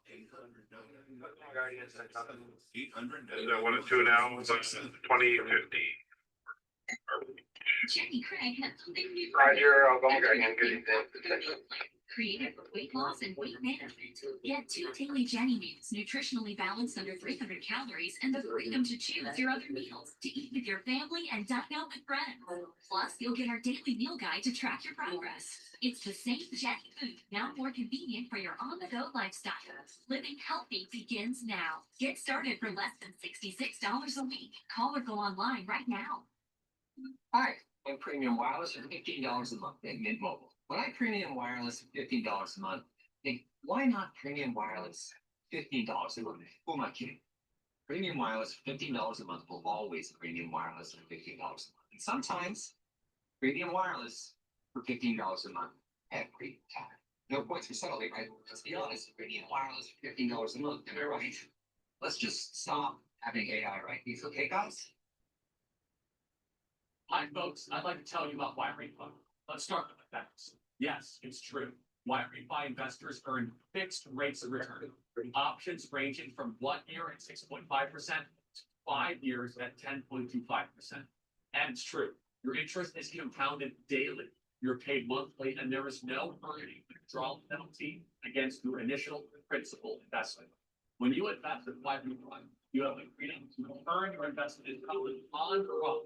Is that 1 and 2 now? 2050. Jenny Craig has something new. Roger, I'll go again. Good evening. Created for weight loss and weight management. Get 2 daily Jenny meals, nutritionally balanced under 300 calories, and the freedom to choose your other meals to eat with your family and dine out with friends. Plus, you'll get our daily meal guide to track your progress. It's the same Jenny food, now more convenient for your on-the-go lifestyle. Living healthy begins now. Get started for less than $66 a week. Call or go online right now. Hi, I'm Premium Wireless for $15 a month at Mint Mobile. When I Premium Wireless for $15 a month, think, why not Premium Wireless $15 a month? Who am I kidding? Premium Wireless for $15 a month will always Premium Wireless for $15 a month. And sometimes Premium Wireless for $15 a month every time. No points for settling, right? Let's be honest, Premium Wireless for $15 a month, am I right? Let's just stop having AI write these, okay, guys? Hi, folks. I'd like to tell you about YRefi. Let's start with the facts. Yes, it's true. YRefi investors earn fixed rates of return. Options ranging from 1 year at 6.5% to 5 years at 10.25%. And it's true. Your interest is compounded daily. You're paid monthly, and there is no earning withdrawal penalty against your initial principal investment. When you invest with YRefi, you have the freedom to earn your investment income on or off.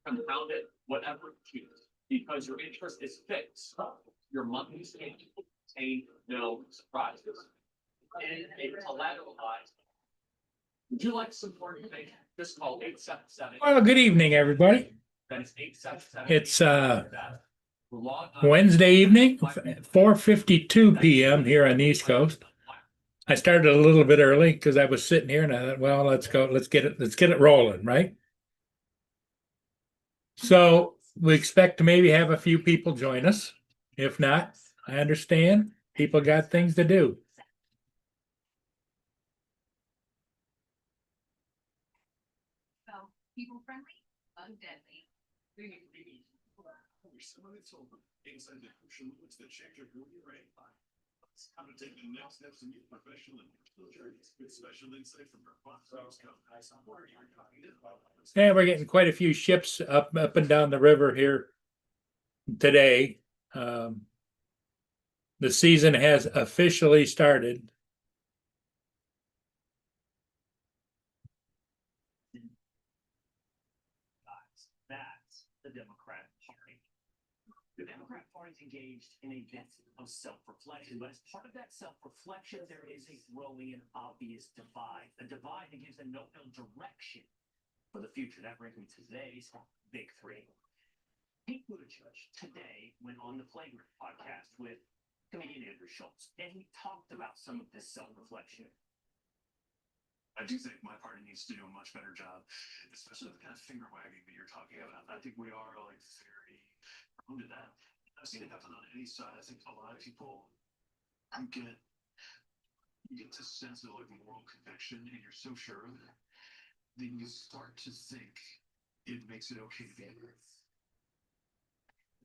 Compound it, whatever you choose, because your interest is fixed. Your monthly payment will contain no surprises. And a collateralized. Would you like some more information? Just call 877. Well, good evening, everybody. That is 877. It's Wednesday evening, 4:52 p.m. here on the East Coast. I started a little bit early because I was sitting here and I thought, well, let's get it rolling, right? So we expect to maybe have a few people join us. If not, I understand people got things to do. So, people friendly, undeadly. How to take the next steps in your professional and personal journeys with special insight from our And we're getting quite a few ships up and down the river here today. The season has officially started. That's the Democratic Party. The Democrat Party is engaged in a bit of self-reflection, but as part of that self-reflection, there is a growing and obvious divide. A divide that gives a no direction for the future. That brings me to today's big three. Pete Buttigieg today went on the Flagrant podcast with comedian Andrew Schultz, and he talked about some of this self-reflection. I do think my party needs to do a much better job, especially the kind of finger wagging that you're talking about. I think we are like very prone to that. I've seen it happen on any side. I think a lot of people you get this sense of like moral conviction, and you're so sure of it, then you start to think it makes it okay to be angry.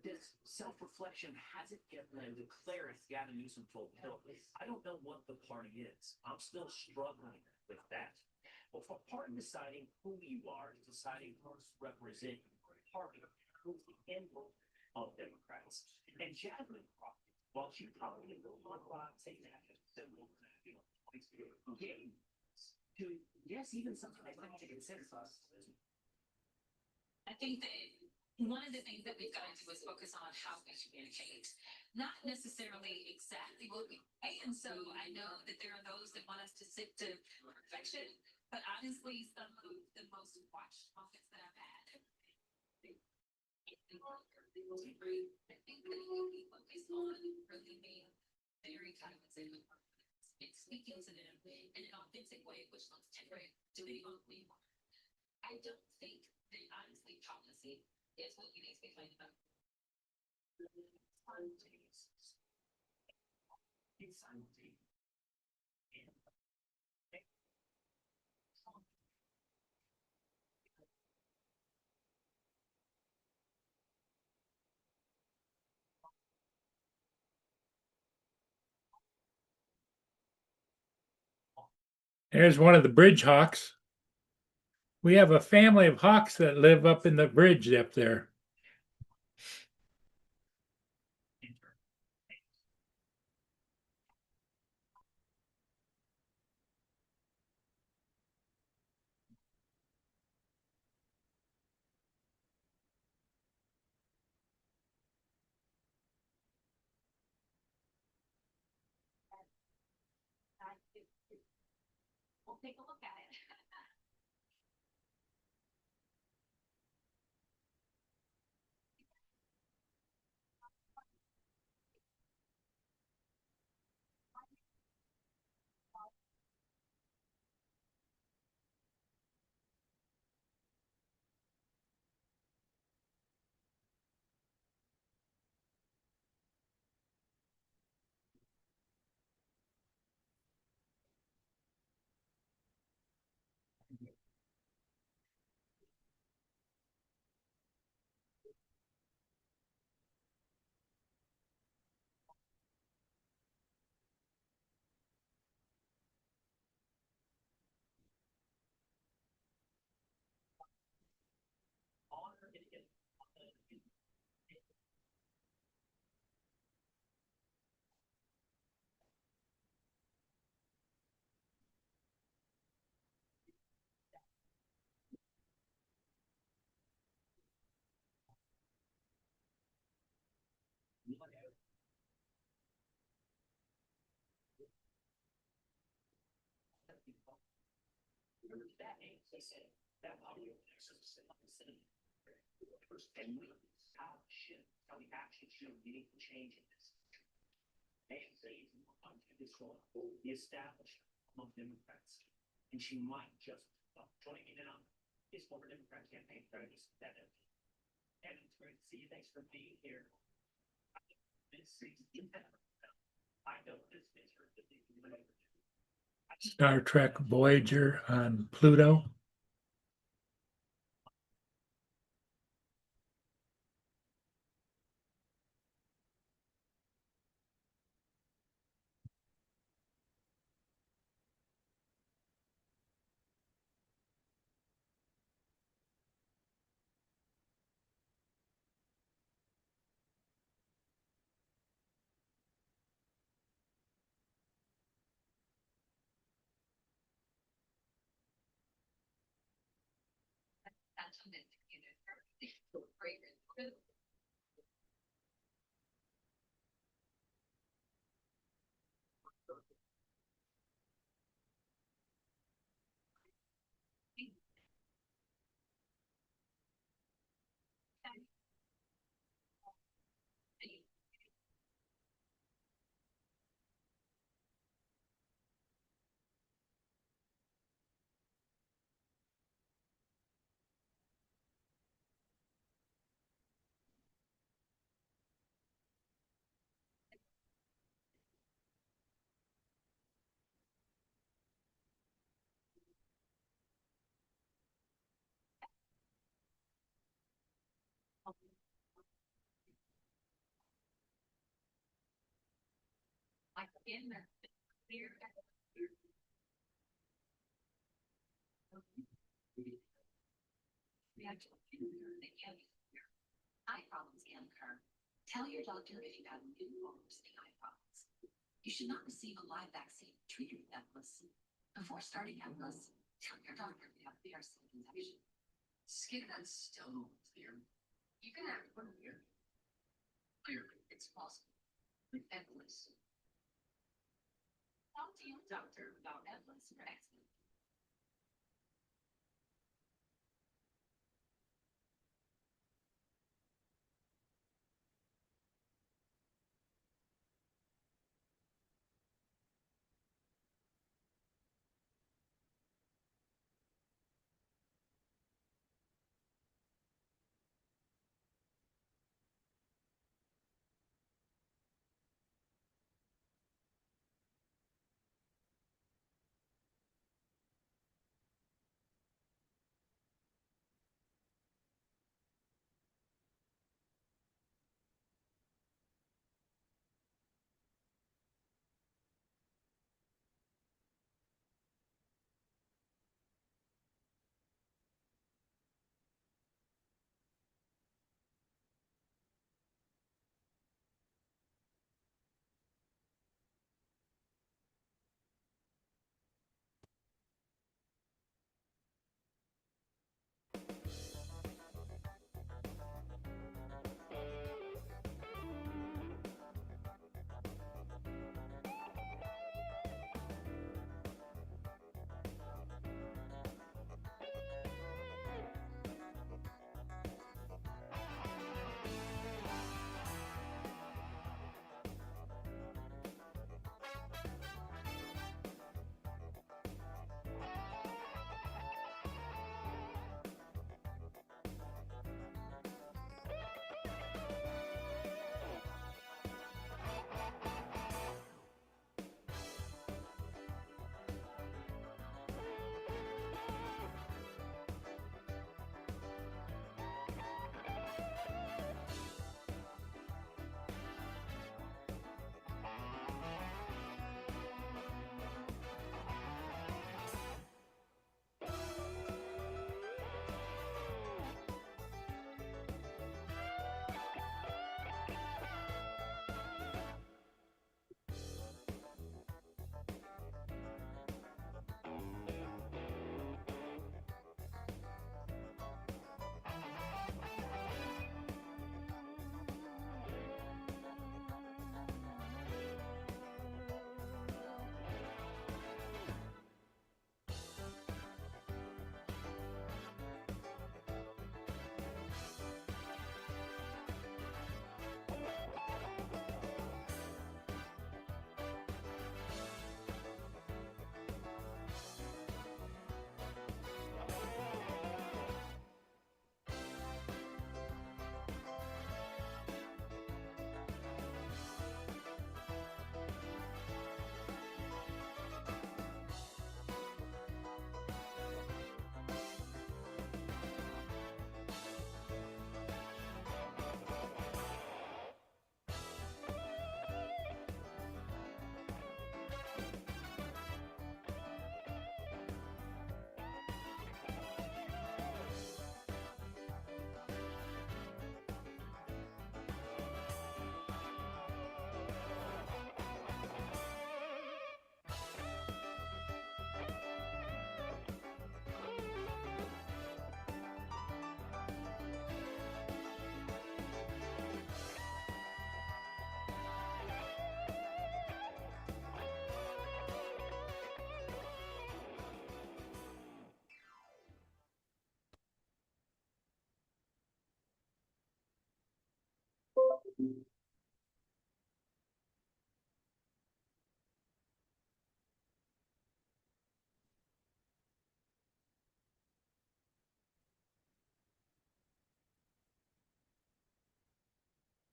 This self-reflection hasn't yet led to clarity. Gavin Newsom told Hill, I don't know what the party is. I'm still struggling with that. Well, for part of deciding who you are, deciding who to represent your party, who's the emblem of Democrats. And Jasmine Crockett, while she probably will not say that symbol, to yes, even something they might take consensus. I think that one of the things that we've got to do is focus on how we communicate, not necessarily exactly what we say. And so I know that there are those that want us to sit to perfection, but honestly, some of the most watched moments that I've had, I think that we focus on really being very cognizant of and speaking to them in an authentic way, which looks different depending on who you are. I don't think that honestly policy is what you need to be fighting about. There's one of the bridge hawks. We have a family of hawks that live up in the bridge up there. We'll take a look at it. How we actually show meaningful change in this. The establishment among Democrats, and she might just joining in on this former Democrat campaign strategist that. And it's great to see you. Thanks for being here. This is I know this is for the Star Trek Voyager on Pluto. That's what it's, fragrance. Like in the clear. Eye problems can occur. Tell your doctor if you have new or worsening eye problems. You should not receive a live vaccine treated with Eplus. Before starting Eplus, tell your doctor if you have clear skin infection. Skin that's still clear. You can have one clear. Clearly, it's possible. With Eplus. Talk to your doctor about Eplus for expert.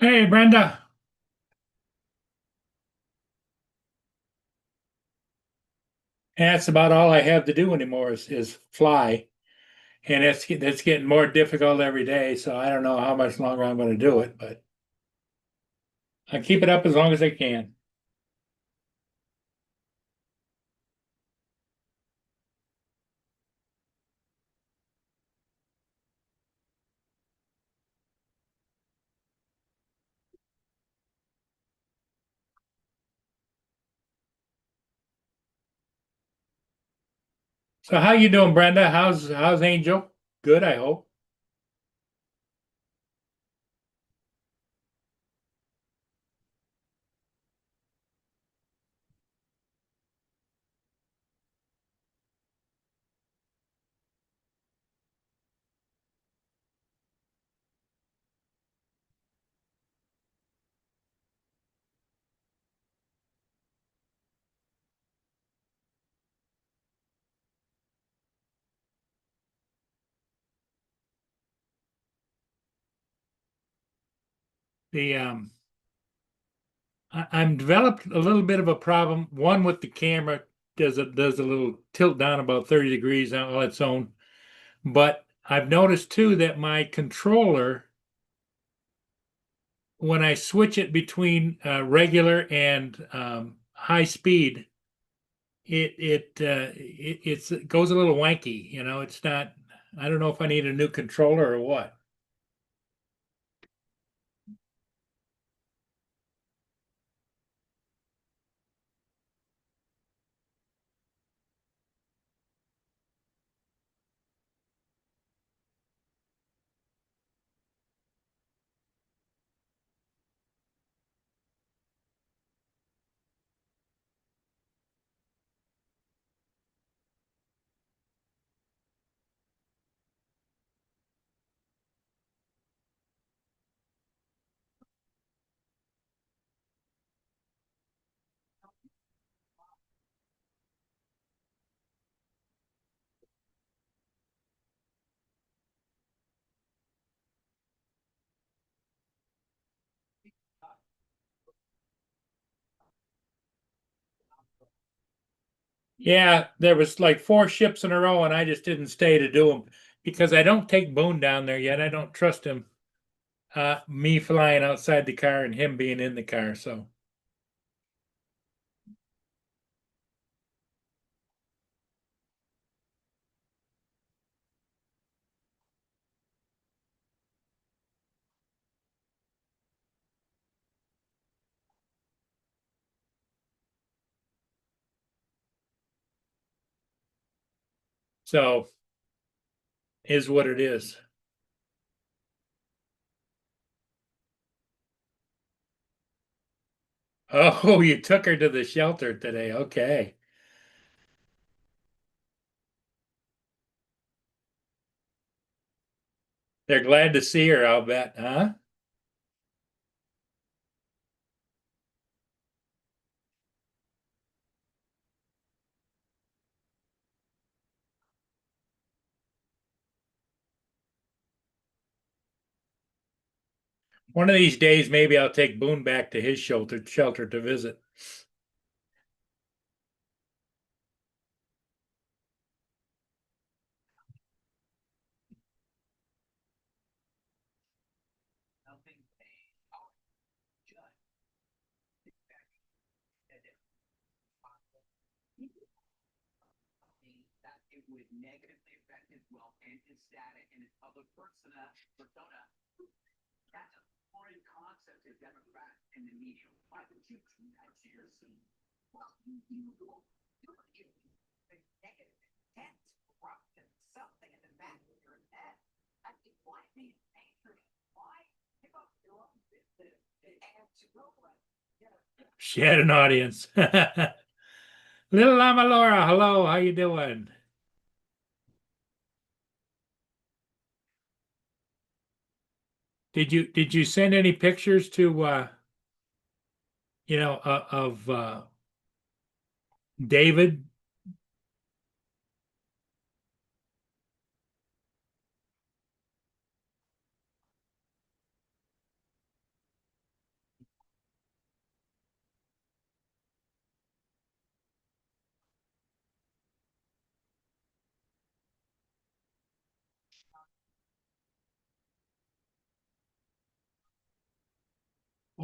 Hey, Brenda. That's about all I have to do anymore is fly. And it's getting more difficult every day, so I don't know how much longer I'm going to do it, but I keep it up as long as I can. So how you doing, Brenda? How's Angel? Good, I hope. The I'm developed a little bit of a problem. One with the camera does a little tilt down about 30 degrees on its own. But I've noticed too that my controller, when I switch it between regular and high speed, it goes a little wanky. You know, it's not. I don't know if I need a new controller or what. Yeah, there was like 4 ships in a row, and I just didn't stay to do them because I don't take Boone down there yet. I don't trust him. Me flying outside the car and him being in the car. So is what it is. Oh, you took her to the shelter today. Okay. They're glad to see her, I'll bet, huh? One of these days, maybe I'll take Boone back to his shelter to visit. That it would negatively affect his wealth and his status and his public persona. That's a foreign concept to Democrats and the media. Why would you do that to yourself? Well, you do the negative intent, corruption, something in the back of your head. I think why be angry? Why give up your own business and to go like, She had an audience. Little Lama Laura, hello, how you doing? Did you send any pictures to of David?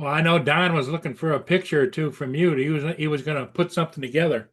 Well, I know Don was looking for a picture or two from you. He was gonna put something together.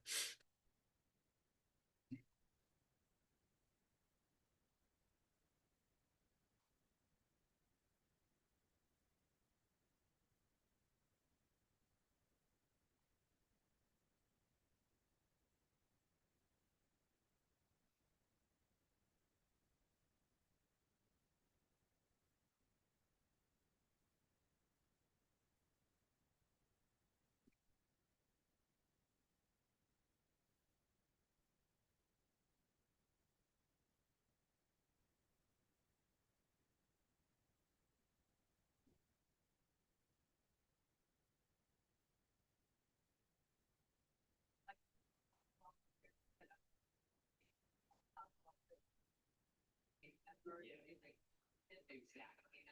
Exactly.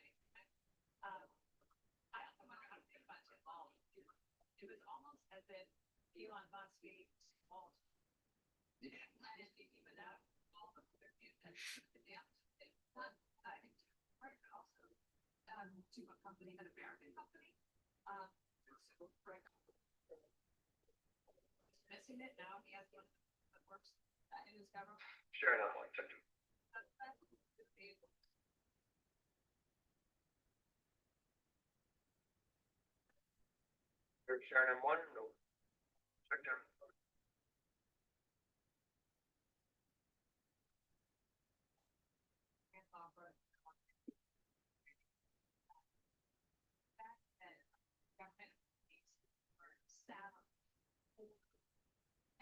I also wonder how to think about Tim Ball. It was almost as if Elon Musk being small. Yeah. But now all the other I think also to a company, an American company. Missing it now. He has one that works in his government. Sure enough, one second. You're sharing one? No. Second.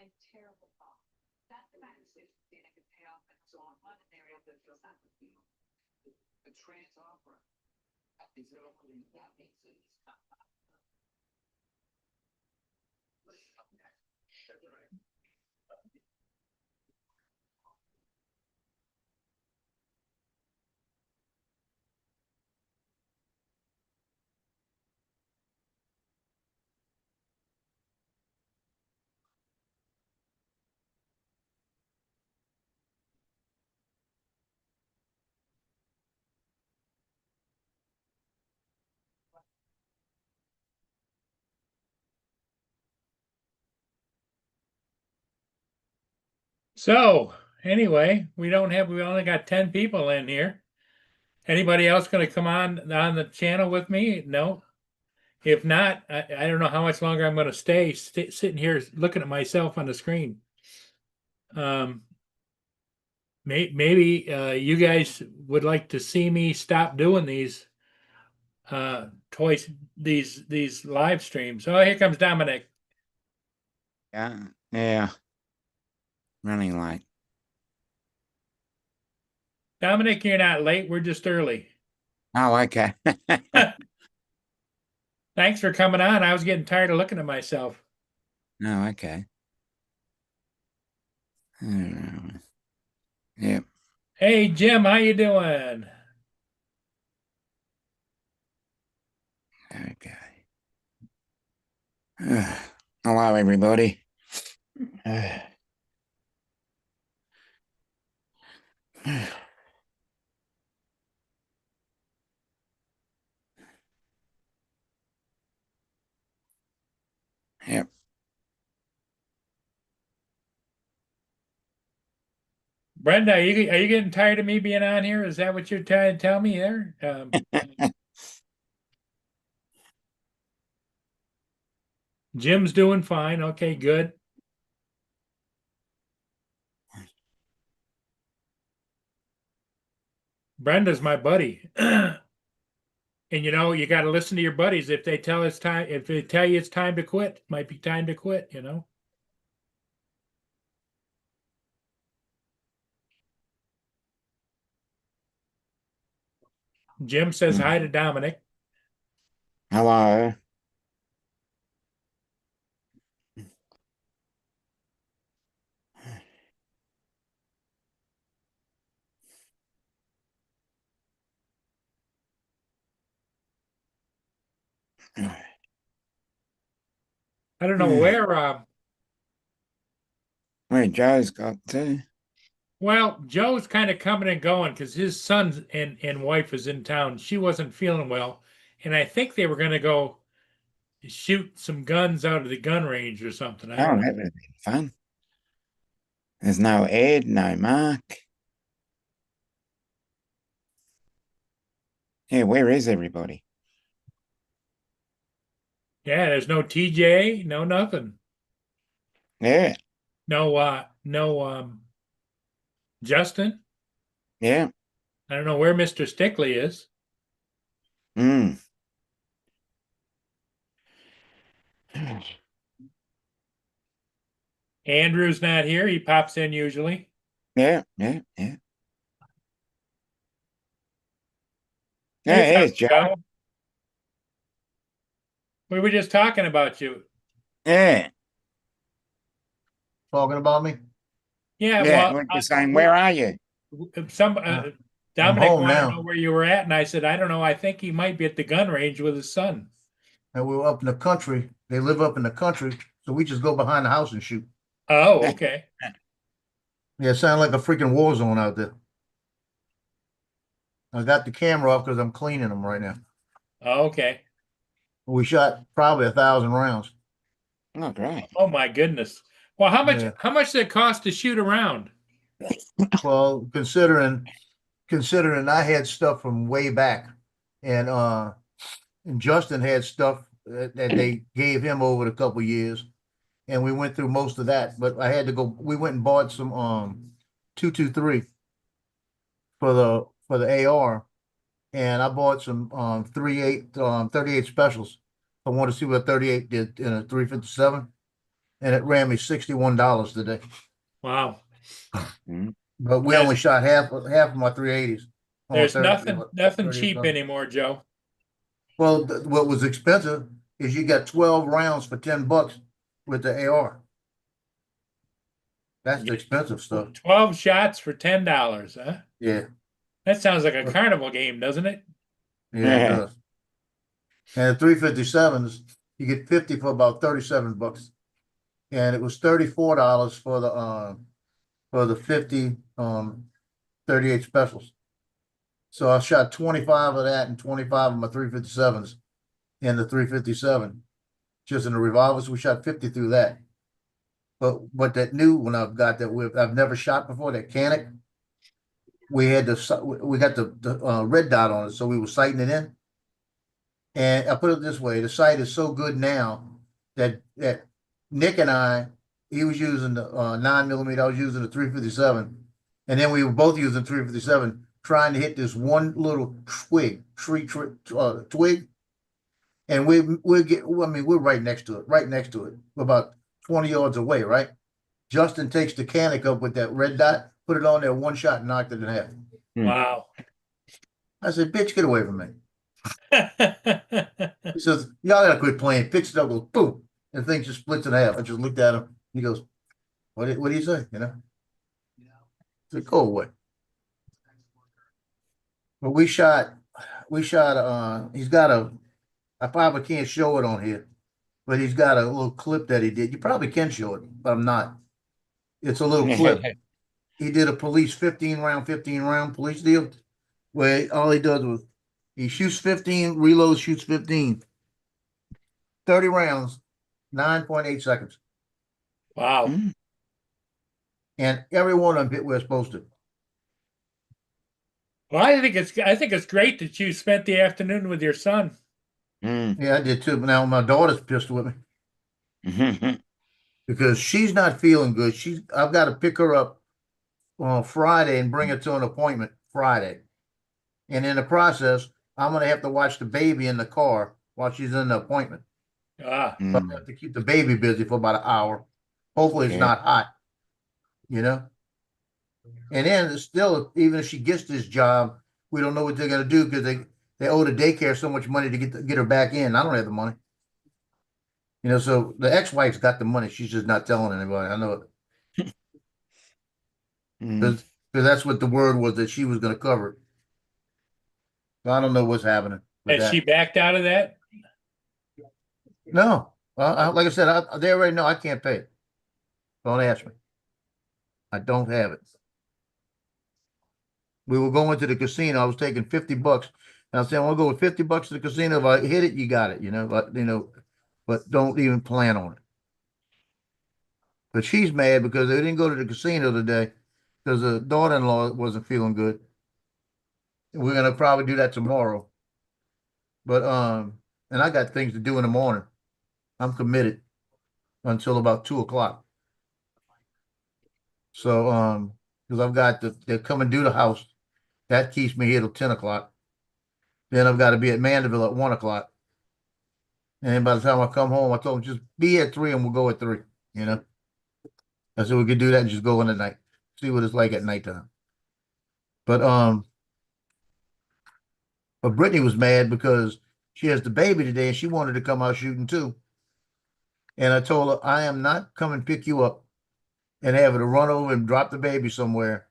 And terrible thought. That's the kind of situation that could pay off in the long run, and they're able to feel that with you. The trans opera. Is there only that makes sense? So anyway, we only got 10 people in here. Anybody else gonna come on the channel with me? No. If not, I don't know how much longer I'm gonna stay sitting here looking at myself on the screen. Maybe you guys would like to see me stop doing these these live streams. Oh, here comes Dominic. Yeah. Running late. Dominic, you're not late. We're just early. Oh, okay. Thanks for coming on. I was getting tired of looking at myself. Oh, okay. I don't know. Yep. Hey, Jim, how you doing? Okay. Hello, everybody. Yep. Brenda, are you getting tired of me being on here? Is that what you're trying to tell me there? Jim's doing fine. Okay, good. Brenda's my buddy. And you know, you got to listen to your buddies. If they tell you it's time to quit, it might be time to quit, you know. Jim says hi to Dominic. Hello. I don't know where Wait, Joe's got to. well, Joe's kind of coming and going because his son and wife is in town. She wasn't feeling well, and I think they were going to go shoot some guns out of the gun range or something. I Oh, don't know. that would have been fun. There's no Ed, no Mark. Yeah, where is everybody? Yeah, there's no TJ, no nothing. Yeah, No Justin. yeah. I don't know where Mr. Stickley is. Mm. Andrew's not here. He pops in usually. Yeah, yeah, yeah. Yeah, Hey, here's Joe. We were just talking about you. Yeah, Talking about me? Yeah, yeah. well, We're just saying, where are you? some Dominic home wanted to now. know where you were at, and I said, I don't know. I think he might be at the gun range with his son. And we were up in the country. They live up in the country, so we just go behind the house and shoot. Oh, okay. Yeah, it sounded like a freaking war zone out there. I got the camera off because I'm cleaning them right now. Oh, okay. We shot probably 1,000 rounds. Oh, great. Oh my goodness. Well, how Yeah. much does it cost to shoot around? Well, considering I had stuff from way back, and Justin had stuff that they gave him over the couple years, and we went through most of that. But I had to go. We went and bought some 223 for the AR, and I bought some 38 specials. I wanted to see what a 38 did in a 357, and it ran me $61 today. Wow. But we Yes. only shot half of my 380s. There's nothing 38 cheap rounds. anymore, Joe. Well, what was expensive is you got 12 rounds for $10 with the AR. That's the expensive stuff. 12 shots for $10, huh? Yeah, That sounds like a carnival game, doesn't it? yeah, it Yeah. does. And the 357s, you get 50 for about $37. And it was $34 for the 50 38 specials. So I shot 25 of that and 25 of my 357s in the 357. Just in the revolvers, we shot 50 through that. But that new one I've got I've never shot before, that Canic, we got the red dot on it, so we were sighting it in. And I put it this way, the sight is so good now that Nick and I, he was using the 9mm, I was using the 357, and then we were both using 357, trying to hit this one little twig, and we're right next to it, we're about 20 yards away, right? Justin takes the Canic up with that red dot, put it on there, one shot, and knocked it in half. Wow. I said, bitch, get away from me. He says, y'all gotta quit playing. Picks it up, goes boom, and the thing just splits in half. I just looked at him. He goes, what do you say? You know? I said, go away. But we shot, he's got I probably can't show it on here, but he's got a little clip that he did. You probably can show it, but I'm not. It's a little clip. He did a police 15 round police deal where all he does was he shoots 15, reloads, shoots 15. 30 rounds, 9.8 seconds. Wow. And every one of them hit where it's supposed to. Well, I think it's great that you spent the afternoon with your son. Yeah, I did too. But now my daughter's pissed with me because she's not feeling good. I've got to pick her up on Friday and bring her to an appointment Friday. And in the process, I'm going to have to watch the baby in the car while she's in the appointment. Ah, So I have to keep the baby busy for about an hour. Hopefully it's Yeah. not hot, you know? And then still, even if she gets this job, we don't know what they're going to do because they owe the daycare so much money to get her back in. I don't have the money. You know, so the ex-wife's got the money. She's just not telling anybody. I know it. Because that's what the word was, that she was going to cover it. So I don't know what's happening with has that. she backed out of that? No. Like I said, they already know I can't pay it. Don't ask me. I don't have it. We were going to the casino. I was taking $50. And I said, I want to go with $50 to the casino. If I hit it, you got it. You know, but but don't even plan on it. But she's mad because they didn't go to the casino today because the daughter-in-law wasn't feeling good. We're gonna probably do that tomorrow. But and I got things to do in the morning. I'm committed until about 2 o'clock. So because I've got they're coming to the house. That keeps me here till 10 o'clock. Then I've got to be at Mandeville at 1 o'clock. And by the time I come home, I told them just be at 3 and we'll go at 3, you know. I said we could do that and just go in at night, see what it's like at nighttime. But Brittany was mad because she has the baby today and she wanted to come out shooting too. And I told her, I am not coming pick you up and have her to run over and drop the baby somewhere.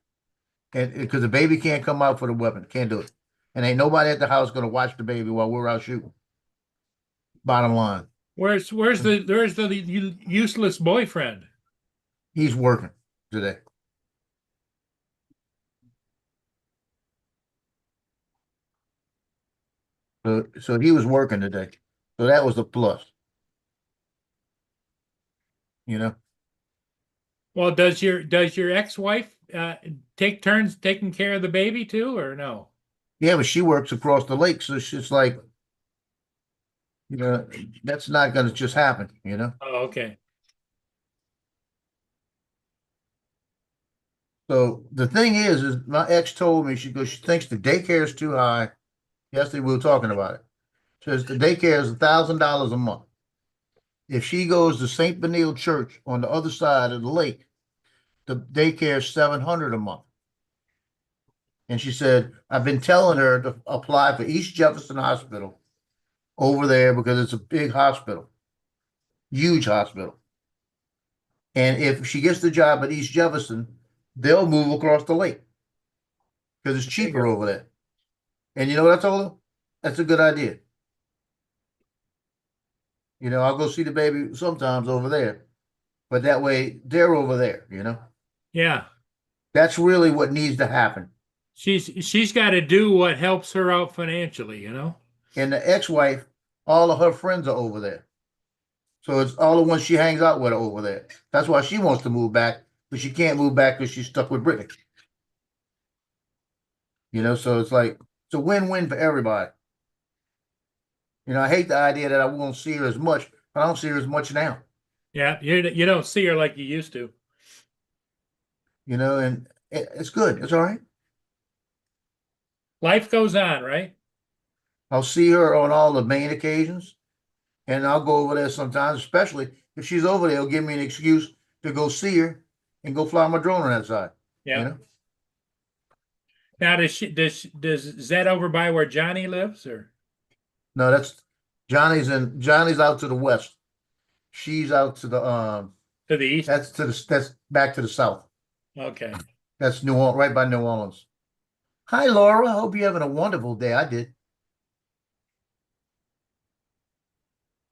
And because the baby can't come out for the weapon, can't do it. And ain't nobody at the house gonna watch the baby while we're out shooting. Bottom line. Where's the useless boyfriend? He's working today. So he was working today. So that was a plus. You know? Well, does your ex-wife take turns taking care of the baby too, or no? Yeah, but she works across the lake, so she's like, you know, that's not gonna just happen, you know? Oh, okay. So the thing is my ex told me, she goes, she thinks the daycare is too high. Yesterday we were talking about it. Says the daycare is $1,000 a month. If she goes to St. Benil Church on the other side of the lake, the daycare is $700 a month. And she said, I've been telling her to apply for East Jefferson Hospital over there because it's a big hospital, huge hospital. And if she gets the job at East Jefferson, they'll move across the lake because it's cheaper over there. And you know what I told her? That's a good idea. You know, I'll go see the baby sometimes over there, but that way they're over there, you know? Yeah. That's really what needs to happen. She's got to do what helps her out financially, you know? And the ex-wife, all of her friends are over there. So it's all the ones she hangs out with are over there. That's why she wants to move back, but she can't move back because she's stuck with Brittany. You know, so it's like, it's a win-win for everybody. You know, I hate the idea that I won't see her as much, but I don't see her as much now. Yeah, you don't see her like you used to. You know, and it's good. It's all right. Life goes on, right? I'll see her on all the main occasions, and I'll go over there sometimes, especially if she's over there, it'll give me an excuse to go see her and go fly my drone on that side. Yeah. You know? Now does Zed over by where Johnny lives, or? No, that's Johnny's out to the west. She's out to the To the east? that's back to the south. Okay. That's New Orleans, right by New Orleans. Hi Laura, I hope you're having a wonderful day. I did.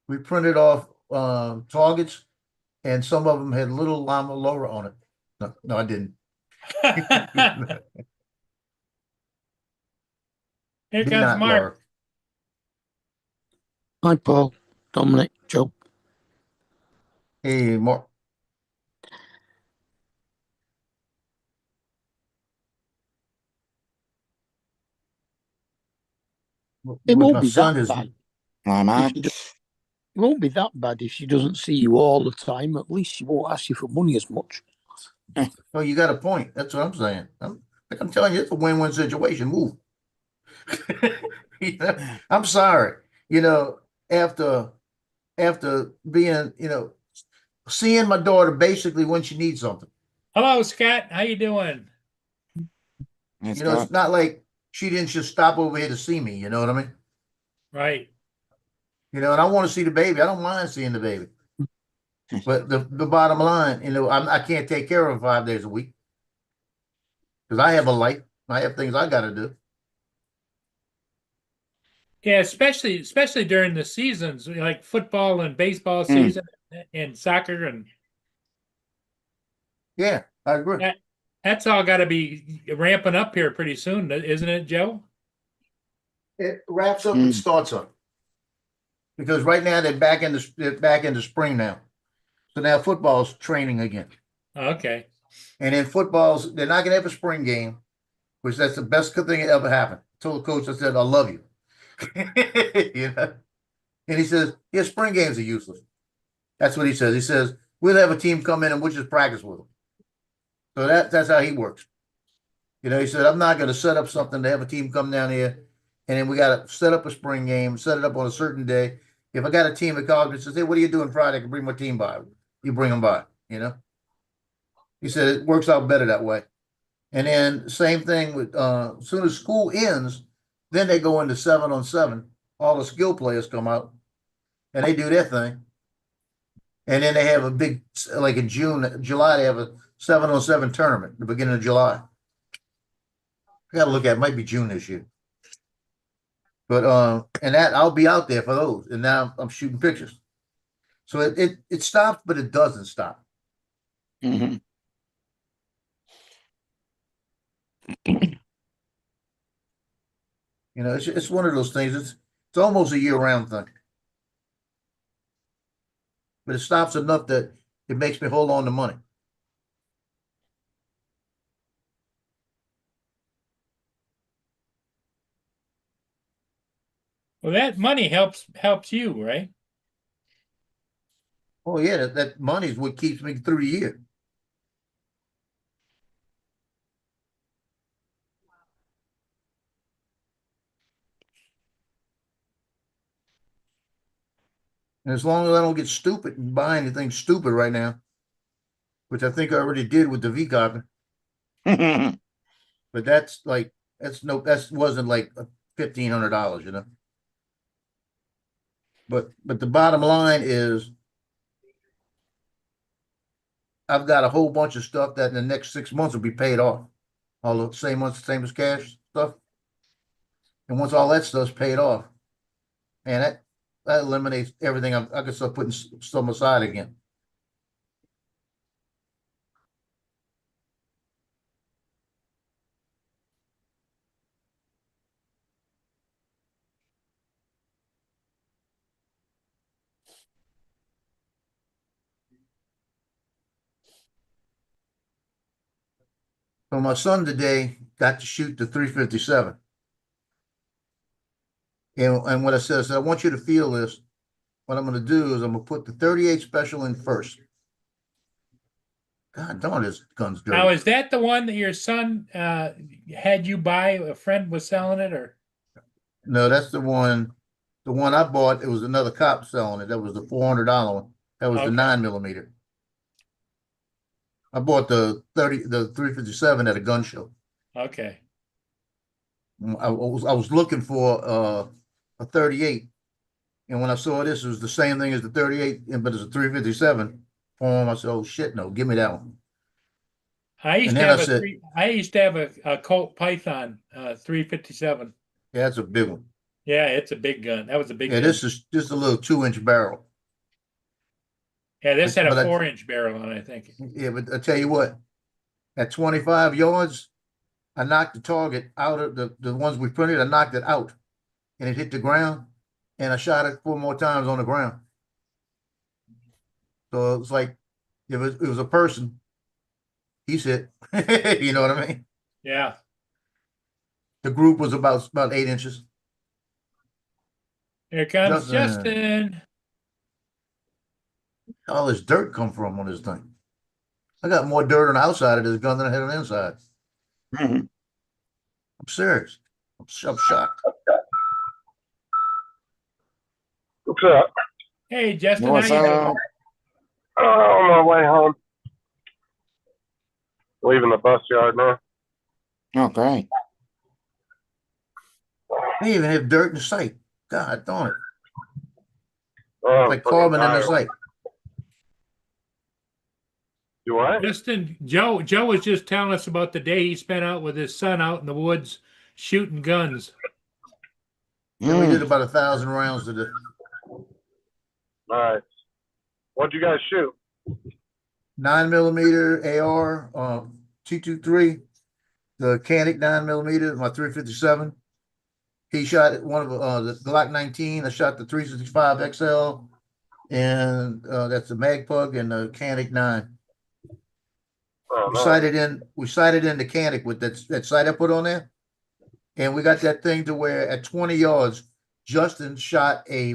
We printed off targets and some of them had little Llama Laura on it. No, I didn't. Here Did comes not, Mark. Laura. Hi, Paul, Dominic, Joe. Hey, Mark. It My won't be son that is bad. Hi, Mark. If she It won't be that bad if she doesn't see you all the time. At least she won't ask you for money as much. Oh, you got a point. That's what I'm saying. I'm telling you, it's a win-win situation. Move. You know, I'm sorry. You know, after being, you know, seeing my daughter basically when she needs something. Hello, Scott. How you doing? It's You know, it's got- not like she didn't just stop over here to see me. You know what I mean? Right. You know, and I want to see the baby. I don't mind seeing the baby. But the bottom line, you know, I can't take care of her 5 days a week because I have a life. I have things I got to do. Yeah, especially during the seasons like football and baseball season and soccer, and Yeah, I agree. that's all got to be ramping up here pretty soon, isn't it, Joe? It wraps up and starts up. Because right now they're back into spring now. So now football's training again. Okay. And in footballs, they're not gonna have a spring game, which that's the best good thing that ever happened. I told the coach, I said, I love you. You know? And he says, yeah, spring games are useless. That's what he says. He says, we'll have a team come in and we'll just practice with them. So that's how he works. You know, he said, I'm not gonna set up something to have a team come down here and then we gotta set up a spring game, set it up on a certain day. If I got a team that calls me and says, hey, what are you doing Friday? I can bring my team by. You bring them by, you know? He said it works out better that way. And then same thing with as soon as school ends, then they go into 7-on-7. All the skill players come out and they do their thing. And then they have a big, like in July, they have a 7-on-7 tournament, the beginning of July. I gotta look at it, might be June this year. But and that I'll be out there for those. And now I'm shooting pictures. So it stops, but it doesn't stop. Mhm. You know, it's one of those things. It's almost a year-round thing. But it stops enough that it makes me hold on to money. Well, that money helps you, right? Oh yeah, that money is what keeps me through the year. And as long as I don't get stupid and buy anything stupid right now, which I think I already did with the V copy, but that wasn't like $1,500, you know. But the bottom line is I've got a whole bunch of stuff that in the next 6 months will be paid off. All the same as cash stuff. And once all that stuff's paid off, and that eliminates everything. I can start putting some aside again. So my son today got to shoot the 357. And what I said, I want you to feel this. What I'm going to do is I'm going to put the 38 special in first. God darn, this gun's dirty. Now, is that the one that your son had you buy? A friend was selling it, or? No, that's the one. The one I bought, it was another cop selling it. That was the $400 one. That was the Okay. 9mm. I bought the 357 at a gun show. Okay. I was looking for a 38, and when I saw this, it was the same thing as the 38, but it's a 357 form. I said, "Oh shit, no, give me that one." I used And to then have I said- I used to have a Colt Python 357. Yeah, that's a big one. Yeah, it's a big gun. That was a big Yeah, gun. this is just a little 2-inch barrel. Yeah, this had a but I- 4-inch barrel on it, I think. Yeah, but I tell you what, at 25 yards, I knocked the target out of the ones we printed. I knocked it out, and it hit the ground, and I shot it 4 more times on the ground. So it was like if it was a person, he's hit. You know what I mean? Yeah. The group was about 8 inches. Here comes Justin. Justin. All this dirt come from on this thing. I got more dirt on the outside of this gun than I had on the inside. Mhm. I'm serious. I'm shocked. What's up? Hey, Justin, What's how you doing? up? Oh, on my way home. Leaving the bus yard now. Okay. They even have dirt in sight. God darn it. Oh, Like carbon in the sight. You what? Justin, Joe was just telling us about the day he spent out with his son out in the woods shooting guns. Yeah, we did Mm. about 1,000 rounds today. Nice. What'd you guys shoot? 9mm AR, 223, the Canik 9mm, my 357, He shot one of the Glock 19. I shot the 365 XL, and that's the Magpug and the Canic 9. Oh, We no. sighted in the Canic with that sight I put on there, and we got that thing to where at 20 yards, Justin shot a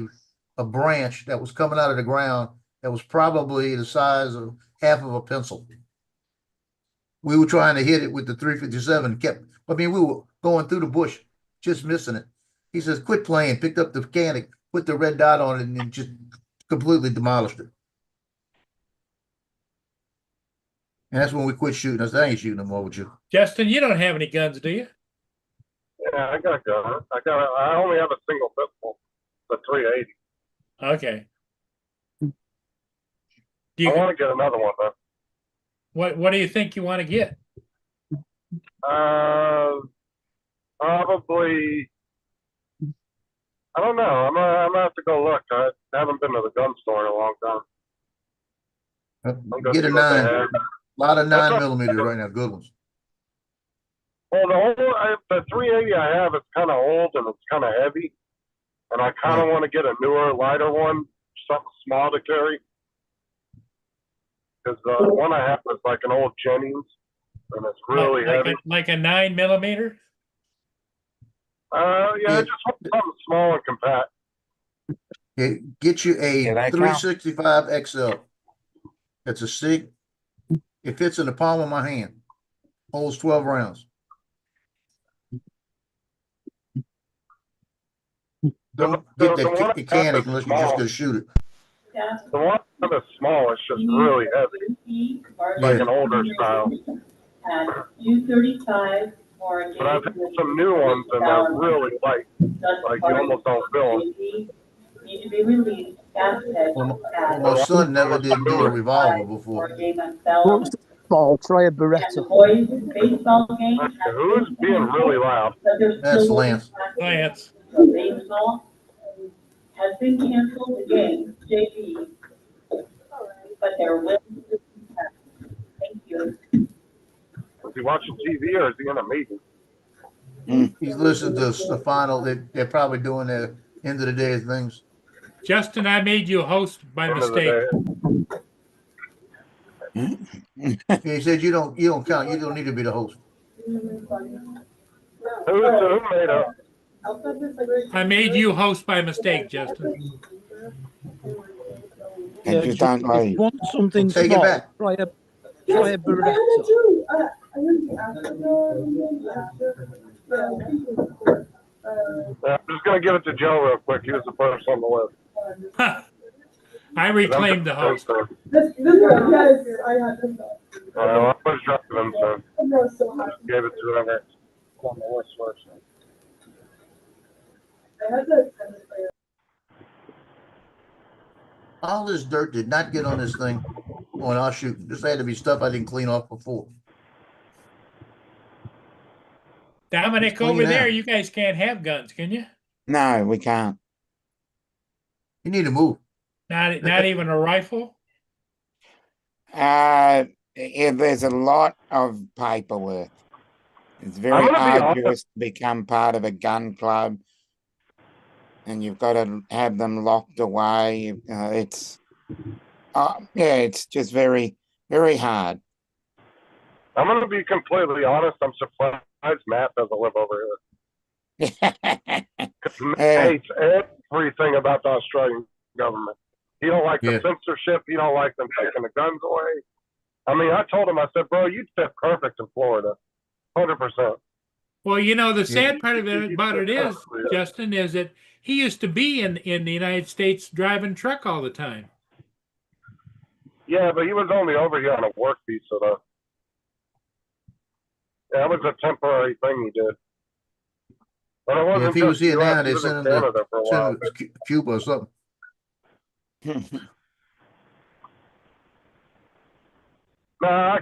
branch that was coming out of the ground that was probably the size of half of a pencil. We were trying to hit it with the 357. We were going through the bush, just missing it. He says, "Quit playing." Picked up the Canic, put the red dot on it, and then just completely demolished it. And that's when we quit shooting. I said, "I ain't shooting no more with you." Justin, you don't have any guns, do you? Yeah, I got a gun. I only have a single pistol, the 380. Okay. Do I you, want to get another one though. what do you think you want to get? Probably. I don't know. I'm gonna have to go look. I haven't been to the gun store in a long time. I'm gonna Get see a what they 9. have. A lot of That's 9mm right now, good ones. Well, the 380 I have is kind of old and it's kind of heavy, and I kind of want to get a newer, lighter one, something small to carry. Because the one I have is like an old Jennings, and it's really heavy. Like a 9mm? Yeah, just something small and compact. Yeah, get you a Here they come. 365 XL. It's a SIG. It fits in the palm of my hand. Holds 12 rounds. Don't get that Canic unless you're just gonna shoot it. The one that's small is just really heavy, like an older style. U-35 or But I've had some new ones and they're really light, like you almost don't feel them. need to be released Well, my son never did do a revolver before. What's the ball? Try a And the Beretta. boys' baseball game. Who's being really loud? That's Lance. Lance. Baseball has been canceled again, JV. But there will be. Thank you. Is he watching TV or is he in a meeting? He's listening to the final. They're probably doing their end of the day things. Justin, I made you a host by End of mistake. the day. He said you don't count. You don't need to be the host. Who made up? I made you host by mistake, Justin. And you don't If leave. you want something Take it small, back. try a Beretta. I'm just gonna give it to Joe real quick. He was the first on the list. I reclaimed the host. I was driving, so gave it to whoever on the list first. All this dirt did not get on this thing when I was shooting. This had to be stuff I didn't clean off before. Dominic, Clean over there, out. you guys can't have guns, can you? No, we can't. You need to move. Not even a rifle? There's a lot of paperwork. It's very gonna be arduous to become part of a gun club, and you've got to have them locked away. It's just very, very hard. I'm gonna be completely honest. I'm surprised Matt doesn't live over here. Because Matt hates everything about the Australian government. He don't like the censorship. He don't like them taking the guns away. I mean, I told him, I said, bro, you'd fit perfect in Florida. 100%. Well, you know, the sad part about it is, Justin, is that he used to be in the United States driving truck all the time. Yeah, but he was only over here on a work visa, though. Yeah, that was a temporary thing he did. But it wasn't If he was just here US, now, he they was in send him Canada for a while. to Cuba or something. No, I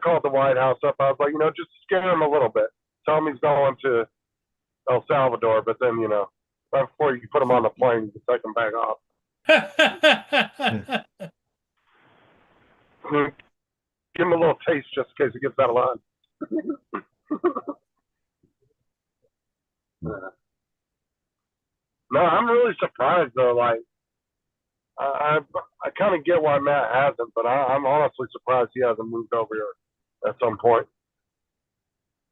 called the White House up. I was like, just scare him a little bit. Tell him he's going to El Salvador, but then, right before you put him on the plane, you take him back off. Give him a little taste just in case he gets out of line. No, I'm really surprised though. Like, I kind of get why Matt hasn't, but I'm honestly surprised he hasn't moved over here at some point.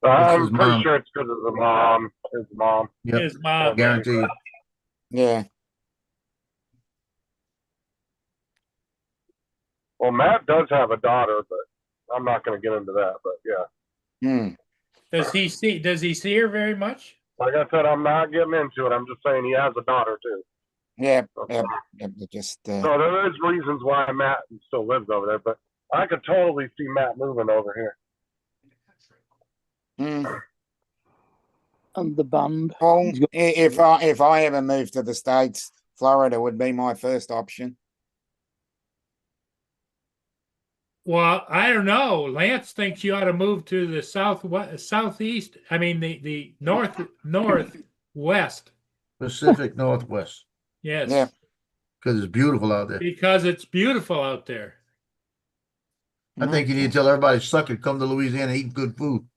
It's his I'm pretty mom. sure it's because of the mom. His mom. Yep, His mom. guaranteed. Yeah. Well, Matt does have a daughter, but I'm not going to get into that. But yeah, Hmm. Does he see her very much? like I said, I'm not getting into it. I'm just saying he has a daughter too. Yep. Yep. Yep. Just So there is reasons why Matt still lives over there, but I could totally see Matt moving over here. And the band. Paul, He's got- if I ever moved to the States, Florida would be my first option. Well, I don't know. Lance thinks you ought to move to the southeast. I mean, the northwest. Pacific Northwest, Yes. Yeah. because it's beautiful out there. Because it's beautiful out there. I think you need to tell everybody, suck it, come to Louisiana, eat good food.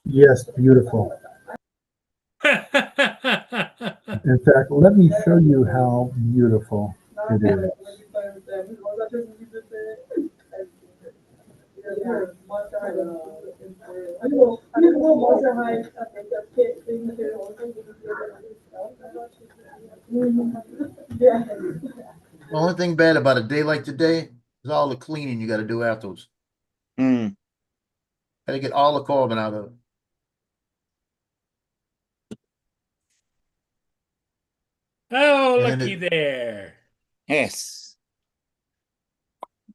Yes, beautiful. In fact, let me show you how beautiful it is. The only thing bad about a day like today is all the cleaning you got to do afterwards. Hmm. Got to get all the carbon out of it. Oh, And looky there. Yes.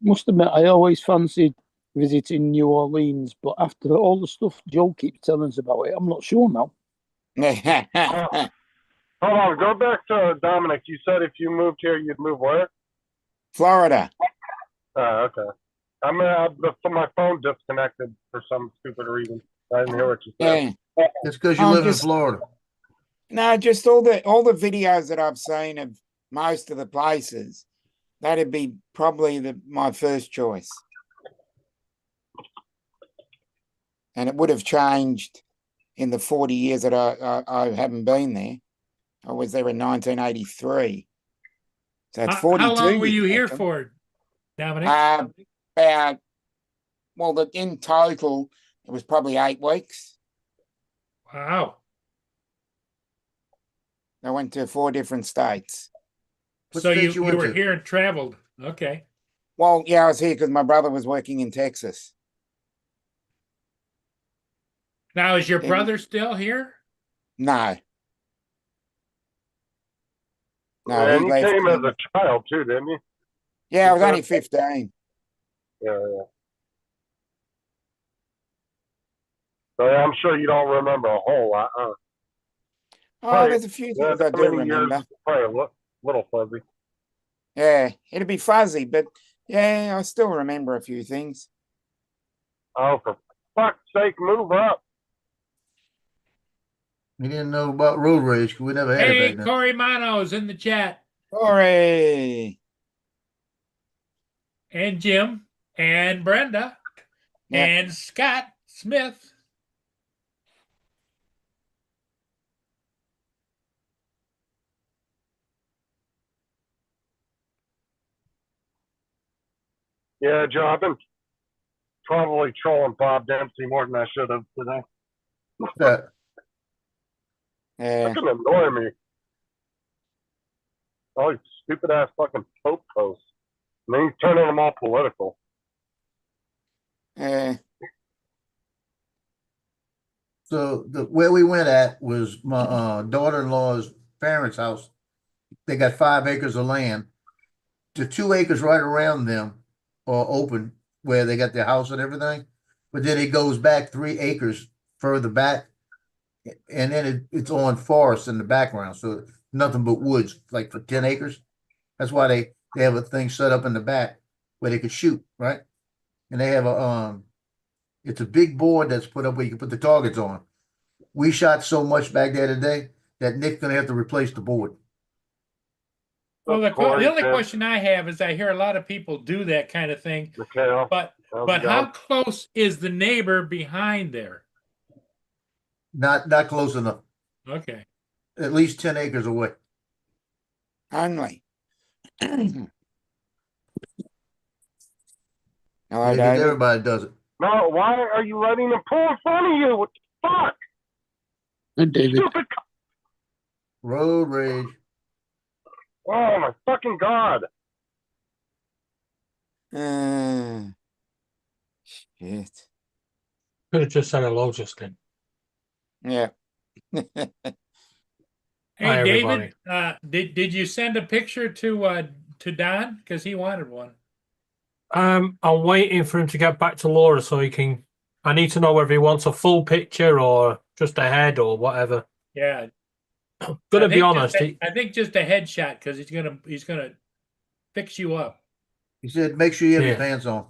Must admit, I always fancied visiting New Orleans, but after all the stuff Joe keeps telling us about it, I'm not sure now. Hold on, go back to Dominic. You said if you moved here, you'd move where? Florida. Okay. My phone disconnected for some stupid reason. I didn't hear what you said. Yeah. It's because you Oh, live in just- Florida. No, just all the videos that I've seen of most of the places, that'd be probably my first choice. And it would have changed in the 40 years that I haven't been there. I was there in 1983. So it's 42 How long were years, you here actually. for, Dominic? About, well, in total, it was probably 8 weeks. Wow. I went to 4 different states. What So state you went were to? here and traveled. Okay. Well, yeah, I was here because my brother was working in Texas. Now, is your And- brother still here? No. No, And he you left. came as a child too, didn't you? Yeah, I was only 15. Yeah. So yeah, I'm sure you don't remember a whole lot. Oh, Right. there's a few Yeah, things I how do many years? remember. Probably a little fuzzy. Yeah, it'll be fuzzy, but yeah, I still remember a few things. Oh, for fuck's sake, move up. We didn't know about road rage because we never had Hey, it back then. Corey Mano's in the chat. Hooray! And Jim and Brenda Yeah. and Scott Smith. Yeah, Joe, I've been probably trolling Bob Dempsey more than I should have today. That Yeah. Fucking annoy me. All these stupid ass fucking Pope posts. And then he's turning them all political. So where we went at was my daughter-in-law's parents' house. They got 5 acres of land. The 2 acres right around them are open where they got their house and everything. But then it goes back 3 acres further back. And then it's on forest in the background. So nothing but woods, like for 10 acres. That's why they have a thing set up in the back where they could shoot, right? And they have it's a big board that's put up where you can put the targets on. We shot so much back there today that Nick's gonna have to replace the board. Well, Of course, the only yeah. question I have is I hear a lot of people do that kind of thing, Mikhail, but how's it how going? close is the neighbor behind there? Not close enough. Okay. At least 10 acres away. Only. Hello, Yeah, 'cause David. everybody does it. No, why are you letting them pull in front of you? What the fuck? And David. Stupid. Road rage. Oh my fucking god. Shit. Could have just said hello, Justin. Yeah. Hey, Hi, David, everybody. did you send a picture to Don? Because he wanted one. I'm waiting for him to get back to Laura so he can. I need to know whether he wants a full picture or just a head or whatever. Yeah. Gonna I be think honest. I think just a headshot because he's gonna fix you up. He said, make sure you have your Yeah. pants on.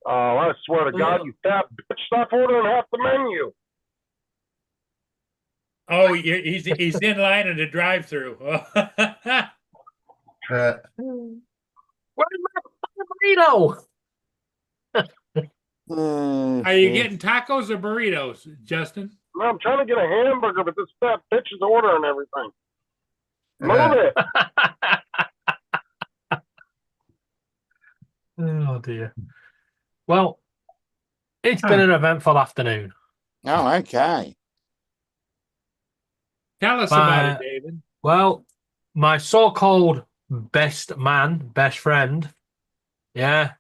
Oh, I swear to God, you fat bitch, stop ordering half the menu. Oh, he's in line at the drive-through. Uh, Where's my burrito? Are you getting tacos or burritos, Justin? No, I'm trying to get a hamburger, but this fat bitch is ordering everything. Move it. Oh dear. Well, it's been an eventful afternoon. Oh, okay. Tell us about it, David. Well, my so-called best friend, yeah,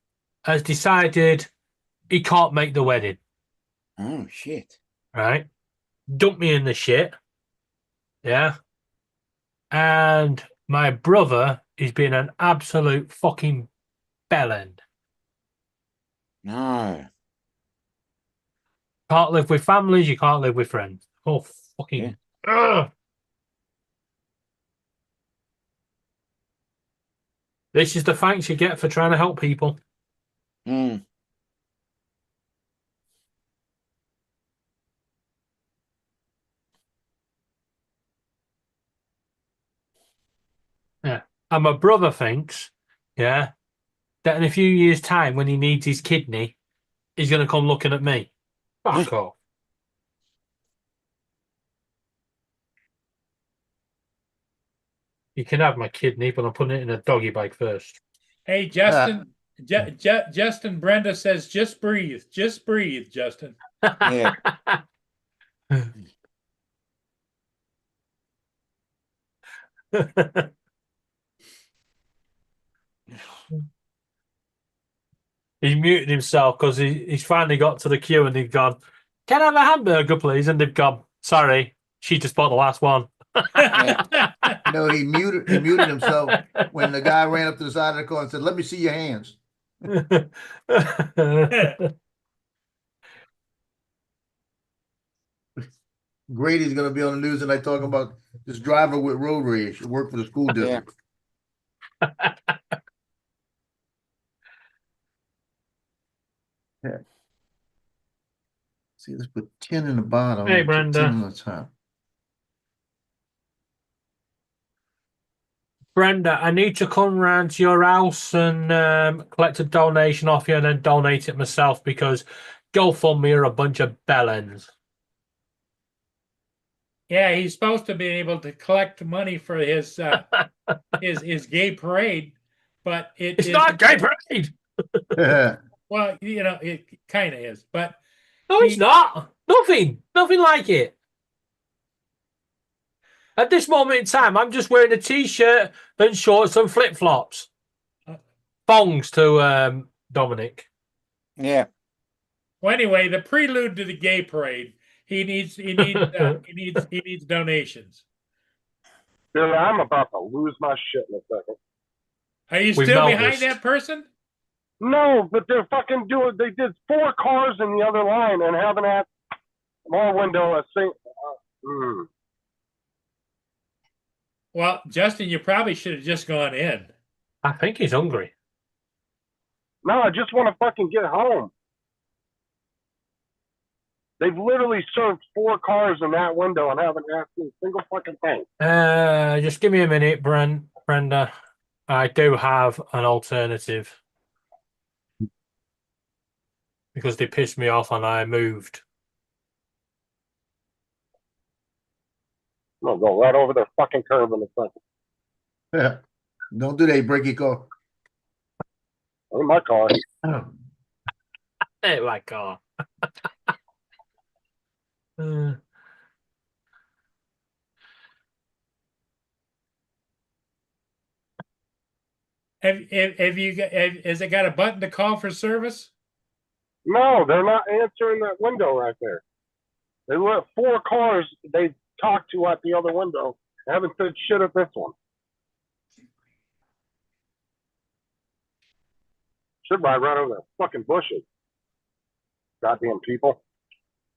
has decided he can't make the wedding. Oh, shit. Right? Dump me in the shit. Yeah. And my brother is being an absolute fucking bellend. No. Can't live with families, you can't live with friends. Oh, fucking. Ugh. This is the thanks you get for trying to help people. Mm. Yeah. And my brother thinks, yeah, that in a few years' time, when he needs his kidney, he's going to come looking at me. Fuck off. You can have my kidney, but I'm putting it in a doggy bag first. Hey, Justin. Justin, Brenda says, just breathe. Just breathe, Justin. Yeah. He's muted himself because he's finally got to the queue and they've gone, can I have a hamburger, please? And they've gone, sorry, she just bought the last one. No, he muted himself when the guy ran up to the side of the car and said, let me see your hands. Grady's going to be on the news tonight talking about this driver with road rage who worked for the school district. Yeah. See, let's put 10 in the bottom. Hey, and Brenda. 10 on the top. Brenda, I need to come round to your house and collect a donation off you and then donate it myself because GoFundMe are a bunch of bellends. Yeah, he's supposed to be able to collect money for his his gay parade, but it's not a gay parade. Well, you know, it kind of is, but no, it's not. Nothing like it. At this moment in time, I'm just wearing a t-shirt and shorts and flip-flops. Thongs to Dominic. Yeah. Well, anyway, the prelude to the gay parade. He needs donations. Billy, I'm about to lose my shit in a second. Are you still behind that person? No, but they're fucking doing. They did 4 cars in the other line and haven't had more window a sing. Well, Justin, you probably should have just gone in. I think he's hungry. No, I just want to fucking get home. They've literally served 4 cars in that window and haven't asked me a single fucking thing. Just give me a minute, Brenda. I do have an alternative because they pissed me off and I moved. I'll go right over their fucking curb in a second. Yeah. Don't do that, break your car. In my car. Hey, my car. Have you got? Has it got a button to call for service? No, they're not answering that window right there. They let 4 cars they talked to at the other window. They haven't said shit at this one. Should ride right over the fucking bushes. Goddamn people.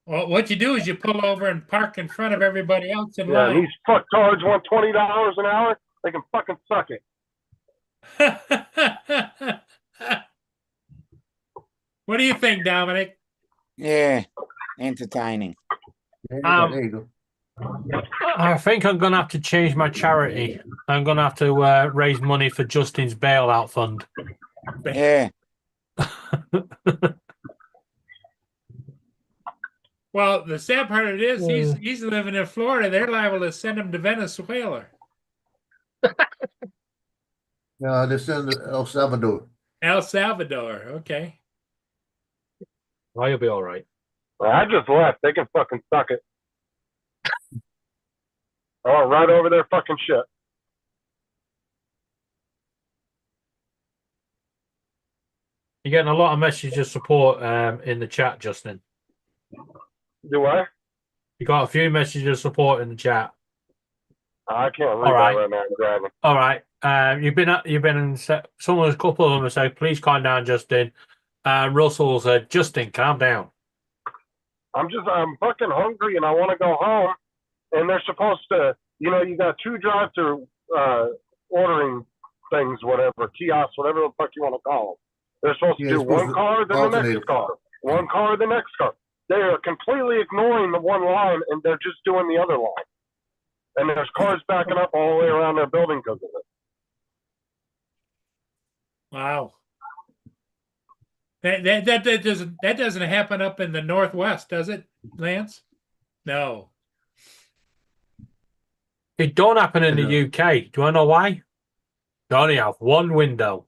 Well, what you do is you pull over and park in front of everybody else in Yeah, and line. these fucktards want $20 an hour. They can fucking suck it. What do you think, Dominic? Yeah, entertaining. There you go. I think I'm going to have to change my charity. I'm going to have to raise money for Justin's bailout fund. Yeah. Well, the sad part of it is he's living in Florida. They're liable to send him to Venezuela. No, they're sending to El Salvador. El Salvador. Okay. Well, you'll be all right. Well, I just left. They can fucking suck it. Oh, right over their fucking shit. You're getting a lot of messages of support in the chat, Justin. Do I? You got a few messages of support in the chat. I can't read All right. that right now. I'm driving. All right. You've been in someone, a couple of them have said, please calm down, Justin. Russell said, Justin, calm down. I'm fucking hungry and I want to go home. And they're supposed to, you got 2 drive-through ordering things, whatever, kiosks, whatever the fuck you want to call them. They're supposed to Yeah, do it's supposed one to car, then the alternate. next car. One car, the next car. They are completely ignoring the one line and they're just doing the other line. And there's cars backing up all the way around their building because of it. Wow. That doesn't happen up in the Northwest, does it, Lance? No. It don't happen in the UK. Do I know why? You only have one window.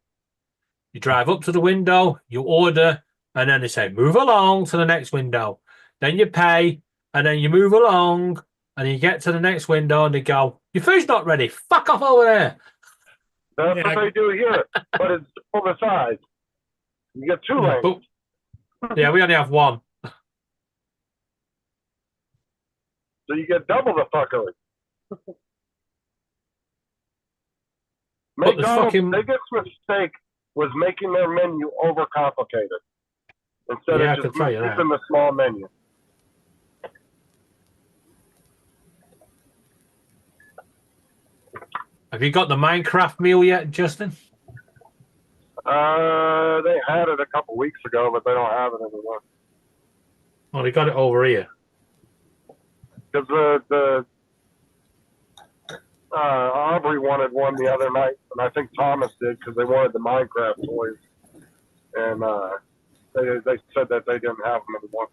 You drive up to the window, you order, and then they say, move along to the next window. Then you pay, and then you move along, and you get to the next window, and they go, your food's not ready. Fuck off over there. That's what they do here, but it's full the size. You get 2 lanes. Yeah, we only have one. So you get double the fuckery. McDonald's' biggest mistake was making their menu overcomplicated instead of just keeping the small menu. Have you got the Minecraft meal yet, Justin? They had it a couple weeks ago, but they don't have it anymore. Oh, they got it over here. Because Aubrey wanted one the other night, and I think Thomas did because they wanted the Minecraft toys, and they said that they didn't have them anymore.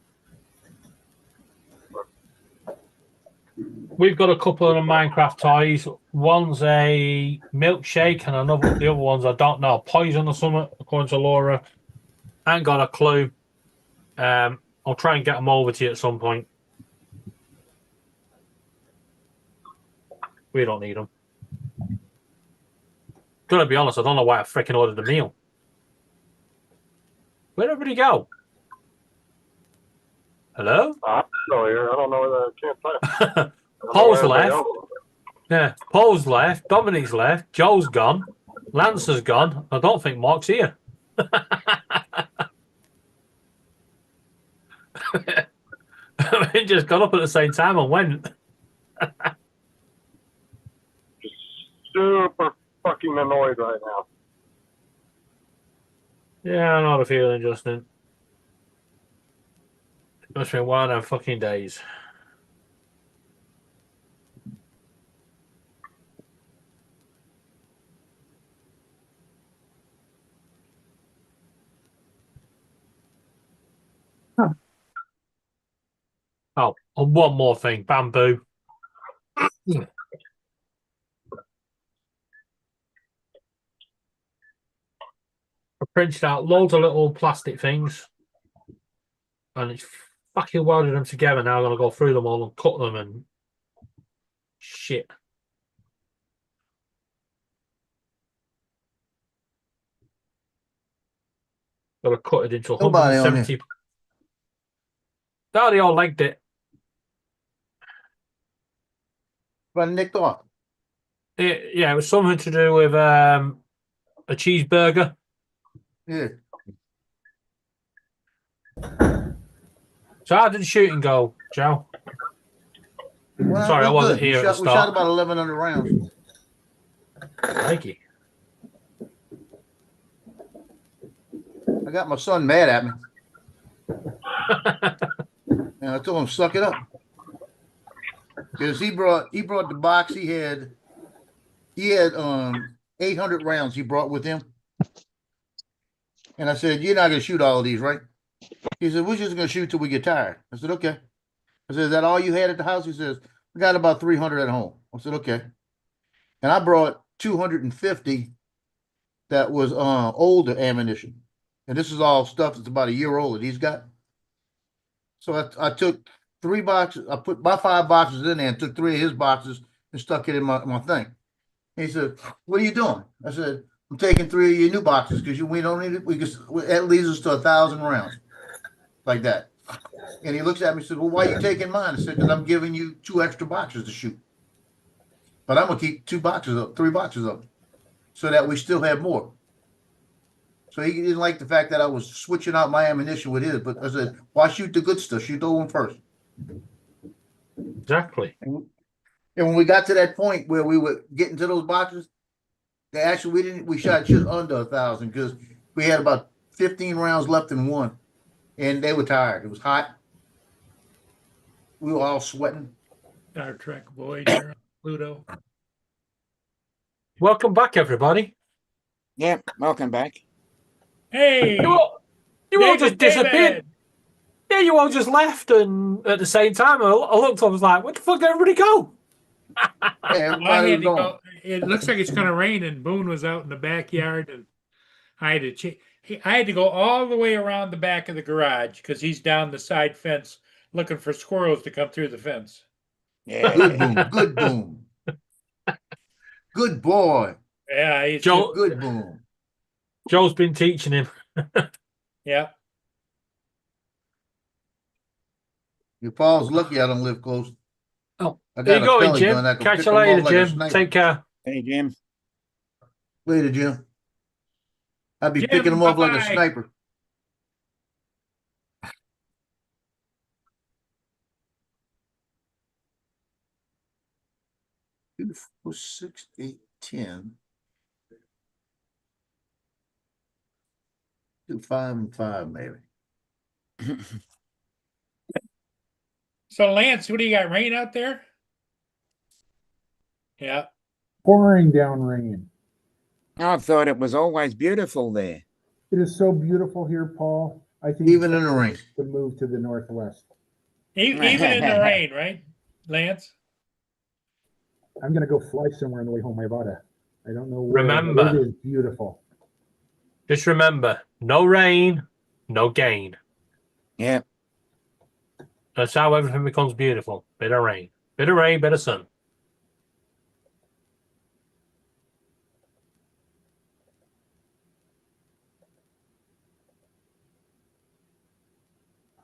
We've got a couple of the Minecraft toys. One's a milkshake, and the other ones I don't know. Poison or something, according to Laura. I ain't got a clue. I'll try and get them over to you at some point. We don't need them. Gonna be honest, I don't know why I freaking ordered the meal. Where'd everybody go? Hello? I'm still here. I don't know whether I can't play. Paul's left. Yeah, Paul's left. Dominic's left. Joe's gone. Lance has gone. I don't think Mark's here. He just got up at the same time and went. Just super fucking annoyed right now. Yeah, I know the feeling, Justin. Must be one of them fucking days. Oh, and one more thing, bamboo. I printed out loads of little plastic things, and it's fucking welded them together. Now I'm gonna go through them all and cut them and shit. Gotta cut it into Nobody on 170. No, they all liked it. But nicked off. Yeah, it was something to do with a cheeseburger. Yeah. So how did the shooting go, Joe? Well, Sorry, it I was wasn't good. here at the We shot start. about 1,100 rounds. Thank you. I got my son mad at me. And I told him, suck it up. Because he brought the box he had 800 rounds he brought with him. And I said, you're not gonna shoot all of these, right? He said, we're just gonna shoot till we get tired. I said, okay. I said, is that all you had at the house? He says, we got about 300 at home. I said, okay. And I brought 250 that was older ammunition. And this is all stuff that's about a year old that he's got. So I took 3 boxes, I put my 5 boxes in there and took 3 of his boxes and stuck it in my thing. He said, what are you doing? I said, I'm taking 3 of your new boxes because we don't need it. That leads us to 1,000 rounds. Like that. And he looks at me and said, well, why are you taking mine? I said, because I'm giving you 2 extra boxes to shoot. But I'm gonna keep 3 boxes up so that we still have more. So he didn't like the fact that I was switching out my ammunition with his, but I said, why shoot the good stuff? Shoot the old one first. Exactly. And when we got to that point where we were getting to those boxes, we shot just under 1,000 because we had about 15 rounds left in one. And they were tired. It was hot. We were all sweating. Star Trek Voyager, Pluto. Welcome back, everybody. Yeah, welcome back. Hey, You all just David, disappeared. Yeah, you all just left, and at the same time, I looked. I was like, "Where the fuck did everybody go?" Yeah, Well, I everybody had was to gone. go. It looks like it's going to rain, and Boone was out in the backyard, and I had to I had to go all the way around the back of the garage because he's down the side fence looking for squirrels to come through the fence. Yeah. Good boom. Good boom. Good boy. Yeah, he's Joe, Good boom. Joe's been teaching him. yeah. Your Paul's lucky I don't live close. Oh, I there you got a going, pellet Jim. gun. I can Catch pick you 'em off later, like a Jim. sniper. Take care. Hey, Jim. Later, Jim. I'd be Jim, picking them off like a bye-bye. sniper. Two, 4, 6, 8, 10. 2, 5, and 5, maybe. So, Lance, what do you got? Rain out there? Yeah. Pouring down rain. I thought it was always beautiful there. It is so beautiful here, Paul. I think Even in the rain. to move to the northwest. Even in the rain, right, Lance? I'm gonna go fly somewhere on the way home. I don't know where. Remember. But it is beautiful. Just remember, no rain, no gain. Yeah. That's how everything becomes beautiful. Bit of rain, bit of sun.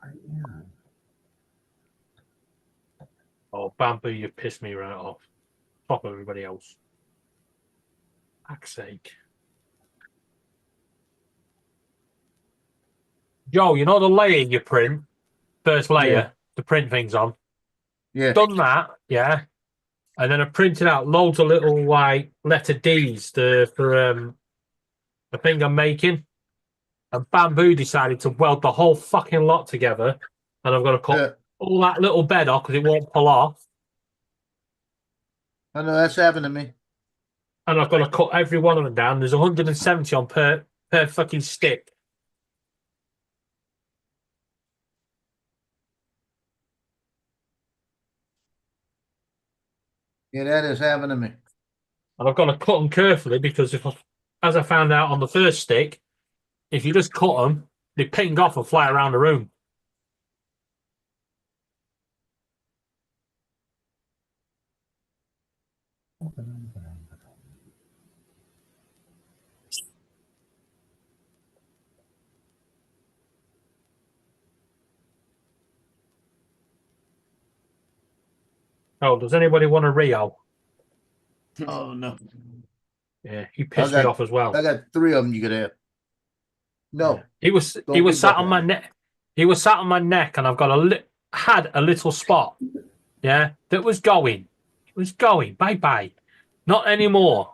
I am. Oh, Bamboo, you've pissed me right off. Top of everybody else. Fuck's sake. Joe, you know the layer you print? First layer to print things on. Yeah. Done that, yeah. And then I printed out loads of little white letter D's for the thing I'm making. And Bamboo decided to weld the whole fucking lot together and I've got to cut Yeah. all that little bed off because it won't pull off, I know that's happened to me. and I've got to cut every one of them down. There's 170 on per fucking stick. Yeah, that is happened to me. And I've got to cut them carefully because as I found out on the first stick, if you just cut them, they ping off and fly around the room. Oh, does anybody want a Rio? Oh no. Yeah, he pissed me off as well. I got 3 of them you could have. No. He was Don't be sat on my butt-headed. neck. He was sat on my neck, and I've got had a little spot. Yeah, that was going. It was going. Bye bye. Not anymore.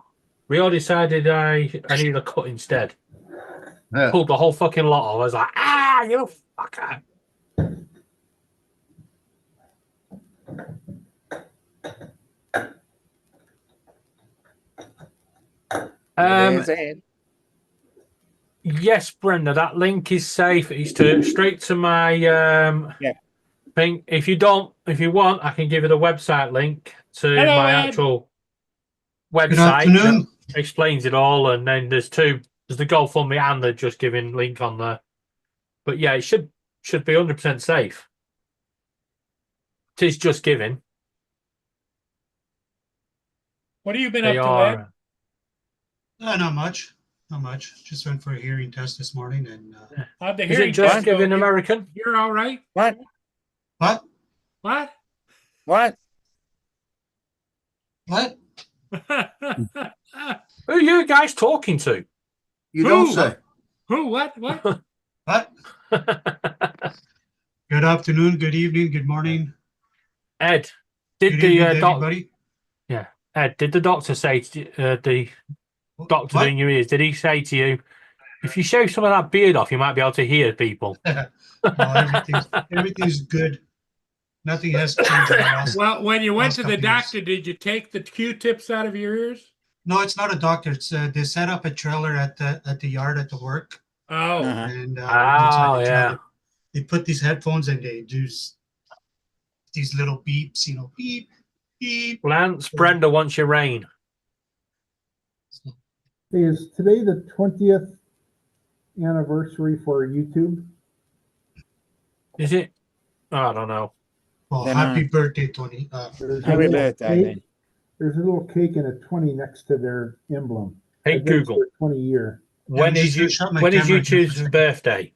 Rio decided I need a cut instead. Yeah. Pulled the whole fucking lot off. I was like, you fucker. There's Ed. Yes, Brenda, that link is safe. It's straight to my thing. If you want, I can give you the website link to Hello, my Ed. actual website. Good afternoon. That explains it all, and then there's the GoFundMe and the Just Giving link on there. But yeah, it should be 100% safe. It is Just Giving. What have you been They up to, Ed? are. Not much. Not much. Just went for a hearing test this morning, and How'd the Is hearing it Just test go? Giving American? You're all right. What? what? What? What? What? Who are you guys talking to? You Who? don't say. Who? What? What? What? Good afternoon. Good evening. Good morning. Ed, did Good the evening, doctor? everybody. Yeah, Ed, did the doctor say the doctor What? in your ears? Did he say to you, if you shave some of that beard off, you might be able to hear people? No, everything's good. Nothing has changed in the last. Well, when you went last to the couple years. doctor, did you take the Q-tips out of your ears? No, it's not a doctor. It's they set up a trailer at the yard at the work, Oh, and Oh, inside the yeah. trailer, they put these headphones and they do these little beeps. Beep, beep. Lance, Brenda wants your rain. Is today the 20th anniversary for YouTube? Is it? Oh, I don't know. Well, Then, happy birthday, Tony. There's a Happy little birthday, cake- then. There's a little cake and a 20 next to their emblem. Hey, I think it's Google, their 20 year. when I'm is just gonna shut my when is camera again for a YouTube's second. birthday?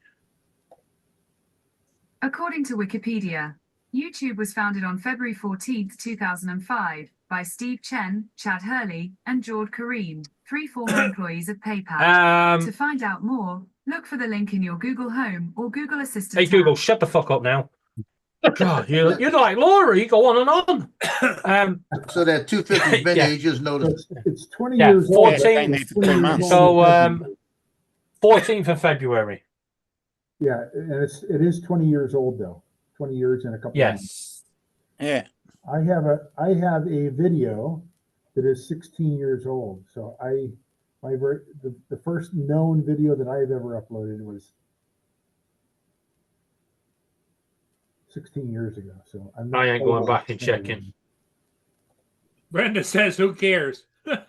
According to Wikipedia, YouTube was founded on February 14th, 2005, by Steve Chen, Chad Hurley, and Jord Kareem, 3 former employees of PayPal. To find out more, look for the link in your Google Home or Google Assistant. Hey, Google, shut the fuck up now. God, you're like Laura. You go on and on. So that 250 vintage is noticed. It's 20 Yeah, years old. 14. It's 20 years old. So 14th of February. Yeah, and it is 20 years old though. 20 years and a couple months. Yes. Yeah. I have a video that is 16 years old. So the first known video that I've ever uploaded was 16 years ago. So I'm I ain't not going old. back and checking. Brenda says, "Who cares?" Yep,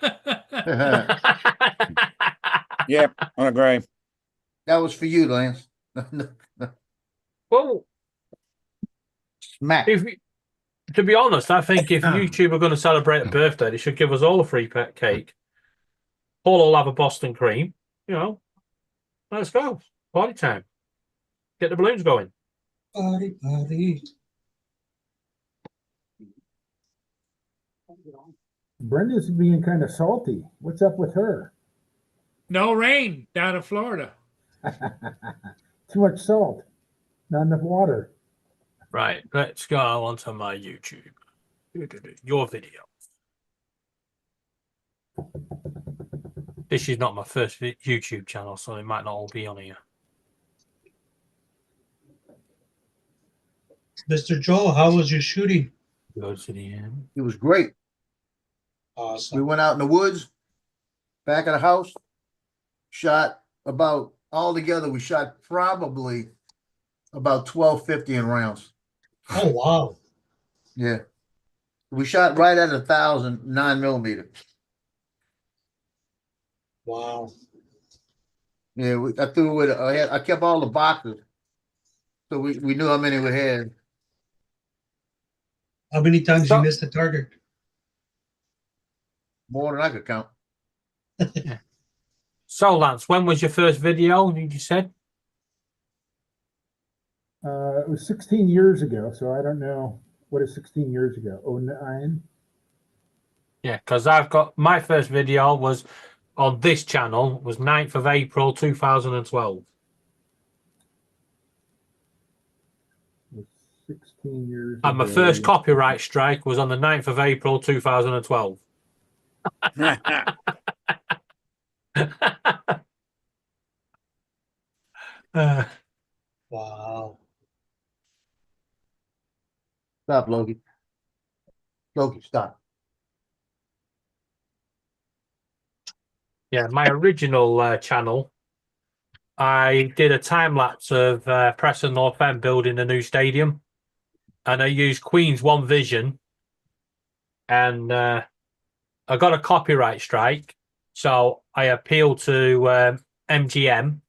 I agree. That was for you, Lance. Well, Smack. to be honest, I think if YouTube are going to celebrate a birthday, they should give us all a free pet cake. Paul will have a Boston cream. You know, let's go. Party time. Get the balloons going. Party, party. Brenda's being kind of salty. What's up with her? No rain down in Florida. Too much salt, not enough water. Right, let's go onto my YouTube. Your video. This is not my first YouTube channel, so it might not all be on here. Mr. Joe, how was your shooting? Go to the end. It was great. Awesome. We went out in the woods, back of the house, shot about, altogether, we shot probably about 1250 in rounds. Oh, wow. Yeah. We shot right at 1,000 9mm. Wow. Yeah, I threw it. I kept all the boxes, so we knew how many we had. How many times you missed the target? More than I could count. So, Lance, when was your first video? You said It was 16 years ago, so I don't know what is 16 years ago. 09. yeah, because I've got my first video was on this channel was 9th of April 2012. 16 years And my ago. first copyright strike was on the 9th of April 2012. Wow. Stop, Logie. Logie, stop. Yeah, my original channel, I did a time lapse of Preston North End building a new stadium, and I used Queen's One Vision, and I got a copyright strike, so I appealed to MGM,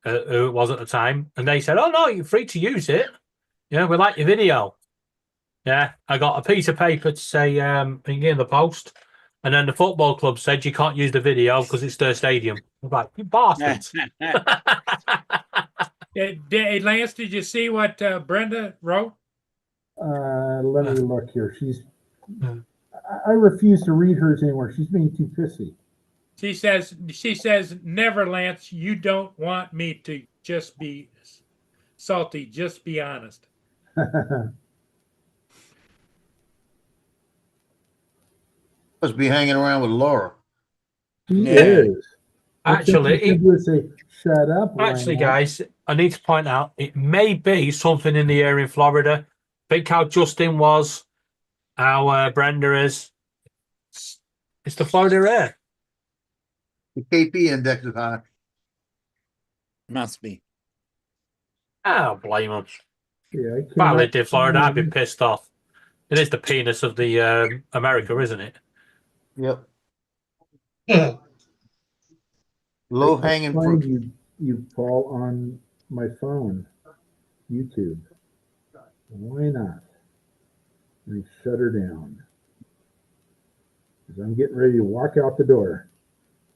who it was at the time, and they said, "Oh no, you're free to use it. Yeah, we like your video." Yeah, I got a piece of paper to say in the post. And then the football club said you can't use the video because it's their stadium. I'm like, you bastards. Hey, Lance, did you see what Brenda wrote? Let me look here. I refuse to read hers anymore. She's being too pissy. She says, never, Lance, you don't want me to just be salty. Just be honest. Must be hanging around with Laura. She is. Actually, say, shut up. Actually, guys, I need to point out it may be something in the air in Florida. Think how Justin was, how Brenda is. It's the Florida air. The KP index is high. Must be. I don't blame them. Yeah, if I lived in Florida, I'd be pissed off. It is the penis of the America, isn't it? Yep. Low hanging fruit. You Paul on my phone, YouTube. Why not? Let me shut her down. Because I'm getting ready to walk out the door.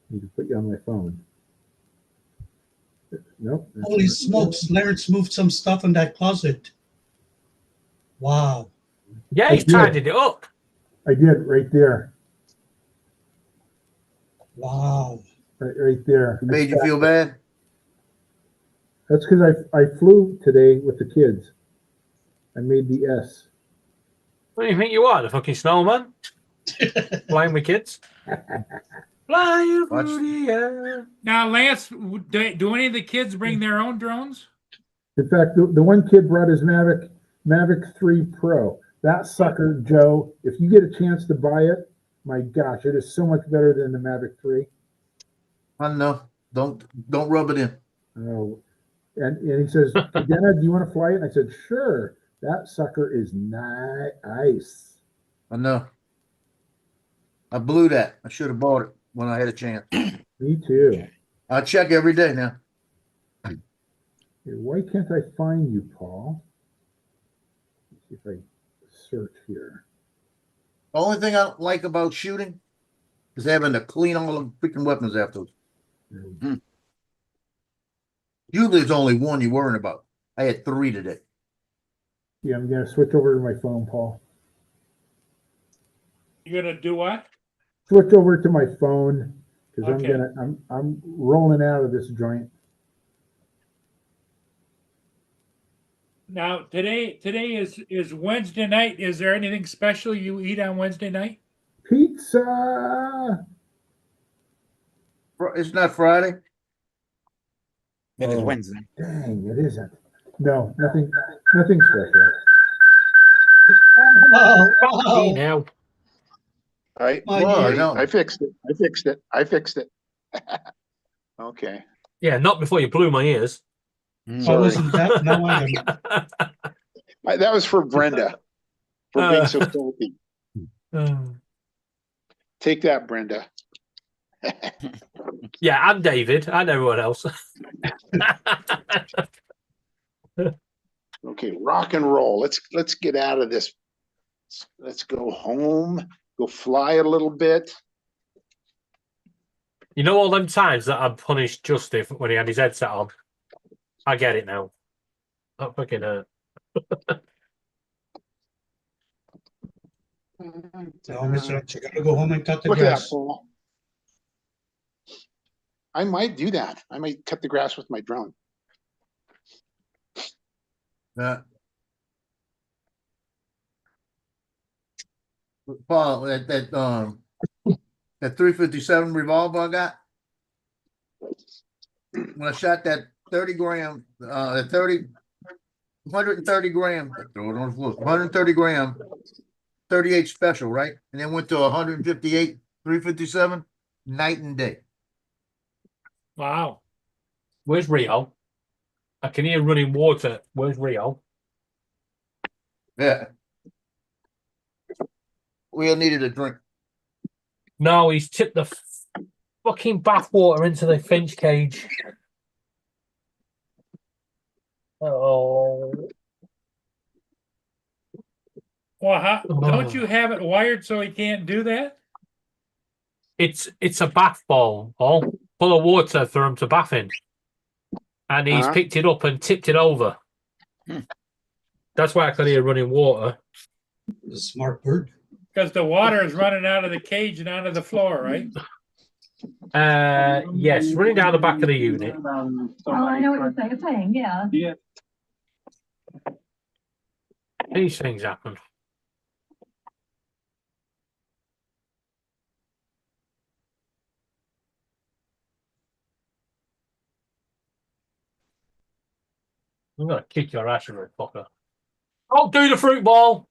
I need to put you on my phone. Nope. Holy smokes, Lawrence moved some stuff in that closet. Wow. Yeah, he's tidied it up. I did, right there. Wow. Right there. It made you feel bad? That's because I flew today with the kids. I made the S. What do you think you are, the fucking snowman? Flying with kids? Flying through the air. Now, Lance, do any of the kids bring their own drones? In fact, the one kid brought his Mavic 3 Pro. That sucker, Joe, if you get a chance to buy it, my gosh, it is so much better than the Mavic 3. I know. Don't rub it in. Oh, and he says, Dad, do you want to fly it? And I said, sure. That sucker is nice. I know. I blew that. I should have bought it when I had a chance. Me too. I check every day now. Hey, why can't I find you, Paul? Let's see if I search here. The only thing I don't like about shooting is having to clean all the freaking weapons afterwards. Usually it's only one you're worrying about. I had 3 today. Yeah, I'm gonna switch over to my phone, Paul. You're gonna do what? Switch over to my phone because Okay. I'm rolling out of this joint. Now, today is Wednesday night. Is there anything special you eat on Wednesday night? Pizza. It's not Friday. It is Wednesday. Dang, it isn't. No, nothing special. Hey, now. I fixed it. I fixed it. Okay. Yeah, not before you blew my ears. Sorry. listen, now I am. That was for Brenda for being so salty. Take that, Brenda. Yeah, I'm David. And everyone else. Okay, rock and roll. Let's get out of this. Let's go home. Go fly a little bit. You know all them times that I punished Justin when he had his headset on? I get it now. That fucking hurt. No, Mr. X, you gotta go home and cut the Look at that, grass. Paul. I might do that. I might cut the grass with my drone. Paul, that 357 revolver I got. When I shot that 30 gram, 130 gram, throw it on the floor, 130 gram, 38 special, right? And then went to 158, 357, night and day. Wow. Where's Rio? I can hear running water. Where's Rio? Yeah. We all needed a drink. No, he's tipped the fucking bathwater into the Finch cage. Oh. Well, don't you have it wired so he can't do that? It's a bath ball, full of water for him to bath in. And he's picked it up and tipped it over. That's why I can hear running water. The smart bird. Because the water is running out of the cage and onto the floor, right? Yes, running down the back of the unit. Oh, I know what you're saying, yeah. These things happen. I'm gonna kick your ass, you little fucker. Don't do the fruit ball.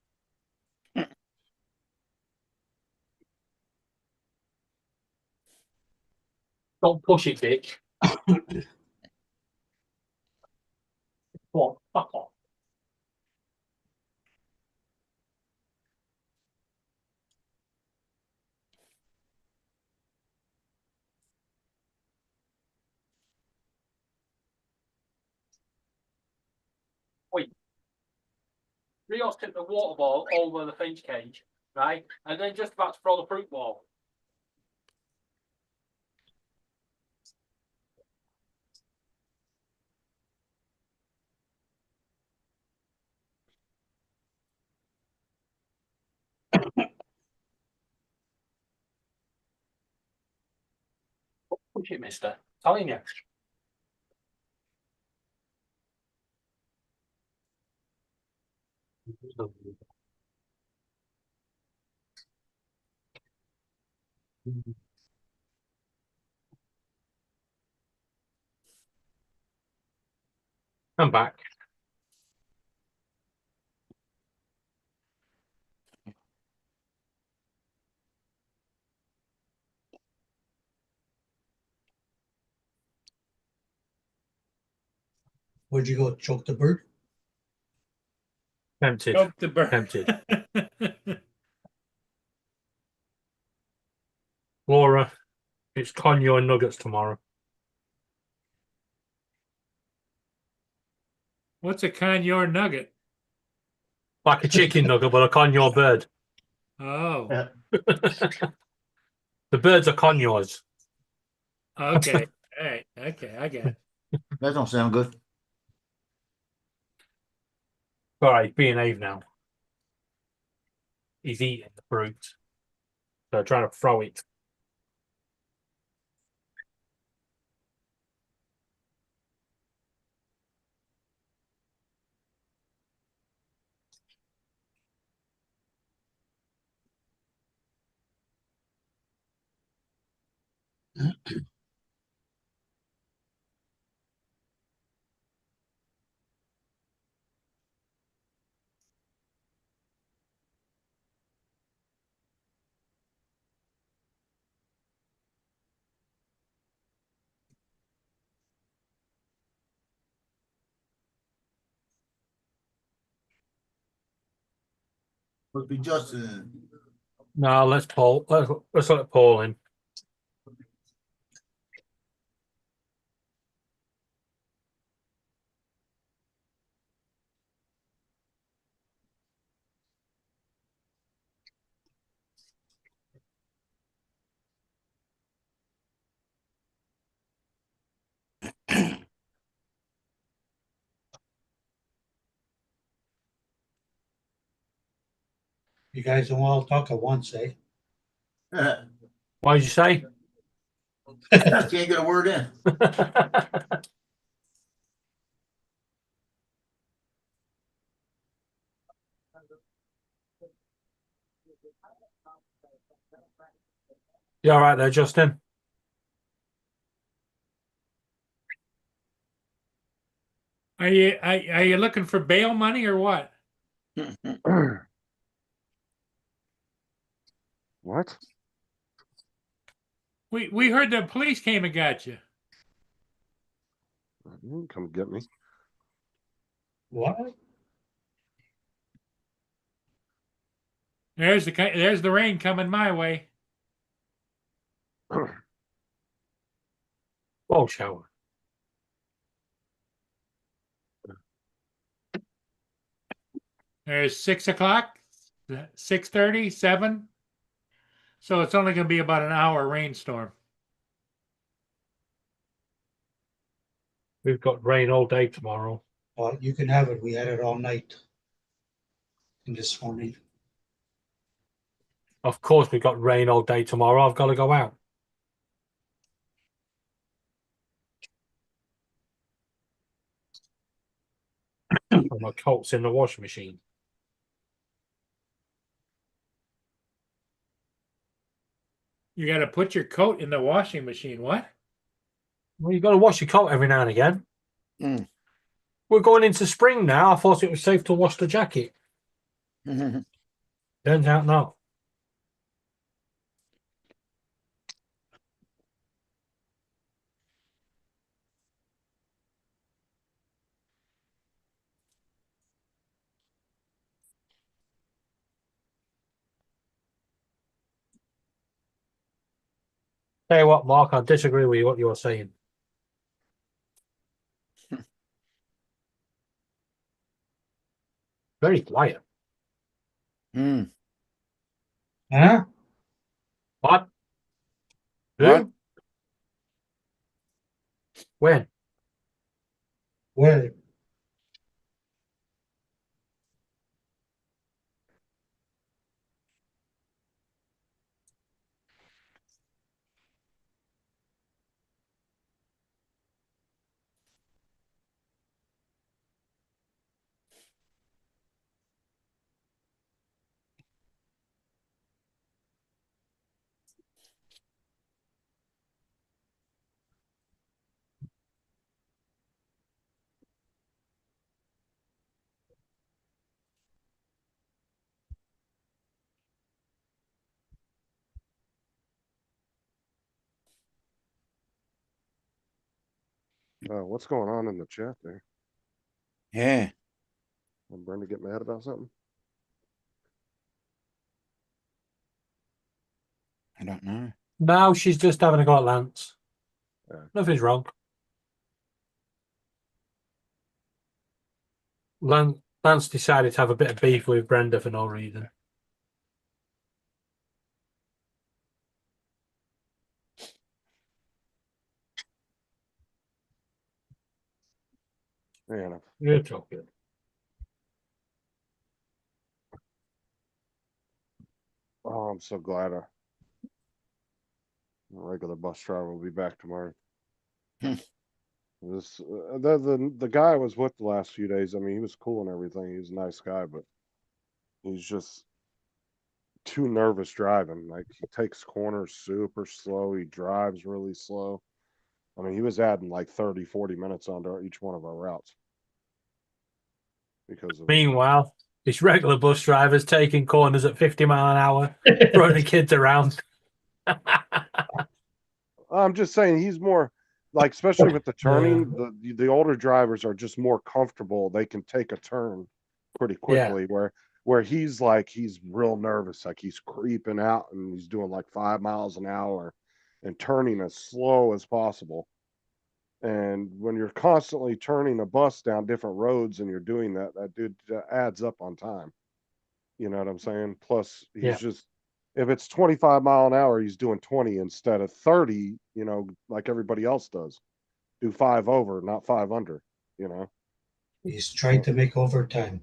Don't push it, bitch. Come on, fuck off. Wait. Rio's tipped the water ball over the Finch cage, right? And then just about to throw the fruit ball. Push it, mister. Telling you. I'm back. Where'd you go? Choke the bird? Tempted. Choke the bird. Tempted. Laura, it's conyo and nuggets tomorrow. What's a conure nugget? Like a chicken nugget, but a conyo bird. Oh. The birds are conyors. Okay. All right. Okay, I get it. That don't sound good. All right, behave now. He's eating the fruit. So trying to throw it. Must be Justin. No, let's Paul. Let's let Paul in. You guys don't all talk at once, eh? What did you say? Can't get a word in. You all right there, Justin? Are you looking for bail money or what? What? We heard the police came and got you. You can come get me. What? There's the rain coming my way. Oh, shower. There's 6 o'clock, 6:30, 7. So it's only going to be about an hour rainstorm. We've got rain all day tomorrow. Well, you can have it. We had it all night. And this morning. Of course, we've got rain all day tomorrow. I've got to go out. My coat's in the washing machine. You got to put your coat in the washing machine. What? Well, you've got to wash your coat every now and again. Mm. We're going into spring now. I thought it was safe to wash the jacket. Turns out no. Tell you what, Mark, I disagree with what you're saying. Very quiet. Mm. Huh? What? What? Who? When? Where? What's going on in the chat there? Yeah. Did Brenda get mad about something? I don't know. No, she's just having a go at Lance. Nothing's wrong. Lance decided to have a bit of beef with Brenda for no reason. Fair enough. You're talking. Oh, I'm so glad a regular bus driver will be back tomorrow. This the guy I was with the last few days. I mean, he was cool and everything. He was a nice guy, but he's just too nervous driving. Like, he takes corners super slow. He drives really slow. I mean, he was adding like 30, 40 minutes onto each one of our routes. Because of Meanwhile, this regular bus driver's taking corners at 50 mile an hour, throwing the kids around. I'm just saying, he's more like, especially with the turning, the older drivers are just more comfortable. They can take a turn pretty quickly. where he's like, he's real nervous, like he's creeping out and he's doing like 5 miles an hour and turning as slow as possible. And when you're constantly turning a bus down different roads and you're doing that, that dude adds up on time. You know what I'm saying? Plus, he's Yeah. just, if it's 25 mile an hour, he's doing 20 instead of 30, you know, like everybody else does. Do 5 over, not 5 under, you know? He's trying to make overtime,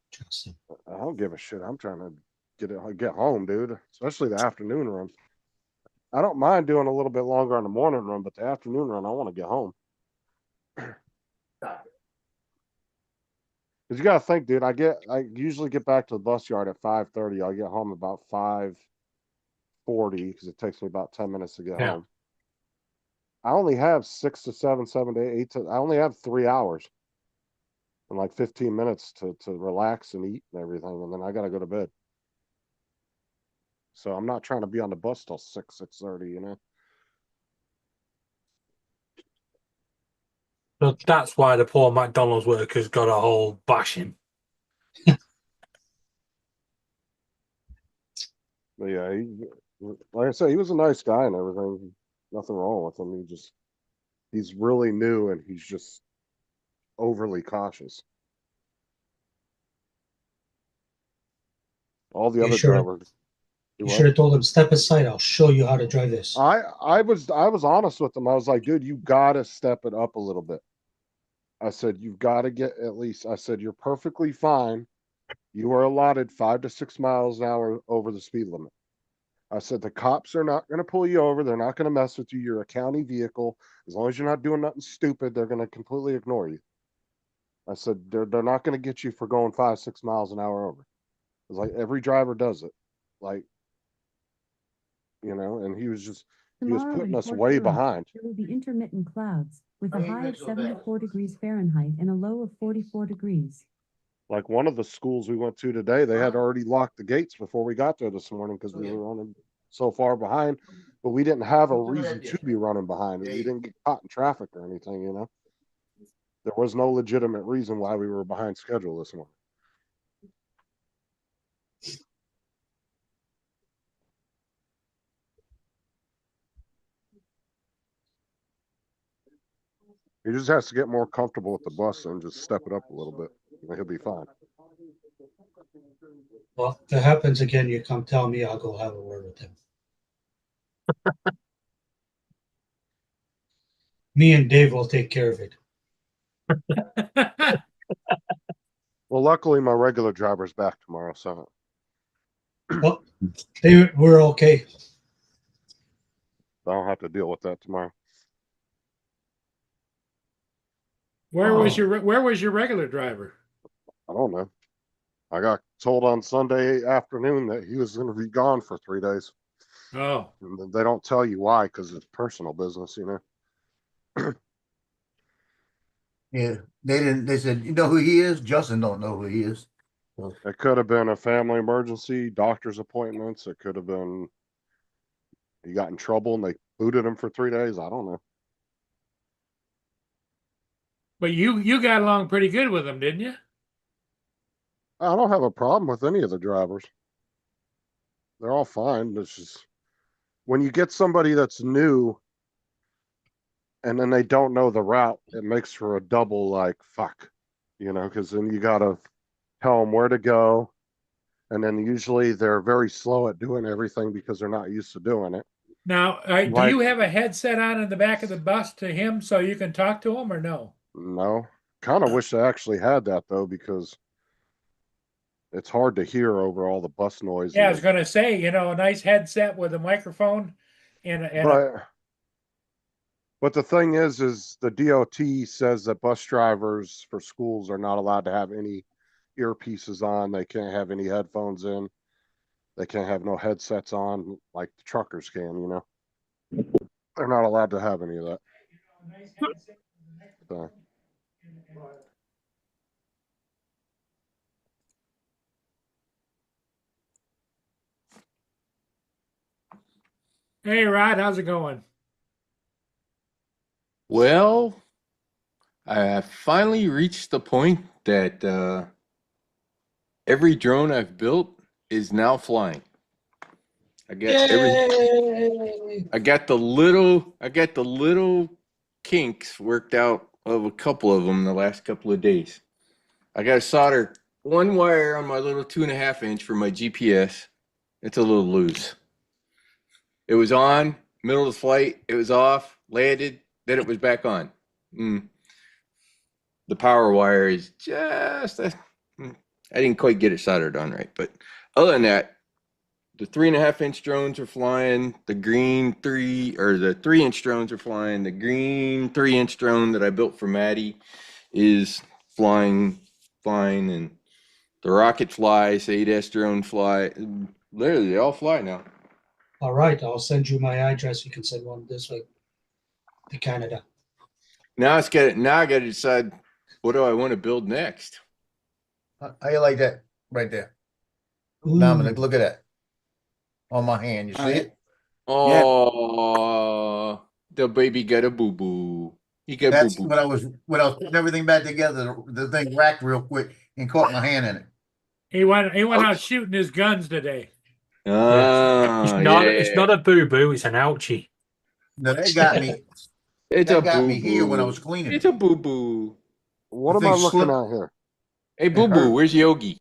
Justin. I don't give a shit. I'm trying to get home, dude, especially the afternoon run. I don't mind doing a little bit longer on the morning run, but the afternoon run, I want to get home. Because you got to think, dude, I usually get back to the bus yard at 5:30. I'll get home about 5:40 because it takes me about 10 minutes to get home. I only have 6 to 7, 7 to 8 to, I only have 3 hours and like 15 minutes to relax and eat and everything. And then I got to go to bed. So I'm not trying to be on the bus till 6:30, you know? So that's why the poor McDonald's workers got a whole bashing. But yeah, like I said, he was a nice guy and everything. Nothing wrong with him. He's really new and he's just overly cautious. All the You other should drivers. have told him, step aside. I'll show you how to drive this. I was honest with him. I was like, dude, you gotta step it up a little bit. I said, you've got to get at least, I said, you're perfectly fine. You are allotted 5 to 6 miles an hour over the speed limit. I said, the cops are not going to pull you over. They're not going to mess with you. You're a county vehicle. As long as you're not doing nothing stupid, they're going to completely ignore you. I said, they're not going to get you for going 5, 6 miles an hour over. It's like every driver does it. Like, you know, and he was putting us way behind. There will be intermittent clouds with a high of 74 degrees Fahrenheit and a low of 44 degrees. Like one of the schools we went to today, they had already locked the gates before we got there this morning because we were running so far behind, but we didn't have a reason to be running behind. We didn't get caught in traffic or anything, you know. There was no legitimate reason why we were behind schedule this morning. He just has to get more comfortable with the bus and just step it up a little bit. And he'll be fine. Well, if it happens again, you come tell me. I'll go have a word with him. Me and Dave will take care of it. Well, luckily my regular driver's back tomorrow, so. Well, we're okay. I don't have to deal with that tomorrow. Where was your regular driver? I don't know. I got told on Sunday afternoon that he was going to be gone for 3 days. Oh. And they don't tell you why because it's personal business, you know. Yeah, they didn't. They said, you know who he is? Justin don't know who he is. It could have been a family emergency, doctor's appointments. It could have been he got in trouble and they booted him for 3 days. I don't know. But you got along pretty good with him, didn't you? I don't have a problem with any of the drivers. They're all fine. It's just when you get somebody that's new and then they don't know the route, it makes for a double like fuck, you know, because then you got to tell them where to go. And then usually they're very slow at doing everything because they're not used to doing it. Now, do you have a headset on in the back of the bus to him so you can talk to him or no? No. Kind of wish I actually had that though, because it's hard to hear over all the bus noise. Yeah, I was going to say, you know, a nice headset with a microphone but the thing is the DOT says that bus drivers for schools are not allowed to have any earpieces on. They can't have any headphones in. They can't have no headsets on like the truckers can, you know. They're not allowed to have any of that. So. Hey, Rod, how's it going? Well, I have finally reached the point that every drone I've built is now flying. I got I got the little kinks worked out of a couple of them the last couple of days. I got to solder one wire on my little 2.5 inch for my GPS. It's a little loose. It was on, middle of the flight, it was off, landed, then it was back on. The power wire is just, I didn't quite get it soldered on right. But other than that, the 3.5 inch drones are flying. The 3 inch drones are flying. The green 3 inch drone that I built for Maddie is flying fine. And the rocket flies, 8S drone fly. Literally, they all fly now. All right, I'll send you my address. You can send one this way to Canada. Now I got to decide, what do I want to build next? How you like that right there? Dominic, look at that. On my hand, you see it? Oh, the baby got a boo boo. He got That's boo boo. when I was putting everything back together. The thing racked real quick and caught my hand in it. He went out shooting his guns today. It's not a boo boo, it's an ouchie. No, that got me. It's that a got boo me here when I boo. was cleaning. It's a boo boo. What The am I thing looking slipped. at here? Hey boo boo, where's Yogi?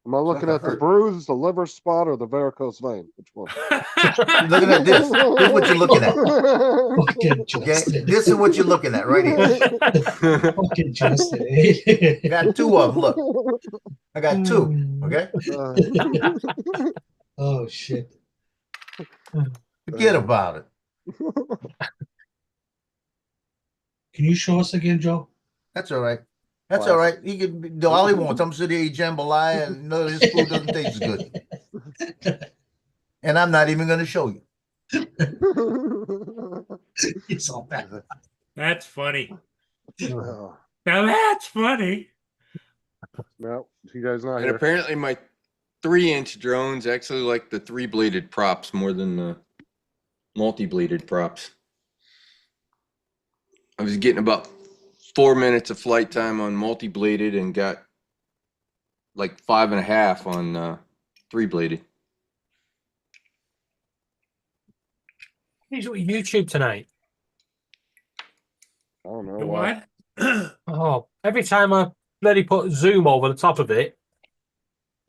Am I looking at the hurt. bruise, the liver spot, or the varicose vein? Which one? You're looking at this. This is what you're looking at. Okay? This is what you're looking at right here. Fucking Justin. I got two of them. Look, I got two. Okay. Oh shit. Forget about it. Can you show us again, Joe? That's all right. That's all right. He can do all he wants. I'm sitting here eat jambalaya and no, his food doesn't taste as good. And I'm not even going to show you. It's all bad. That's funny. Now that's funny. No, you guys not And here. apparently my 3-inch drones actually like the 3-bladed props more than the multi-bladed props. I was getting about 4 minutes of flight time on multi-bladed and got like 5.5 on 3-bladed. Here's what YouTube tonight. I don't know The why. what? Oh, every time I bloody put zoom over the top of it,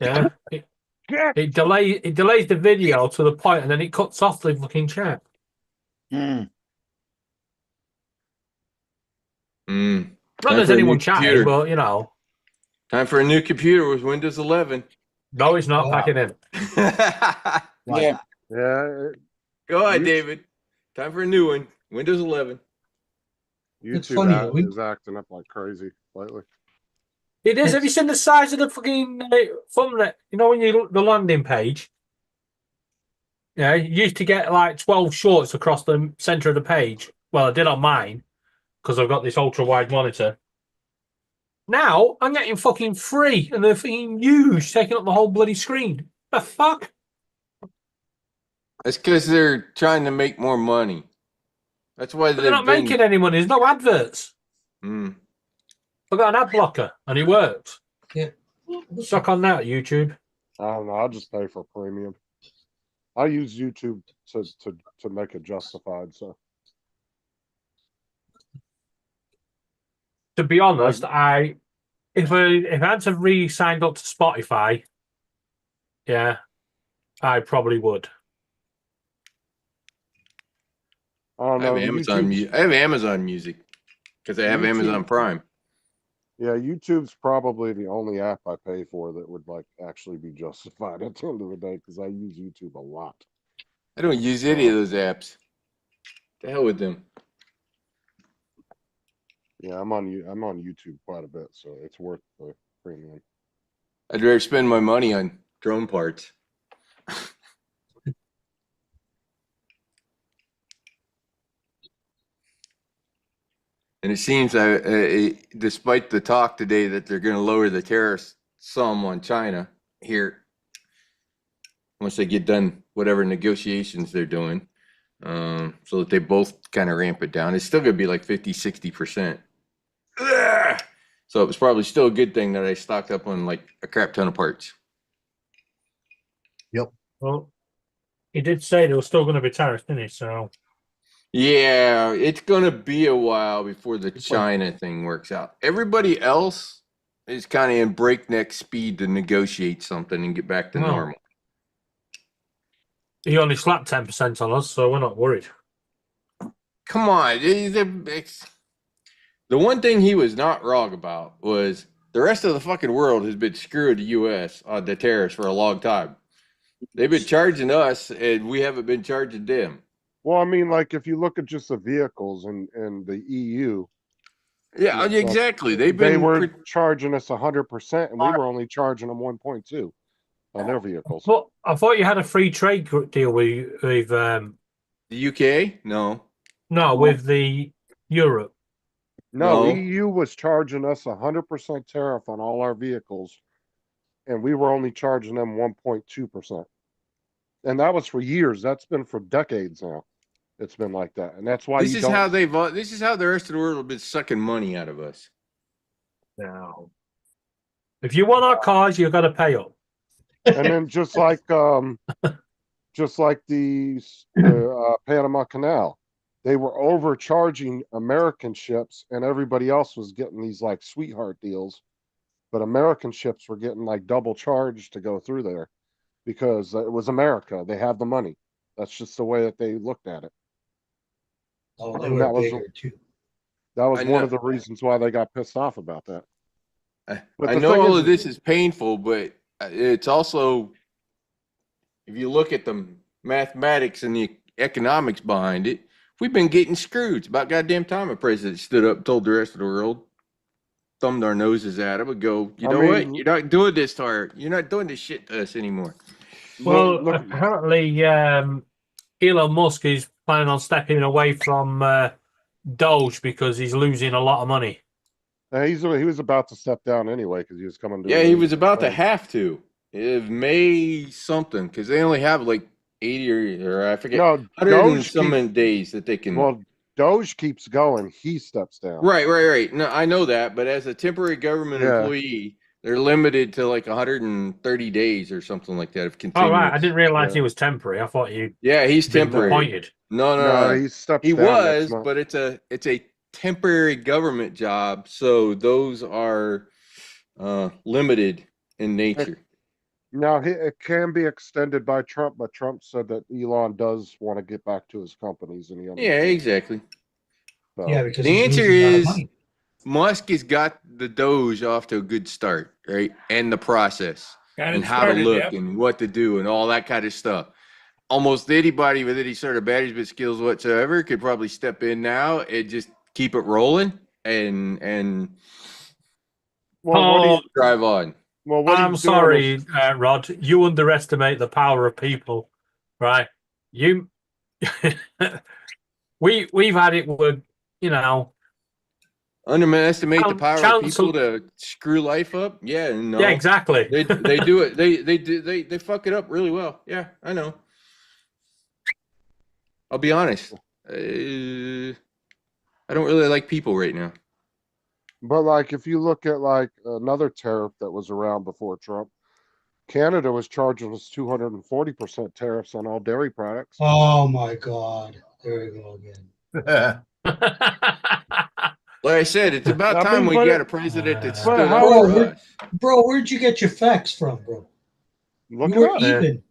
yeah, it delays the video to the point and then it cuts off the fucking chat. Mm. Mm. Not Time there's for a new anyone chatting, computer. but you know. Time for a new computer with Windows 11. No, it's not Wow. packing in. Yeah. Yeah, Go ahead, You- David. Time for a new one. Windows 11. It's YouTube funny, app we- is acting up like crazy lately. It is. Have you seen the size of the fucking thumbnail? You know when you look the landing page? Yeah, you used to get like 12 shorts across the center of the page. Well, I did on mine because I've got this ultra wide monitor. Now I'm getting fucking 3 and they're fucking huge, taking up the whole bloody screen. The fuck? That's because they're trying to make more money. That's why But they're not making any money. There's no adverts. Mm. I've got an ad blocker and it works. Yeah. Suck on that, YouTube. I don't know. I'll just pay for premium. I use YouTube to make it justified. So To be honest, if I had to re-signed up to Spotify, yeah, I probably would. I don't I have know. Amazon. I have Amazon Music because I have YouTube- Amazon Prime. Yeah, YouTube's probably the only app I pay for that would like actually be justified at the end of the day because I use YouTube a lot. I don't use any of those apps. The hell with them. Yeah, I'm on YouTube quite a bit, so it's worth the premium. I'd rather spend my money on drone parts. And it seems despite the talk today that they're going to lower the tariffs some on China here, once they get done whatever negotiations they're doing, so that they both kind of ramp it down. It's still going to be like 50, 60%. So So it was probably still a good thing that I stocked up on like a crap ton of parts. Yep. Well, he did say there was still going to be tariffs, didn't he? So Yeah, it's gonna be a while before the China thing works out. Everybody else is kind of in breakneck speed to negotiate something and get back to Well, normal. he only slapped 10% on us, so we're not worried. Come on, the one thing he was not wrong about was the rest of the fucking world has been screwing the U.S. on the tariffs for a long time. They've been charging us, and we haven't been charging them. Well, I mean, like if you look at just the vehicles and the EU. Yeah, exactly. They were charging us 100%, and we were only charging them 1.2 on their vehicles. Well, I thought you had a free trade deal with the UK. No, with the Europe. No, EU was charging us 100% tariff on all our vehicles, and we were only charging them 1.2%. And that was for years. That's been for decades now. It's been like that, and that's why this is how the rest of the world have been sucking money out of us. No, if you want our cars, you've got to pay up. And then just like the Panama Canal, they were overcharging American ships, and everybody else was getting these like sweetheart deals, but American ships were getting like double charged to go through there because it was America. They have the money. That's just the way that they looked at it. Oh, they And were that was bigger too. That was I one know- of the reasons why they got pissed off about that. But I the know thing all is- of this is painful, but it's also, if you look at the mathematics and the economics behind it, we've been getting screwed. It's about goddamn time a president stood up and told the rest of the world, thumbed our noses at him, and go, you I know mean- what? You're not doing this to our, you're not doing this shit to us anymore. Well, apparently, Elon Musk is planning on stepping away from Doge because he's losing a lot of money. He was about to step down anyway because he was coming to. Yeah, he was about to have to. It May something because they only have like 80 or I forget. No, 100 and Doge some keeps- days that they can. Well, Doge keeps going. He steps down. Right. No, I know that, but as a temporary government Yeah. employee, they're limited to like 130 days or something like that of Oh, continuous. right. I didn't realize Yeah. he was temporary. I thought you. Yeah, he's been temporary. appointed. No. he steps He down next was, month. but it's a temporary government job, so those are limited in nature. Now it can be extended by Trump, but Trump said that Elon does want to get back to his companies, and he Yeah, understands. exactly. So- Yeah, because The he's answer losing a lot of is money. Musk has got the Doge off to a good start, right? And the process Got it and how to started, look yep. and what to do and all that kind of stuff. Almost anybody with any sort of management skills whatsoever could probably step in now and just keep it rolling and Well, what do you- drive on. well, what I'm he's doing sorry, is- Rod. You underestimate the power of people, right? You, we've had it with, Underestimate the Chan- power of chancel- people to screw life up. Yeah, no. Yeah, exactly. They do it. They fuck it up really well. Yeah, I know. I'll be honest. I don't really like people right now. But like, if you look at like another tariff that was around before Trump, Canada was charging us 240% tariffs on all dairy products. Oh my God! There we go again. Like I said, it's about I time mean, we but got it- a president that but stood up how- for Bro, us. bro, where'd you get your facts from, bro? Look You it were up. even.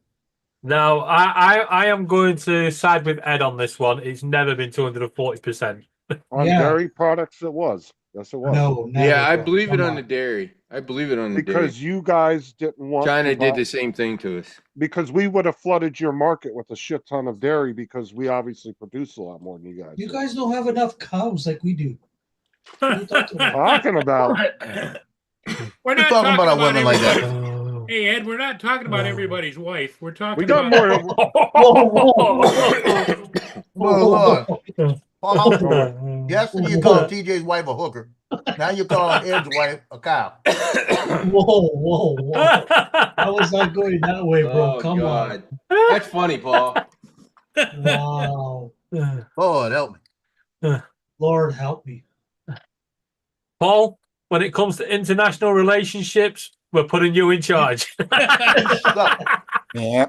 No, I am going to side with Ed on this one. It's never been 240%. On Yeah. dairy products, it was. Yes, it was. No, never, Yeah, I bro. believe it Come on the dairy. I believe it on the Because dairy. you guys didn't want China to did buy- the same thing to us. because we would have flooded your market with a shit ton of dairy because we obviously produce a lot more than you guys. You do. guys don't have enough cows like we do. What are you talking about? Talking about We're You're not talking about our women like that. everybody- Hey Ed, we're not talking about everybody's wife. We're talking we got about more. Well, Lord. Paul, yesterday you called TJ's wife a hooker. Now you call Ed's wife a cow. Whoa! How was that going that way, bro? Oh, Come God. That's funny, Paul. on. Wow. Lord help me. Lord help me. Paul, when it comes to international relationships, we're putting you in charge. Yeah.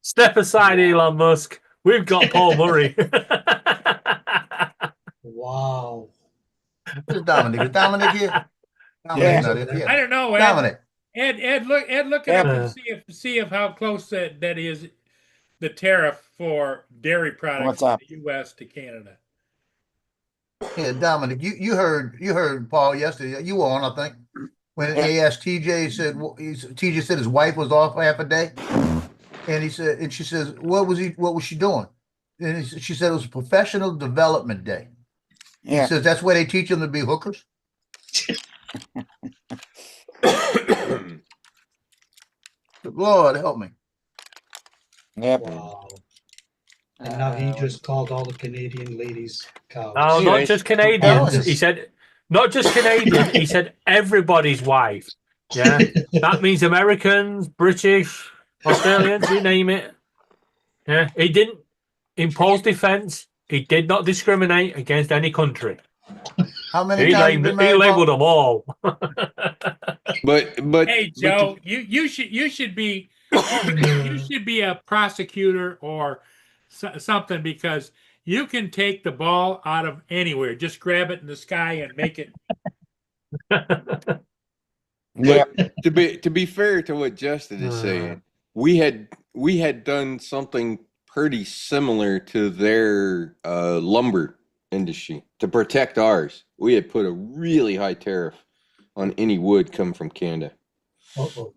Step aside, Elon Musk. We've got Paul Murray. Wow. Where's Dominic? Is Dominic here? Dominic's not here. I don't know, Ed. Dominic. Ed, look it up and see if how close that is the tariff for dairy products What's from up? the U.S. to Canada. Yeah, Dominic, you heard Paul yesterday. You were on, I think, when he asked TJ said TJ said his wife was off half a day, and she says what was she doing? And she said it was a professional development day. Yeah. He says that's where they teach them to be hookers. Lord help me. Yep. Wow. And now he just called all the Canadian ladies cows. No, not just Canadians. He said, not just Canadian. He said everybody's wife. Yeah, that means Americans, British, Australians, you name it. Yeah, he didn't impose defence. He did not discriminate against any country. How many times he labeled them all. But Hey Joe, you should be you should be a prosecutor or something, because you can take the ball out of anywhere. Just grab it in the sky and make it. Yeah. To be fair to what Justin is saying, we had done something pretty similar to their lumber industry to protect ours. We had put a really high tariff on any wood coming from Canada.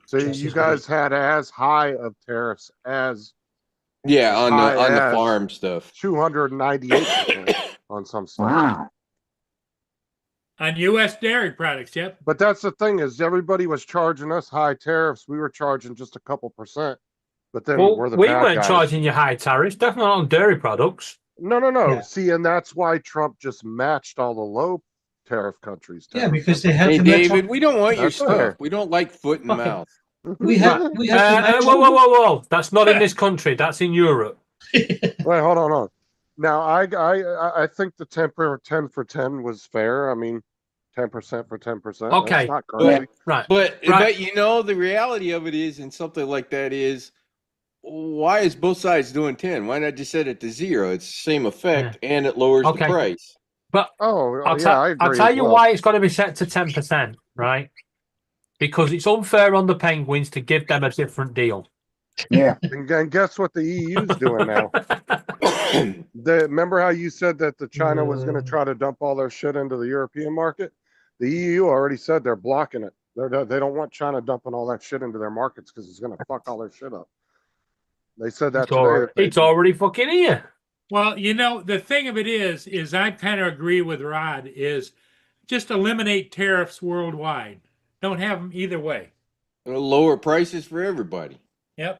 So you guys had as high of tariffs as on the farm stuff. 298% on some stuff. Wow. On U.S. dairy products, yep. But that's the thing, is everybody was charging us high tariffs. We were charging just a couple percent. But then we're the we bad weren't guys. charging you high tariffs, definitely not on dairy products. No. Yeah. See, and that's why Trump just matched all the low tariff countries. Yeah, because they have Hey to match David, up. we don't want your That's stuff. fair. We don't like foot and Okay. mouth. We have to match up. Whoa. That's not in this country. That's in Europe. Wait, hold on. Now, I think the 10 for 10 was fair. I mean, 10% for 10%. Okay. That's not crazy. Right. But you know, the reality of it is, and something like that is, why is both sides doing 10? Why not just set it to 0? It's the same effect, and it lowers the price. But I agree. I'll tell as you well. why it's got to be set to 10%, right? Because it's unfair on the Penguins to give them a different deal. Yeah. And guess what the EU's doing now? Remember how you said that the China was going to try to dump all their shit into the European market? The EU already said they're blocking it. They don't want China dumping all that shit into their markets because it's going to fuck all their shit up. They said that today. It's already fucking here. Well, you know, the thing of it is I kind of agree with Rod, is just eliminate tariffs worldwide. Don't have them either way. It'll lower prices for everybody. Yep.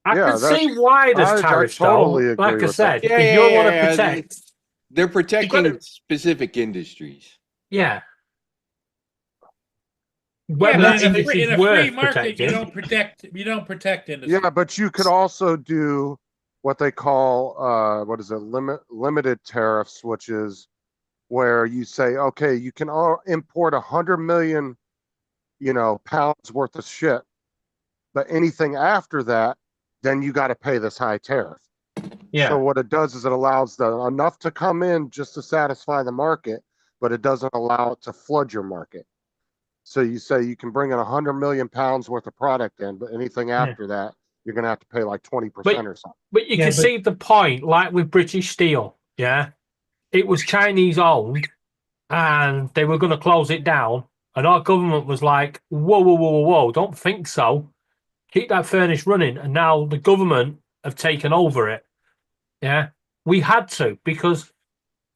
I can see why there's tariffs, totally though. agree Like I with said, that. if you want to protect. They're protecting specific industries. Yeah. Yeah, Whether but in a free worth market, protecting. you don't protect industry. Yeah, but you could also do what they call limited tariffs, which is where you say, okay, you can import 100 million, pounds worth of shit, but anything after that, then you got to pay this high tariff. Yeah. So what it does is it allows enough to come in just to satisfy the market, but it doesn't allow it to flood your market. So you say you can bring in 100 million pounds worth of product in, but anything after that, you're going to have to pay like 20% or something. But you can see the point, like with British Steel, yeah? It was Chinese owned, and they were going to close it down, and our government was like, whoa, don't think so. Keep that furnace running, and now the government have taken over it, yeah? We had to, because,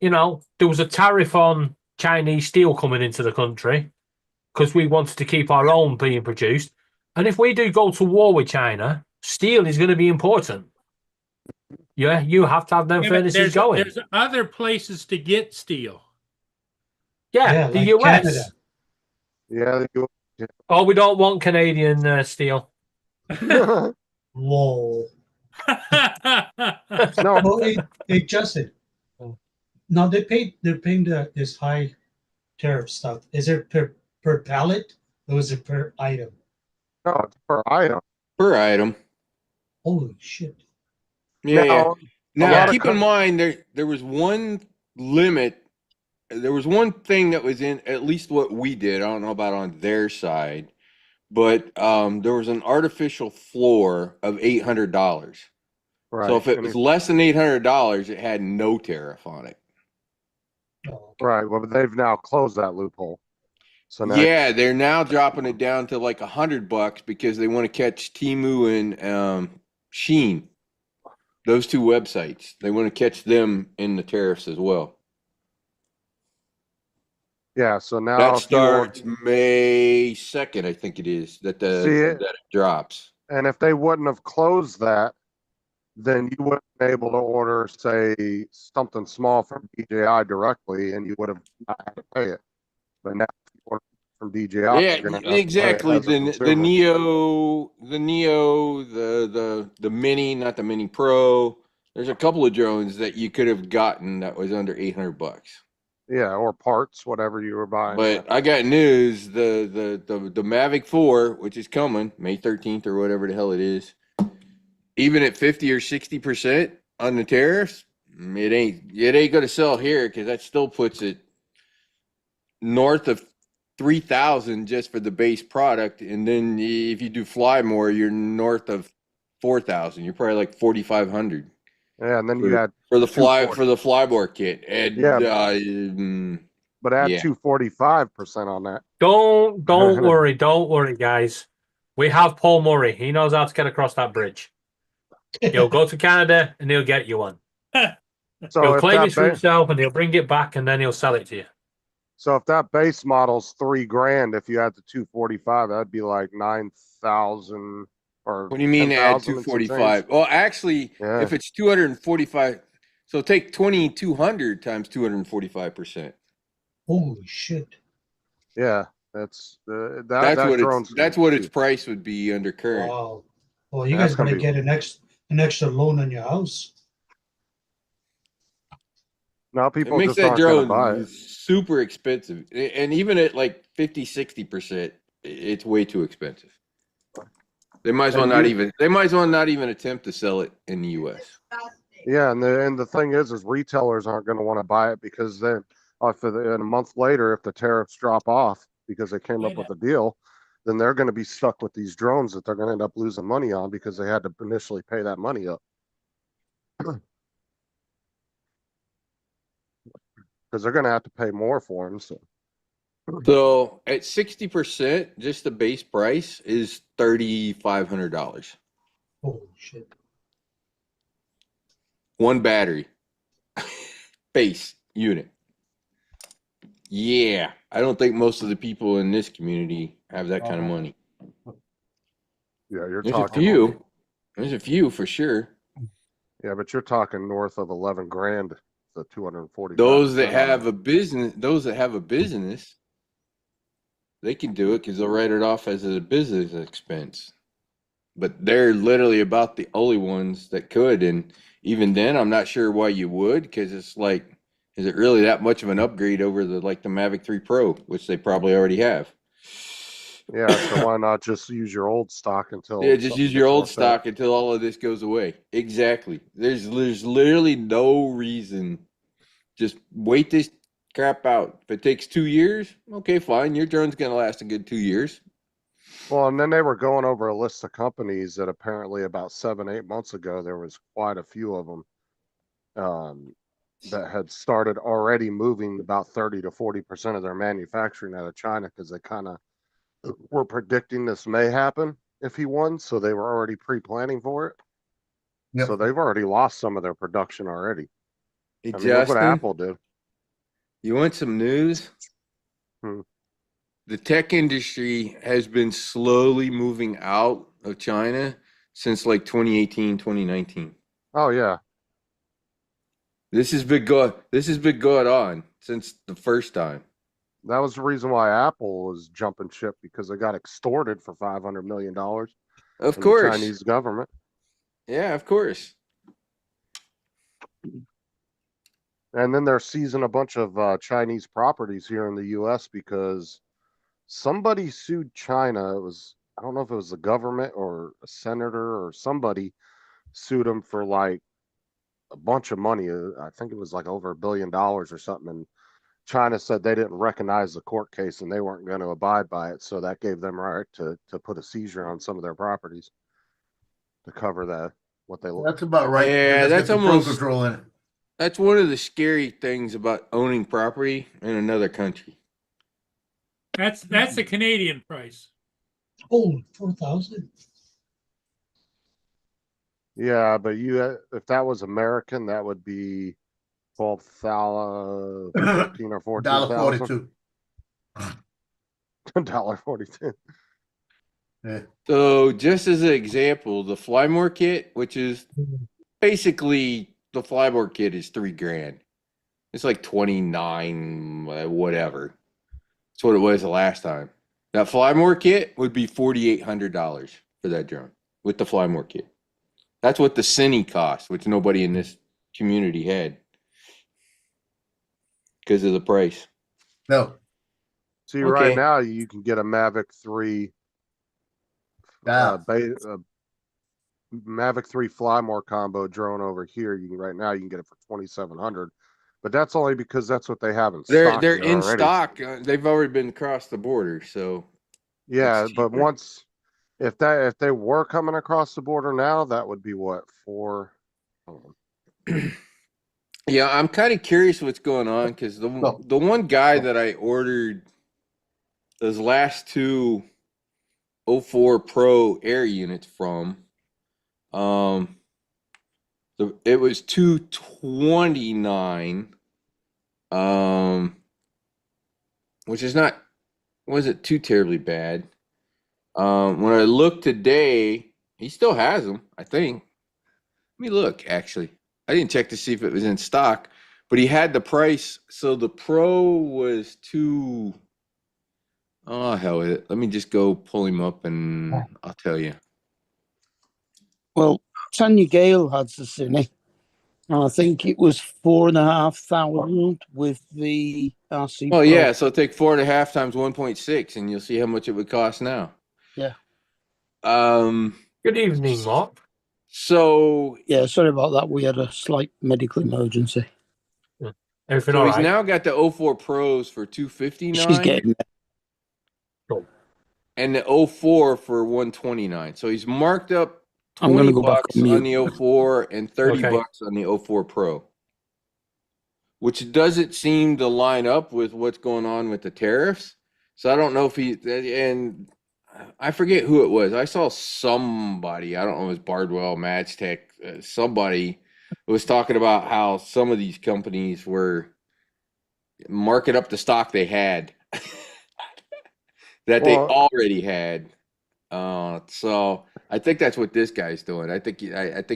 there was a tariff on Chinese steel coming into the country, because we wanted to keep our own being produced. And if we do go to war with China, steel is going to be important. Yeah, you have to have them furnaces going. There's other places to get steel. Yeah, the US. Canada. Yeah, the US. Oh, we don't want Canadian steel. Whoa. No. Well, hey, Justin. Now they're paying this high tariff stuff. Is it per pallet or is it per item? No, it's per item. Per item. Holy shit. Yeah, yeah. Now, a Now lot of keep in mind there was one limit. There was one thing that was in at least what we did. I don't know about on their side, but there was an artificial floor of $800. Right. So if it and was less than $800, it had no tariff on it. right, well, but they've now closed that loophole. So now, Yeah, they're now dropping it down to like $100 because they want to catch Temu and Shein. Those two websites. They want to catch them in the tariffs as well. yeah, so now That if you want- starts May 2nd, I think it is, that that it drops. and if they wouldn't have closed that, then you wouldn't be able to order, say, something small from DJI directly, and you would have not had to pay it. But now, if you order from DJI, you're Yeah, gonna have to pay it exactly. as a The consumer. Neo, the Mini, not the Mini Pro. There's a couple of drones that you could have gotten that was under $800. Yeah, or parts, whatever you were buying. But I got news: the Mavic 4, which is coming May 13th or whatever the hell it is, even at 50 or 60% on the tariffs, it ain't gonna sell here because that still puts it north of 3,000 just for the base product, and then if you do fly more, you're north of 4,000. You're probably like 4,500. Yeah, and then you had for the Flybore kit, and yeah, but add yeah. 245% on that. Don't worry, guys. We have Paul Murray. He knows how to get across that bridge. He'll go to Canada and he'll get you one. So He'll if claim that it for himself and he'll bring it back and then he'll sell it to you. So if that base model's $3,000, if you had the 245, that'd be like 9,000 or. What do you mean add 10,000 and some 245? change. Well, actually, Yeah. if it's 245, so take 2,200 times 245%. Holy shit. Yeah, that's that. That's that what drone's that's what its price would be under current. Wow. Well, you That's guys gonna gonna be- get an extra loan on your house. Now It people makes just that aren't gonna buy drone it. super expensive, and even at like 50-60%, it's way too expensive. They might as well And not you- even. They might as well not even attempt to sell it in the U.S. Yeah, and the thing is retailers aren't going to want to buy it because then, in a month later, if the tariffs drop off because they came up with a deal, then they're going to be stuck with these drones that they're going to end up losing money on because they had to initially pay that money up. Because they're going to have to pay more for them. So at 60%, just the base price is $3,500. Holy shit. One battery, base unit. Yeah, I don't think most of the people in this community have that kind of money. Yeah, you're There's a talking. few. There's a few for sure. Yeah, but you're talking north of 11 grand, the 240. Those that have a business, they can do it because they'll write it off as a business expense. But they're literally about the only ones that could, and even then, I'm not sure why you would, because it's like, is it really that much of an upgrade over the Mavic 3 Pro, which they probably already have? Yeah, so why not just use your old stock until? Yeah, just something use your gets old worked out? stock until all of this goes away. Exactly. There's literally no reason. Just wait this crap out. If it takes 2 years, okay, fine. Your drone's gonna last a good 2 years. Well, and then they were going over a list of companies that apparently about 7-8 months ago, there was quite a few of them that had started already moving about 30 to 40% of their manufacturing out of China because they kind of were predicting this may happen if he won. So they were already pre-planning for it. Yep. So they've already lost some of their production already. Hey, I mean, look what Justin, Apple did. you want some news? Hmm. The tech industry has been slowly moving out of China since like 2018, 2019. Oh yeah. This has been going on since the first time. That was the reason why Apple was jumping ship because they got extorted for $500 million. Of from course. the Chinese government. Yeah, of course. And then they're seizing a bunch of Chinese properties here in the U.S. because somebody sued China. It was, I don't know if it was the government or a senator or somebody sued them for like a bunch of money. I think it was like over $1 billion or something. And China said they didn't recognize the court case and they weren't going to abide by it. So that gave them right to put a seizure on some of their properties to cover that, what they That's about right. Yeah, that's the almost control in it. That's one of the scary things about owning property in another country. That's the Canadian price. Oh, 4,000. Yeah, but if that was American, that would be 12,000, 13 or 14,000. $1.42. Yeah. So just as an example, the Flymore kit, which is basically the Flymore kit is $3,000. It's like 29, whatever. That's what it was the last time. That Flymore kit would be $4,800 for that drone with the Flymore kit. That's what the Cine cost, which nobody in this community had because of the price. No. See, right now you can get a Mavic 3 Mavic 3 Flymore combo drone over here. You can get it for $2,700, but that's only because that's what they have in stock. They're in already. stock. They've already been across the border, so yeah. But once if they were coming across the border now, that would be what for? Yeah, I'm kind of curious what's going on because the one guy that I ordered those last two 04 Pro Air units from, it was $229, which is wasn't too terribly bad. When I looked today, he still has them, I think. Let me look, actually. I didn't check to see if it was in stock, but he had the price. So the Pro was oh, hell with it. Let me just go pull him up and I'll tell you. Well, Tanya Gale had the Cine, and I think it was 4,500 with the RC. Oh, yeah. So take 4.5 times 1.6 and you'll see how much it would cost now. Yeah. Good evening, Mark. So yeah, sorry about that. We had a slight medical emergency. Everything so all he's right? now got the 04 Pros for $259. She's getting there. Cool. And the 04 for $129. So he's marked up I'm gonna go back $20 on on mute. the 04 and $30 Okay. on the 04 Pro, which doesn't seem to line up with what's going on with the tariffs. So I don't know if and I forget who it was. I saw somebody, I don't know if it was Bardwell, Magtech, somebody was talking about how some of these companies were marking up the stock they had that they already had. So I think that's what this guy's doing. I think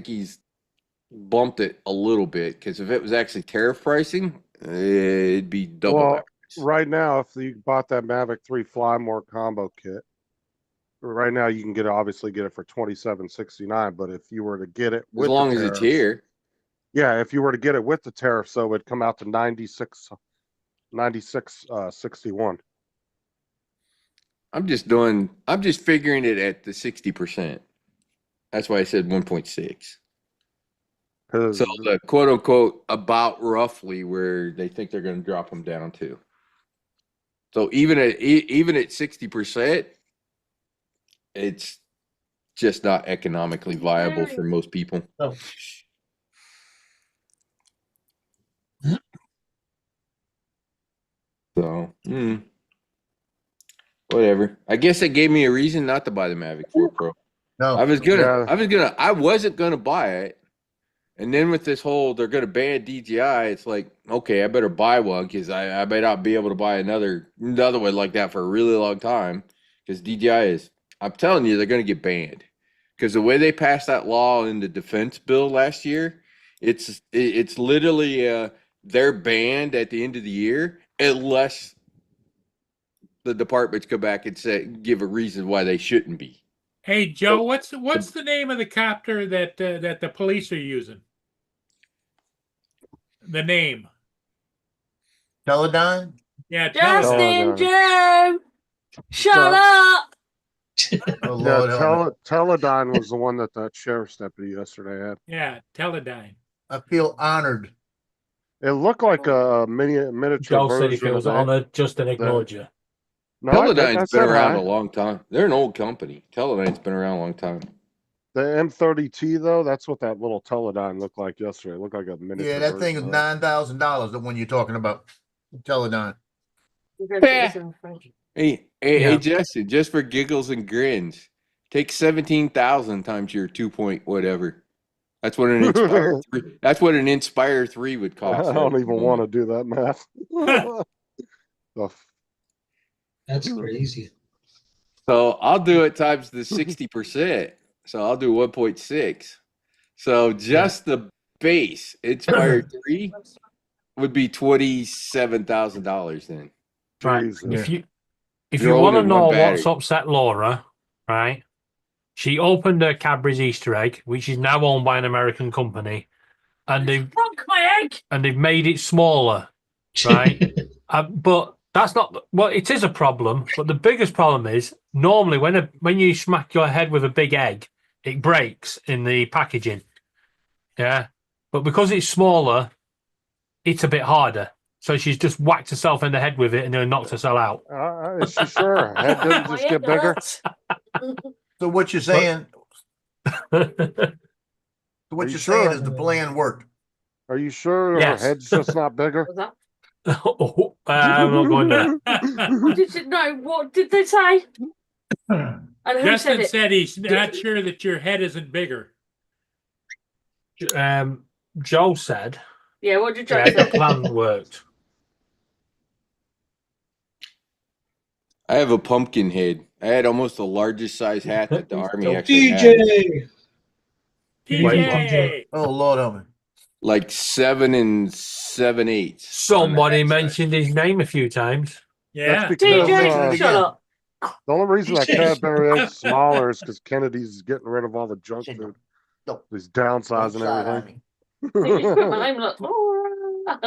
he's bumped it a little bit because if it was actually tariff pricing, it'd be double that. Right now, if you bought that Mavic 3 Flymore combo kit, right now you can obviously get it for $2,769. But if you were to get it with As long the as it's tariffs, here. yeah, if you were to get it with the tariff, so it'd come out to $96.61. I'm just figuring it at the 60%. That's why I said 1.6. So the quote unquote about roughly where they think they're going to drop them down to. So even at 60%, it's just not economically viable for most people. Oh. So, whatever. I guess it gave me a reason not to buy the Mavic 4 Pro. No, I wasn't gonna buy it, and then with this whole they're gonna ban DJI, it's like, okay, I better buy one because I may not be able to buy another one like that for a really long time because DJI is. I'm telling you, they're gonna get banned because the way they passed that law in the defense bill last year, it's literally they're banned at the end of the year unless the departments go back and give a reason why they shouldn't be. Hey Joe, what's the name of the copter that the police are using? The name. Teledyne? Yeah, Justin, Teledyne. Joe, shut So- up. Oh, Yeah, Lord, help me. Teledyne was the one that sheriff's deputy yesterday had. Yeah, Teledyne. I feel honored. It looked like a miniature Joe said he version feels of it. honored. Justin ignored you. No, Teledyne's I been said around hi. a long time. They're an old company. Teledyne's been around a long time. The M30T though, that's what that little Teledyne looked like yesterday. It looked like a miniature. Yeah, that thing is version of it. $9,000. The one you're talking about, Teledyne. Hey, Jesse, just for giggles and grins, take 17,000 times your 2 point whatever. That's what an Inspire 3. That's what an Inspire 3 would cost. I don't even want to do that math. That's crazy. So I'll do it times the 60%. So I'll do 1.6. So just the base Inspire 3 would be $27,000 then. Right. Jesus. If You're you want to holding one know battery. what's upset Laura, right? She opened her Cadbury's Easter egg, which is now owned by an American company, and they've Broke my egg. and they've made it smaller, right? But that's not well. It is a problem, but the biggest problem is normally when you smack your head with a big egg, it breaks in the packaging. Yeah, but because it's smaller, it's a bit harder. So she's just whacked herself in the head with it and then knocked herself out. Is she sure her head didn't just get bigger? So what you're saying? So Are what you you're sure? saying is the plan worked. Are you sure Yes. her head's just not bigger? I'm not going there. What did you know? What did they say? And who Justin said it? said he's not sure that your head isn't bigger. Joe said Yeah, what did Joe the say? plan worked. I have a pumpkin head. I had almost the largest size hat that the army actually had. DJ. DJ. Oh, Lord, help me. Like 7 7/8. Somebody mentioned his name a few times. Yeah. That's because DJ, shut up. the only reason that DJ. Cadbury egg's smaller is because Kennedy's getting rid of all the junk food. He's downsizing everything. My name look.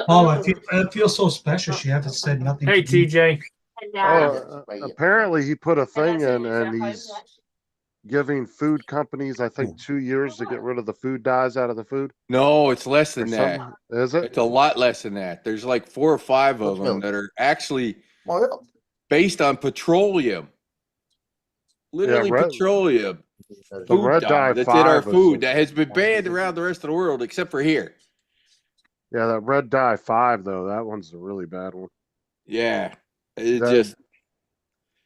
Oh, I feel so special. She hasn't said nothing. Hey, to me. TJ. Apparently he put a thing in and he's giving food companies, I think, 2 years to get rid of the food dyes out of the food. No, it's less Or than that. something. Is it? It's a lot less than that. There's like 4 or 5 of them that are actually based on petroleum. Literally red- petroleum. The Food red dye that's in our 5 is food that has been banned around the rest of the world except for here. Yeah, that red dye 5 though, that one's a really bad one. Yeah. It's That- just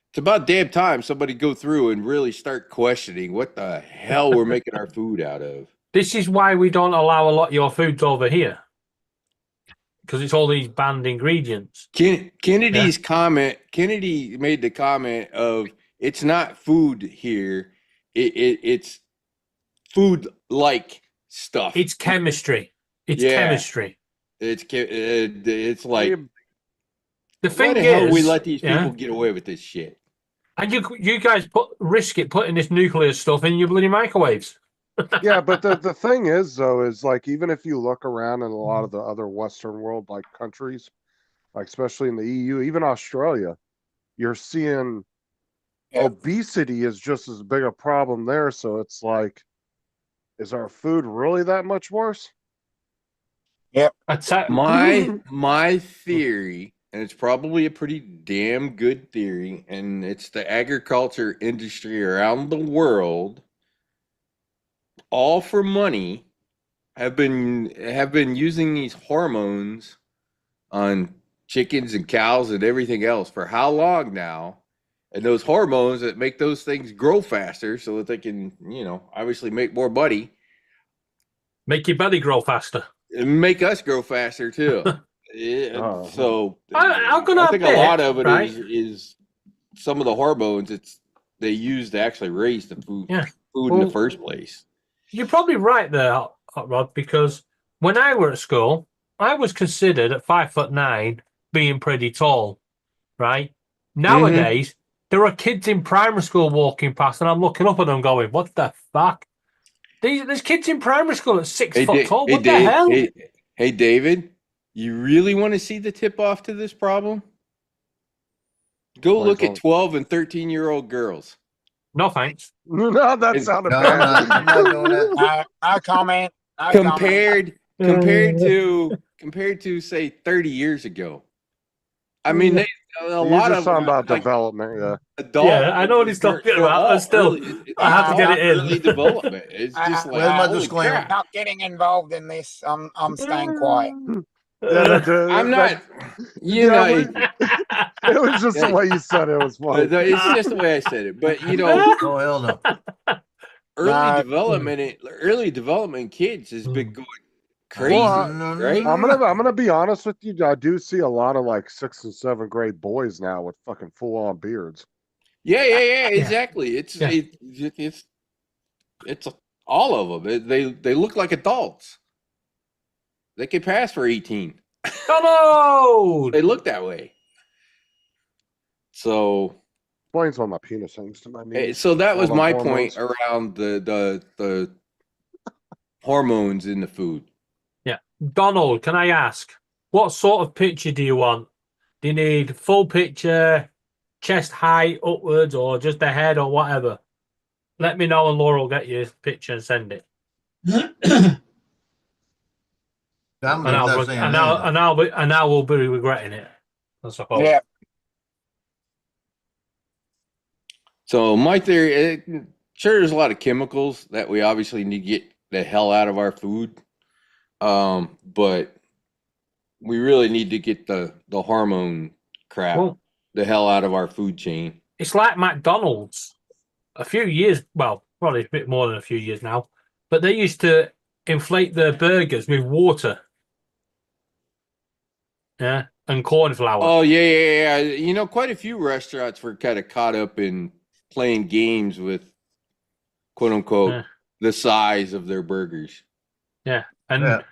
it's about damn time somebody go through and really start questioning what the hell we're making our food out of. This is why we don't allow a lot of your foods over here. Because it's all these banned ingredients. Kennedy's comment, Kennedy made the comment of it's not food here. It's food like stuff. It's chemistry. It's chemistry. It's like The thing why the hell is, we let these yeah, people get away with this shit? and you guys risk it putting this nuclear stuff in your bloody microwaves. Yeah, but the thing is though, is like even if you look around in a lot of the other Western world like countries, like especially in the EU, even Australia, you're seeing obesity is just as big a problem there. So it's like, is our food really that much worse? Yep. My theory, and it's probably a pretty damn good theory, and it's the agriculture industry around the world, all for money, have been using these hormones on chickens and cows and everything else for how long now? And those hormones that make those things grow faster so that they can, obviously make more money. Make your belly grow faster. And make us grow faster too. So I think a lot of it is some of the hormones they use to actually raise the food in the first place. You're probably right there, Hot Rod, because when I were at school, I was considered at 5'9" being pretty tall, right? Nowadays, there are kids in primary school walking past, and I'm looking up at them going, what the fuck? There's kids in primary school at 6 foot tall. What the hell? Hey, David, You really want to see the tip off to this problem? Go look at 12 and 13-year-old girls. No thanks. No, that sounded No, bad. I'm not doing that. No comment. No Compared to say 30 years ago. I mean, a You're lot just of talking about like, development, yeah. adult. Yeah, I know what he's talking they're about, all but still, I have to get it in. Early development. It's just like, Where's my holy disclaimer? crap. Not getting involved in this. I'm staying quiet. Yeah, I'm not. You yeah, know, it was just the way you said it. It was funny. it's just the way I said it. But you know, Oh hell no. early development kids has been going crazy, right? I'm gonna be honest with you. I do see a lot of like 6th and 7th grade boys now with fucking full on beards. Yeah, exactly. It's all of them. They look like adults. They could pass for 18. Oh no! They look that way. So explains why my penis hangs to my knees. So that was All the my hormones. point around the hormones in the food. Yeah. Donald, can I ask, what sort of picture do you want? Do you need full picture, chest height upwards, or just the head or whatever? Let me know and Laura will get you a picture and send it. And I will be regretting it, I suppose. Yeah. So my theory, sure, there's a lot of chemicals that we obviously need to get the hell out of our food, but we really need to get the hormone crap the hell out of our food chain. It's like McDonald's. A few years, well, probably a bit more than a few years now, but they used to inflate their burgers with water. Yeah, and corn flour. Oh yeah. You know, quite a few restaurants were kind of caught up in playing games with quote unquote the size of their burgers. Yeah, and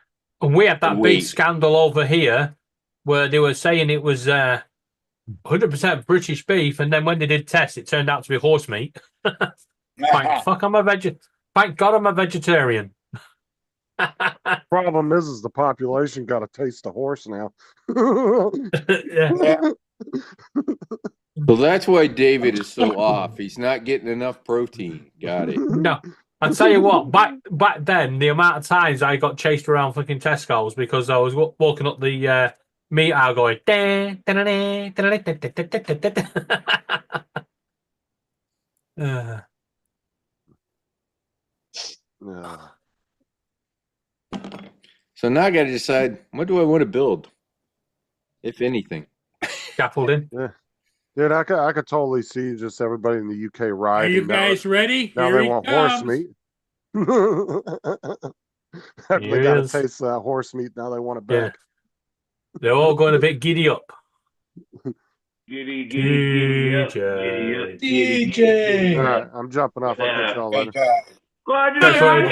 we had that big scandal over here where they were saying it was 100% British beef, and then when they did tests, it turned out to be horse meat. Thank God I'm a vegetarian. Problem is the population got a taste of horse now. Yeah. So that's why David is so off. He's not getting enough protein. Got it. No, I'll tell you what. Back then, the amount of times I got chased around fucking Tesco's because I was walking up the meat aisle going. So now I got to decide, what do I want to build, if anything? Scaffolding. Yeah. Dude, I could totally see just everybody in the UK riding. Are you guys ready? Now Here they he want comes. horse meat. They got a taste of that horse meat. Now they want it back. They're all going a bit giddy up. Giddy, DJ. All right, I'm jumping off. I'll catch y'all later.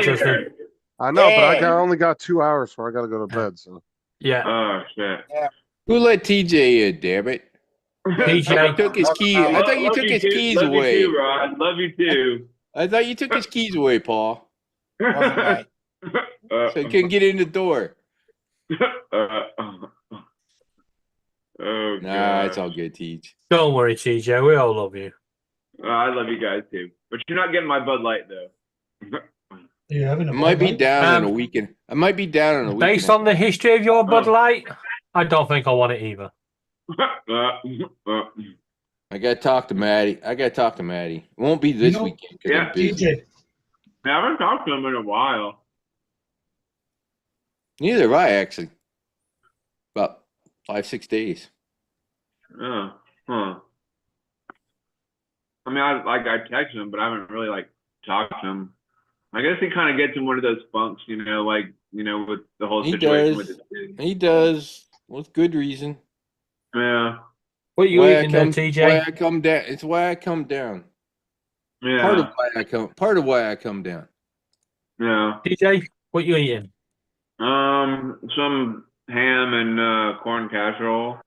Justin. I know, but I only got 2 hours before I got to go to bed. So yeah. Oh shit. Yeah. Who let TJ in? Damn it. TJ took his key. I thought you took his keys away. Love you too, Rod. Love you too. I thought you took his keys away, Paul. Wasn't So he couldn't get in the door. Oh, nah, it's all good, Teach. Don't worry, TJ. We all love you. I love you guys too. But you're not getting my Bud Light though. You having a I might be Bud Light? down on a weekend. I might be down on a weekend. Based on the history of your Bud Light, I don't think I want it either. I got to talk to Maddie. It won't be this weekend because I'm busy. TJ, I haven't talked to him in a while. Neither have I, actually. About 5-6 days. Oh, huh. I mean, I text him, but I haven't really talked to him. I guess he kind of gets in one of those funks, with the whole situation with his kids. He does. With good reason. Yeah. What are you eating there, TJ? Why I come down. It's why I come down. Yeah. Part of why I come down. Yeah. TJ, what you eating? Some ham and corn casserole.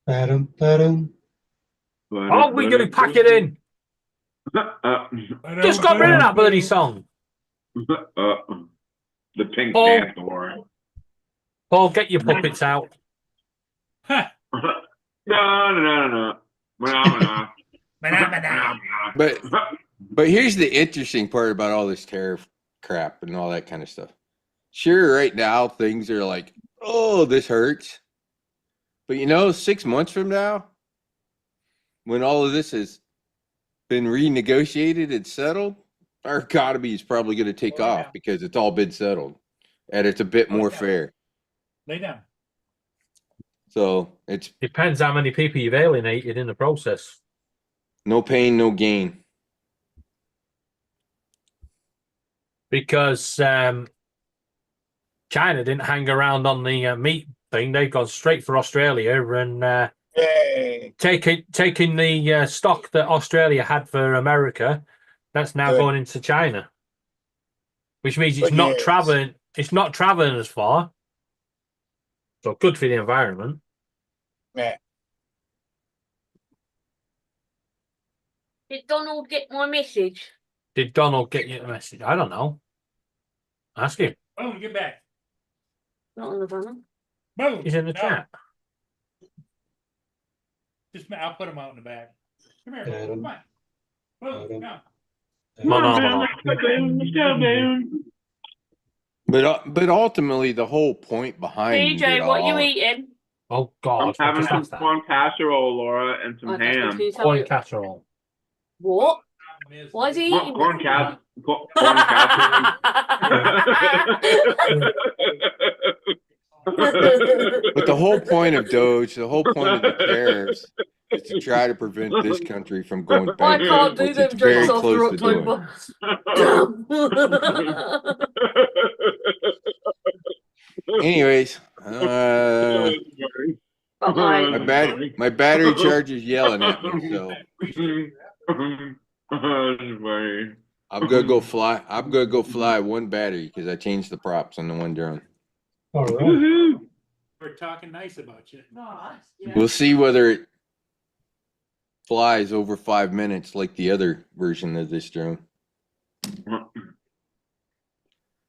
Badum. Oh, we gonna pack it in. Just got rid of that bloody song. The Pink Paul. Panther. Paul, get your puppets out. No. But here's the interesting part about all this tariff crap and all that kind of stuff. Sure, right now things are like, oh, this hurts. But 6 months from now, when all of this has been renegotiated and settled, our economy is probably going to take off because it's all been settled and it's a bit more fair. Lay down. So it's Depends how many people you've alienated in the process. no pain, no gain. Because China didn't hang around on the meat thing. They've gone straight for Australia and taking the stock that Australia had for America. That's now Good. going into China, which means it's But not yes. traveling. It's not traveling as far. So good for the environment. Yeah. Did Donald get my message? Did Donald get you a message? I don't know. Ask him. Boom, get back. Not on the phone. Boom. He's in the chat. I'll put him out in the back. Come here, Boom. Come on. Boom, come. But ultimately, the whole point behind DJ, it what all, you eating? Oh I'm God! having some corn casserole, Laura, and some Okay, ham. can you tell Corn me- casserole. What? Why is he eating? Corn casserole. But the whole point of Doge, the whole point of the tariffs, is to try to prevent this country from going I bankrupt. can't do which them it's very jokes after close to doing. October. Anyways, Bye. my battery charger's yelling at me, so I'm gonna go fly. I'm gonna go fly one battery because I changed the props on the one drone. All right. We're talking nice about you. We'll see whether it flies over 5 minutes like the other version of this drone.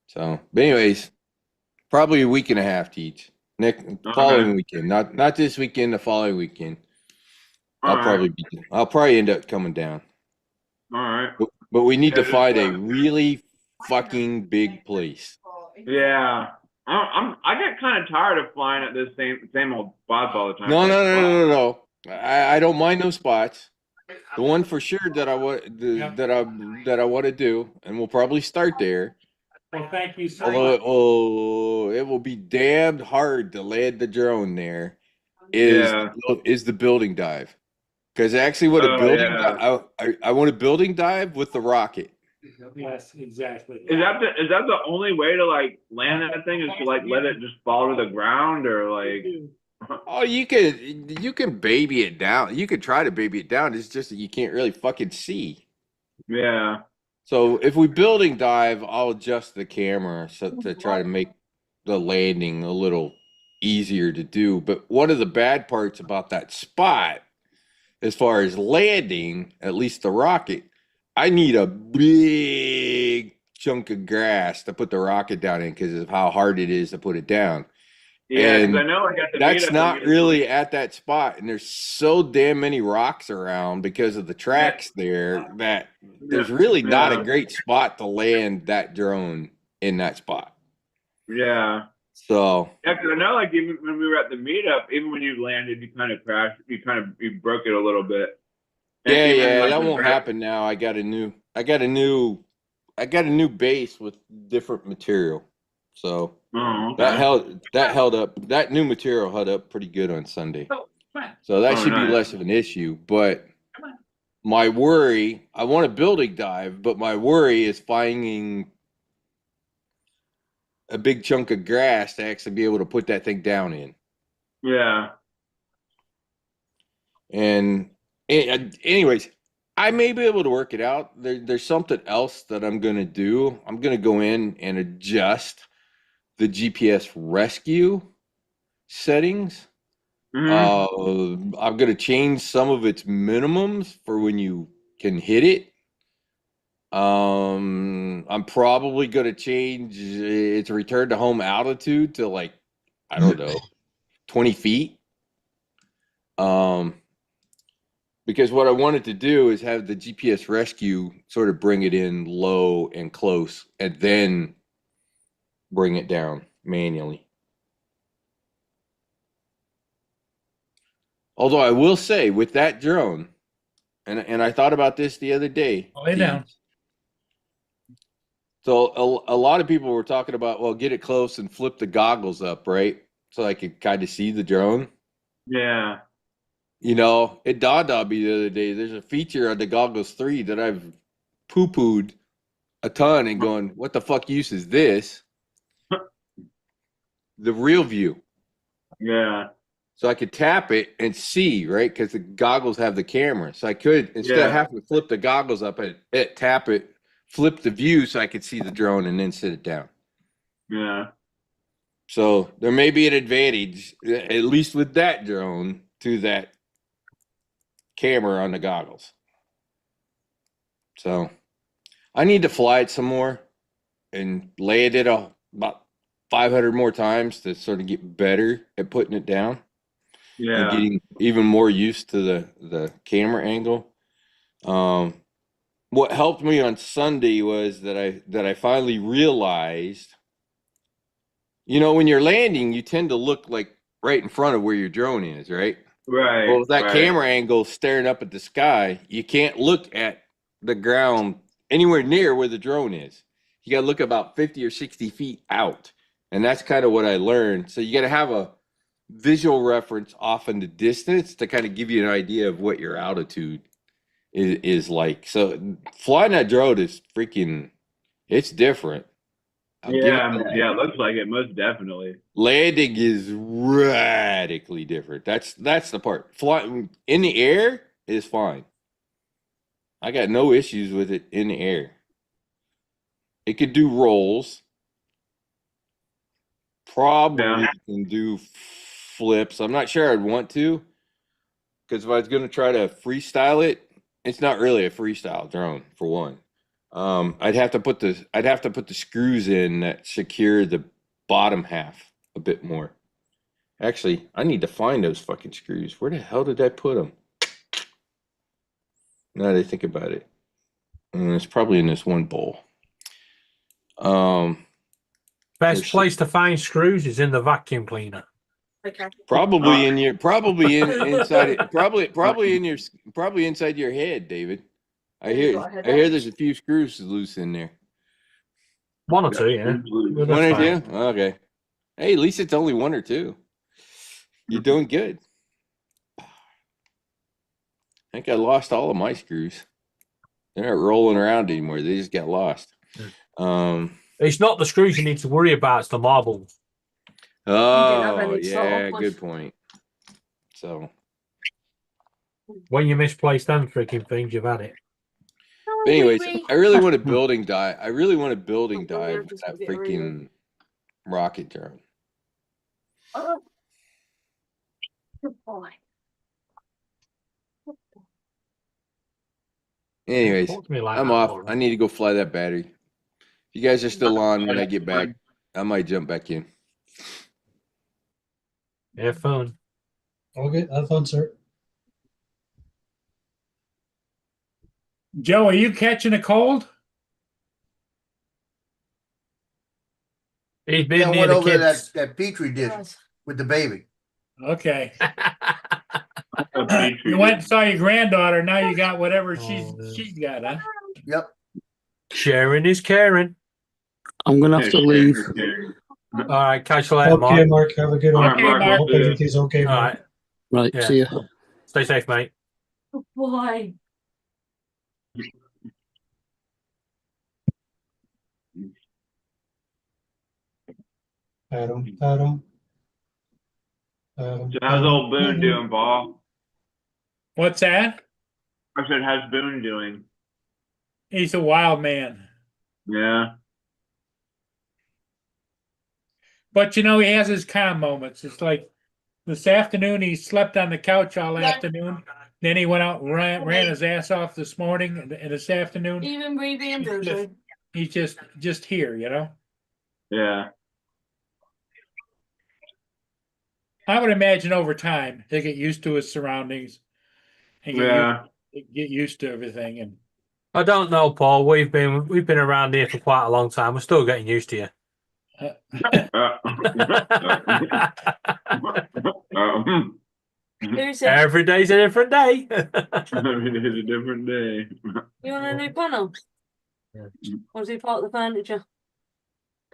So, but anyways, probably a week and a half to each. Following weekend, not this weekend, the following weekend. I'll probably end up coming down. All right. But we need to find a really fucking big place. Yeah. I get kind of tired of flying at this same old spots all the time. No. I don't mind those spots. The one for sure that I want that I want to do, and we'll probably start there. Well, thank you so Although much. it will be damned hard to land the drone there. Is the building dive? Because I actually want a building. I want a building dive with the rocket. Yes, exactly. Is that the only way to like land that thing? Is to like let it just fall to the ground or like? Oh, you can baby it down. You can try to baby it down. It's just that you can't really fucking see. Yeah. So if we building dive, I'll adjust the camera to try to make the landing a little easier to do. But one of the bad parts about that spot, as far as landing, at least the rocket, I need a big chunk of grass to put the rocket down in because of how hard it is to put it down. Yeah, and I know. I got the that's meetup not and really at that spot, and there's so damn many rocks around because of the tracks there that there's really not a great spot to land that drone in that spot. Yeah. So yeah, because I know, like even when we were at the meetup, even when you landed, you kind of crashed. You broke it a little bit. yeah, that won't happen now. I got a new base with different material. So that held up. That new material held up pretty good on Sunday. So that should be less of an issue. But my worry, I want a building dive, but my worry is finding a big chunk of grass to actually be able to put that thing down in. Yeah. And anyways, I may be able to work it out. There's something else that I'm going to do. I'm going to go in and adjust the GPS rescue settings I'm gonna change some of its minimums for when you can hit it. I'm probably gonna change its return to home altitude to like, I don't know, 20 feet. Because what I wanted to do is have the GPS rescue sort of bring it in low and close and then bring it down manually. Although I will say with that drone, and I thought about this the other day. Lay down. So a lot of people were talking about, well, get it close and flip the goggles up, right? So I could kind of see the drone. Yeah. You know, it dawned on me the other day. There's a feature on the Goggles 3 that I've poo-pooed a ton and going, what the fuck use is this? The real view. Yeah. So I could tap it and see, right? Because the goggles have the camera. So I could, instead of having to flip the goggles up, tap it, flip the view so I could see the drone and then sit it down. Yeah. So there may be an advantage, at least with that drone, to that camera on the goggles. So I need to fly it some more and land it about 500 more times to sort of get better at putting it down. Yeah. And getting even more used to the camera angle. What helped me on Sunday was that I finally realized, you know, when you're landing, you tend to look like right in front of where your drone is, right? Right. Well, with that right. camera angle staring up at the sky, you can't look at the ground anywhere near where the drone is. You got to look about 50 or 60 feet out. And that's kind of what I learned. So you got to have a visual reference off in the distance to kind of give you an idea of what your altitude is like. So flying that drone is freaking, it's different. Yeah, it looks like it, most definitely. Landing is radically different. That's the part. Flying in the air is fine. I got no issues with it in the air. It could do rolls. Probably can do flips. I'm not sure I'd want to, because if I was going to try to freestyle it, it's not really a freestyle drone for one. I'd have to put the screws in that secure the bottom half a bit more. Actually, I need to find those fucking screws. Where the hell did I put them? Now that I think about it, it's probably in this one bowl. Best place to find screws is in the vacuum cleaner. Okay. Probably in your, inside it, probably inside your head, David. I hear there's a few screws loose in there. One or two, yeah. One or two? Okay. Hey, at least it's only one or two. You're doing good. I think I lost all of my screws. They're not rolling around anymore. They just got lost. It's not the screws you need to worry about, it's the marbles. Oh, yeah, good point. So when you misplace them freaking things, you've had it. But anyways, I really want a building dive. I really want a building dive with that freaking rocket drone. Oh, good boy. Anyways, I'm off. I need to go fly that battery. If you guys are still on when I get back, I might jump back in. Have fun. Okay, have fun, sir. Joe, are you catching a cold? He's been Yeah, near went the over kids. that petri dish with the baby. Okay. You went and saw your granddaughter. Now you got whatever she's got, huh? Yep. Sharing is caring. I'm gonna have to leave. All right, catch you later, Okay, Mark. Mark, have a good one. Okay, Mark. Hope everything's okay. All Mark. right. Right, Yeah. see ya. Stay safe, mate. Good boy. Adam. So how's old Boone doing, Paul? What's that? I said, how's Boone doing? He's a wild man. Yeah. But you know, he has his calm moments. It's like This afternoon, he slept on the couch all afternoon. Then he went out and ran his ass off this morning and this afternoon. Even Ruby and Jojo. He's just here, you know. Yeah. I would imagine over time he'll get used to his surroundings and get used to everything. And I don't know, Paul. We've been around here for quite a long time. We're still getting used to you. Every day's a different day. Every day's a different day. You want a new panel? Or is he part of the furniture?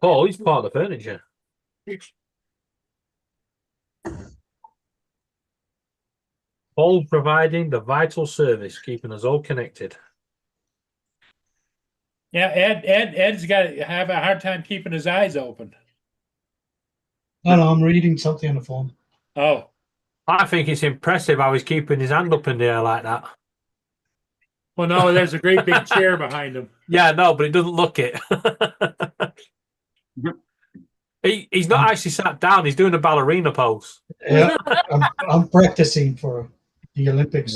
Paul, he's part of the furniture. Paul providing the vital service, keeping us all connected. Yeah, Ed's got to have a hard time keeping his eyes open. No, I'm reading something on the phone. Oh. I think it's impressive how he's keeping his hand up in the air like that. Well, no, there's a great big chair behind him. Yeah, no, but it doesn't look it. He's not actually sat down. He's doing a ballerina pose. Yeah, I'm practicing for the Olympics.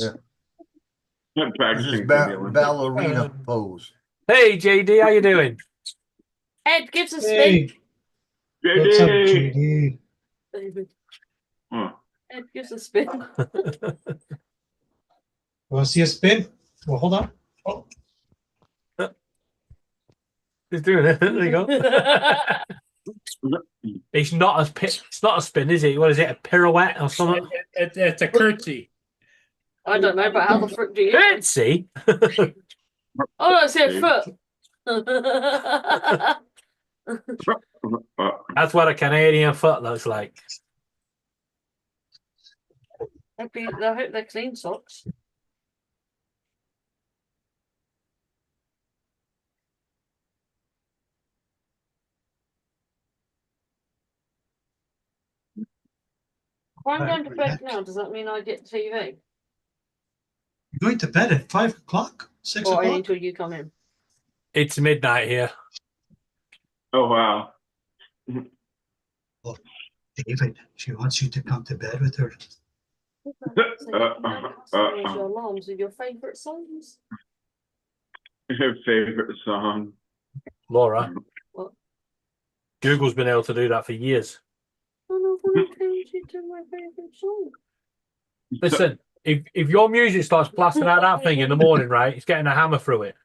Yeah. This is ballerina pose. Hey, JD, how you doing? Ed gives a Hey. spin. What's up, JD? Ed gives a spin. Want to see a spin? Well, hold on. Oh. He's doing it. There you go. It's not a spin, is it? What is it? A pirouette or something? It's a curtsy. I don't know, but how the frick do you? Curtsy? Oh, no, it's a foot. That's what a Canadian foot looks like. I hope they're clean socks. If I'm going to bed now, does that mean I get TV? You're going to bed at 5 o'clock? 6 Or o'clock? until you come in? It's midnight here. Oh, wow. Oh, David, she wants you to come to bed with her. So you can customize your alarms with your favourite songs. Your favorite song. Laura. What? Google's been able to do that for years. I'm not going to change it to my favourite song. Listen, if your music starts blasting out that thing in the morning, right, it's getting a hammer through it.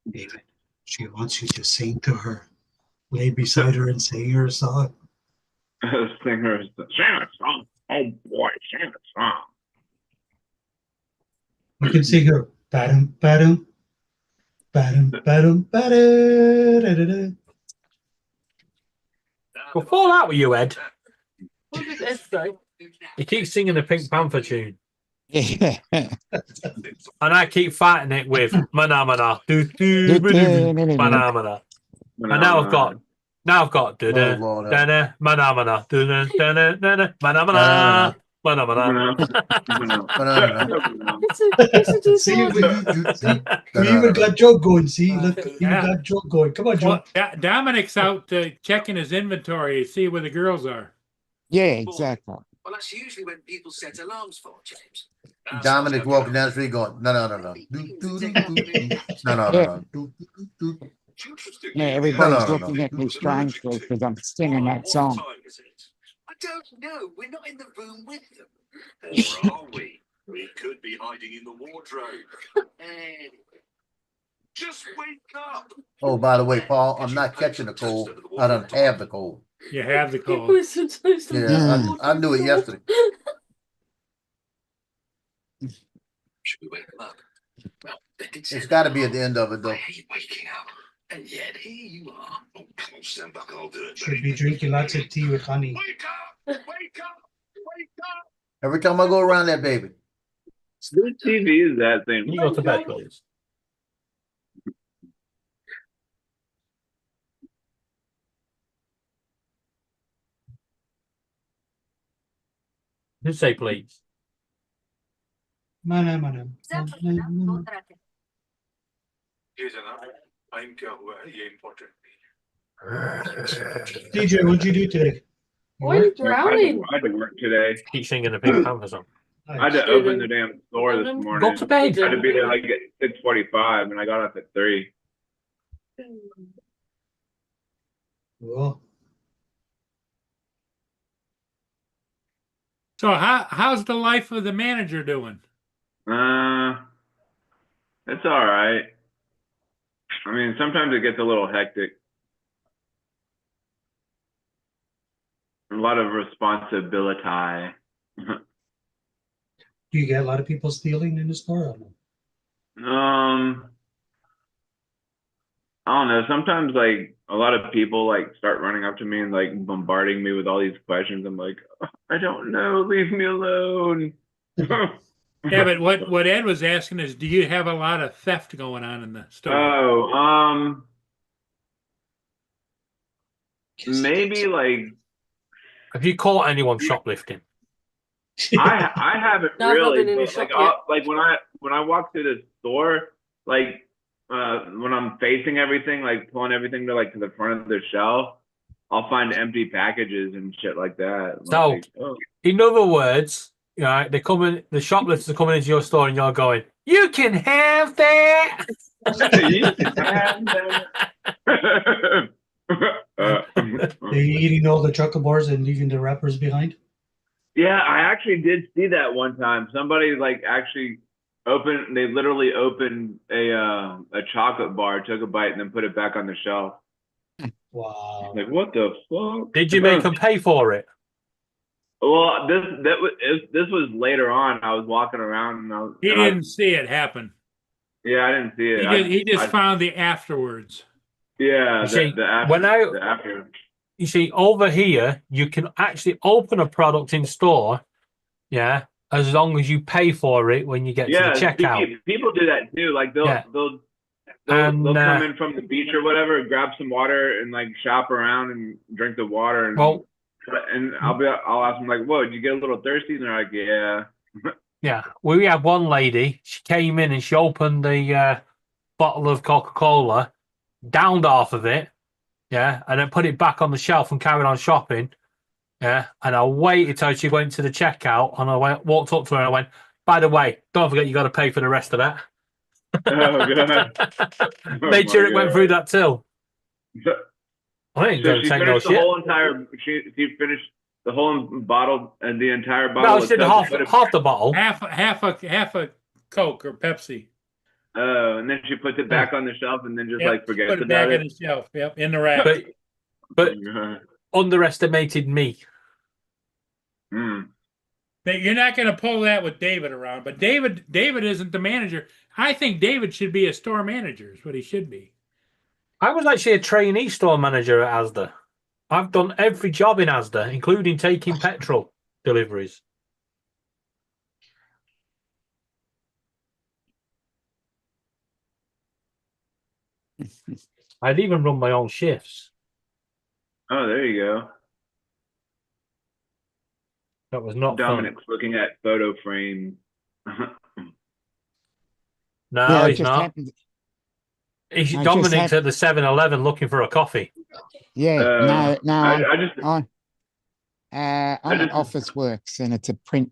David, she wants you to sing to her. Lay beside her and sing her a song. Sing her a song. Oh boy, sing a song. You can sing her. Badum, badum. Badum, badum, badum. We'll fall out with you, Ed. What did Ed say? He keeps singing the Pink Panther tune. Yeah. And I keep fighting it with mana mana. Mana mana. And now I've got da-da, da-da, mana mana, da-da, da-da, da-da, mana mana, mana mana. See, we even got Joe going. See, look, even got Joe going. Come on, Joe. Well, Dominic's out checking his inventory to see where the girls are. Yeah, exactly. Well, that's usually when people set alarms for, James. Dominic walking down the street going, no. No. Yeah, everybody's looking at me strangely because I'm singing that song. I don't know. We're not in the room with them. Or are we? We could be hiding in the wardrobe. Anyway, Just wake up. Oh, by the way, Paul, I'm not catching the cold. I don't have the cold. You have the cold. Yeah, I knew it yesterday. should we wake them up? Well, they did say It's got to be at the end of it, though. I hate waking up. And yet here you are. Oh, come on, stand back. I'll do it. Should be drinking lots of tea with honey. Wake up! Wake up! Wake up! Every time I go around that baby. Whose TV is that thing? You go to bed, please. Just say please. Madam. DJ, what'd you do today? Why are you I had drowning? I had to work today. Keep singing the Pink Panther song. I had to open the damn store this morning. Go to bed. I had to be there like at 6:45, and I got up at 3. Well, So how's the life of the manager doing? It's all right. I mean, sometimes it gets a little hectic. A lot of responsibility. do you get a lot of people stealing in the store? Or no? I don't know. Sometimes like a lot of people like start running up to me and like bombarding me with all these questions. I'm like, I don't know. Leave me alone. Yeah, but what Ed was asking is, do you have a lot of theft going on in the store? Oh, maybe like Have you caught anyone shoplifting? I haven't No, I've not really, been in the but shop like when I walk through the store, like when I'm facing everything, like pulling everything to the front of the shelf, I'll find empty packages and shit like that. So, Like, oh. in other words, they come in, the shoplifters are coming into your store, and you're going, "You can have that." You can have that. They eating all the chocolate bars and leaving the wrappers behind? Yeah, I actually did see that one time. Somebody like actually they literally opened a chocolate bar, took a bite, and then put it back on the shelf. Wow. Like, what the fuck? Did you make them pay for it? Well, this was later on. I was walking around and He didn't see it happen. Yeah, I didn't see it. He just found the afterwards. Yeah, You see, the after. You see, over here, you can actually open a product in store, yeah, as long as you pay for it when you get to the checkout. People do that too. Like they'll come in from the beach or whatever, grab some water and like shop around and drink the water. And I'll ask them like, "Whoa, did you get a little thirsty?" And they're like, "Yeah." Yeah, we had one lady. She came in and she opened the bottle of Coca-Cola, downed half of it, yeah, and then put it back on the shelf and carried on shopping. Yeah, and I waited till she went to the checkout, and I walked up to her and I went, "By the way, don't forget you got to pay for the rest of that." Oh god! Made sure it went through that till. I ain't So gonna she take no finished the shit. whole entire. She finished the whole bottle and the entire bottle. No, she did half the bottle. Half a Coke or Pepsi. Oh, and then she puts it back on the shelf and then just like forgets Put it about back it. on the shelf. Yep, in the rack. But underestimated me. But you're not going to pull that with David around. But David isn't the manager. I think David should be a store manager. Is what he should be. I was actually a trainee store manager at Asda. I've done every job in Asda, including taking petrol deliveries. I'd even run my own shifts. Oh, there you go. That was not Dominic's looking at photo frames. No, Yeah, it he's just not. happened. Dominic's at the 7-Eleven looking for a coffee. Yeah, I'm I at Office Works, and it's a print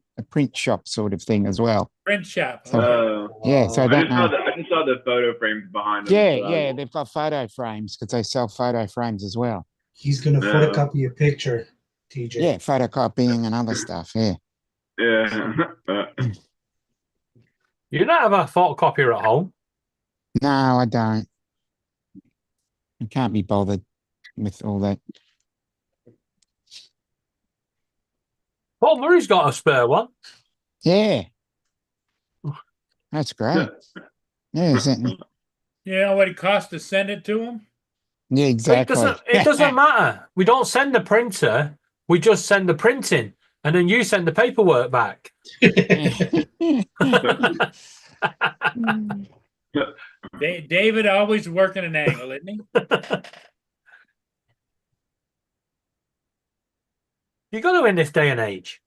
shop sort of thing as well. Print shop. So, yeah, so I I don't just saw know. I just saw the photo frames behind them. Yeah, so yeah, they've got photo frames because they sell photo frames as well. He's going to photocopy a picture, TJ. Yeah, photocopying and other stuff. Yeah. Yeah. You don't have a photocopier at home? No, I don't. I can't be bothered with all that. Paul Murray's got a spare one. Yeah. That's great. Yeah, You know what it costs to send it to him? yeah, exactly. It doesn't matter. We don't send the printer. We just send the printing, and then you send the paperwork back. David always working an angle, isn't he? You got to in this day and age.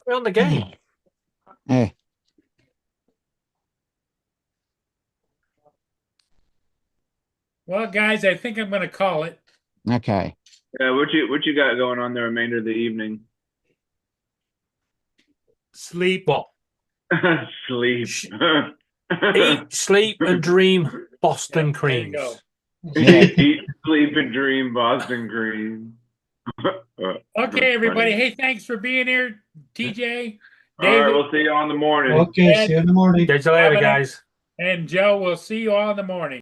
We're on the game. Yeah. Well, guys, I think I'm going to call it. Okay. Yeah, what you got going on the remainder of the evening? Sleep. What? Sleep. Eat, sleep, and dream Boston There you go. creams. Eat, sleep, and dream Boston cream. Okay, everybody. Hey, thanks for being here, TJ. All right, we'll see you on the morning. Okay, see you in the morning. Catch you later, guys. And Joe, we'll see you all in the morning.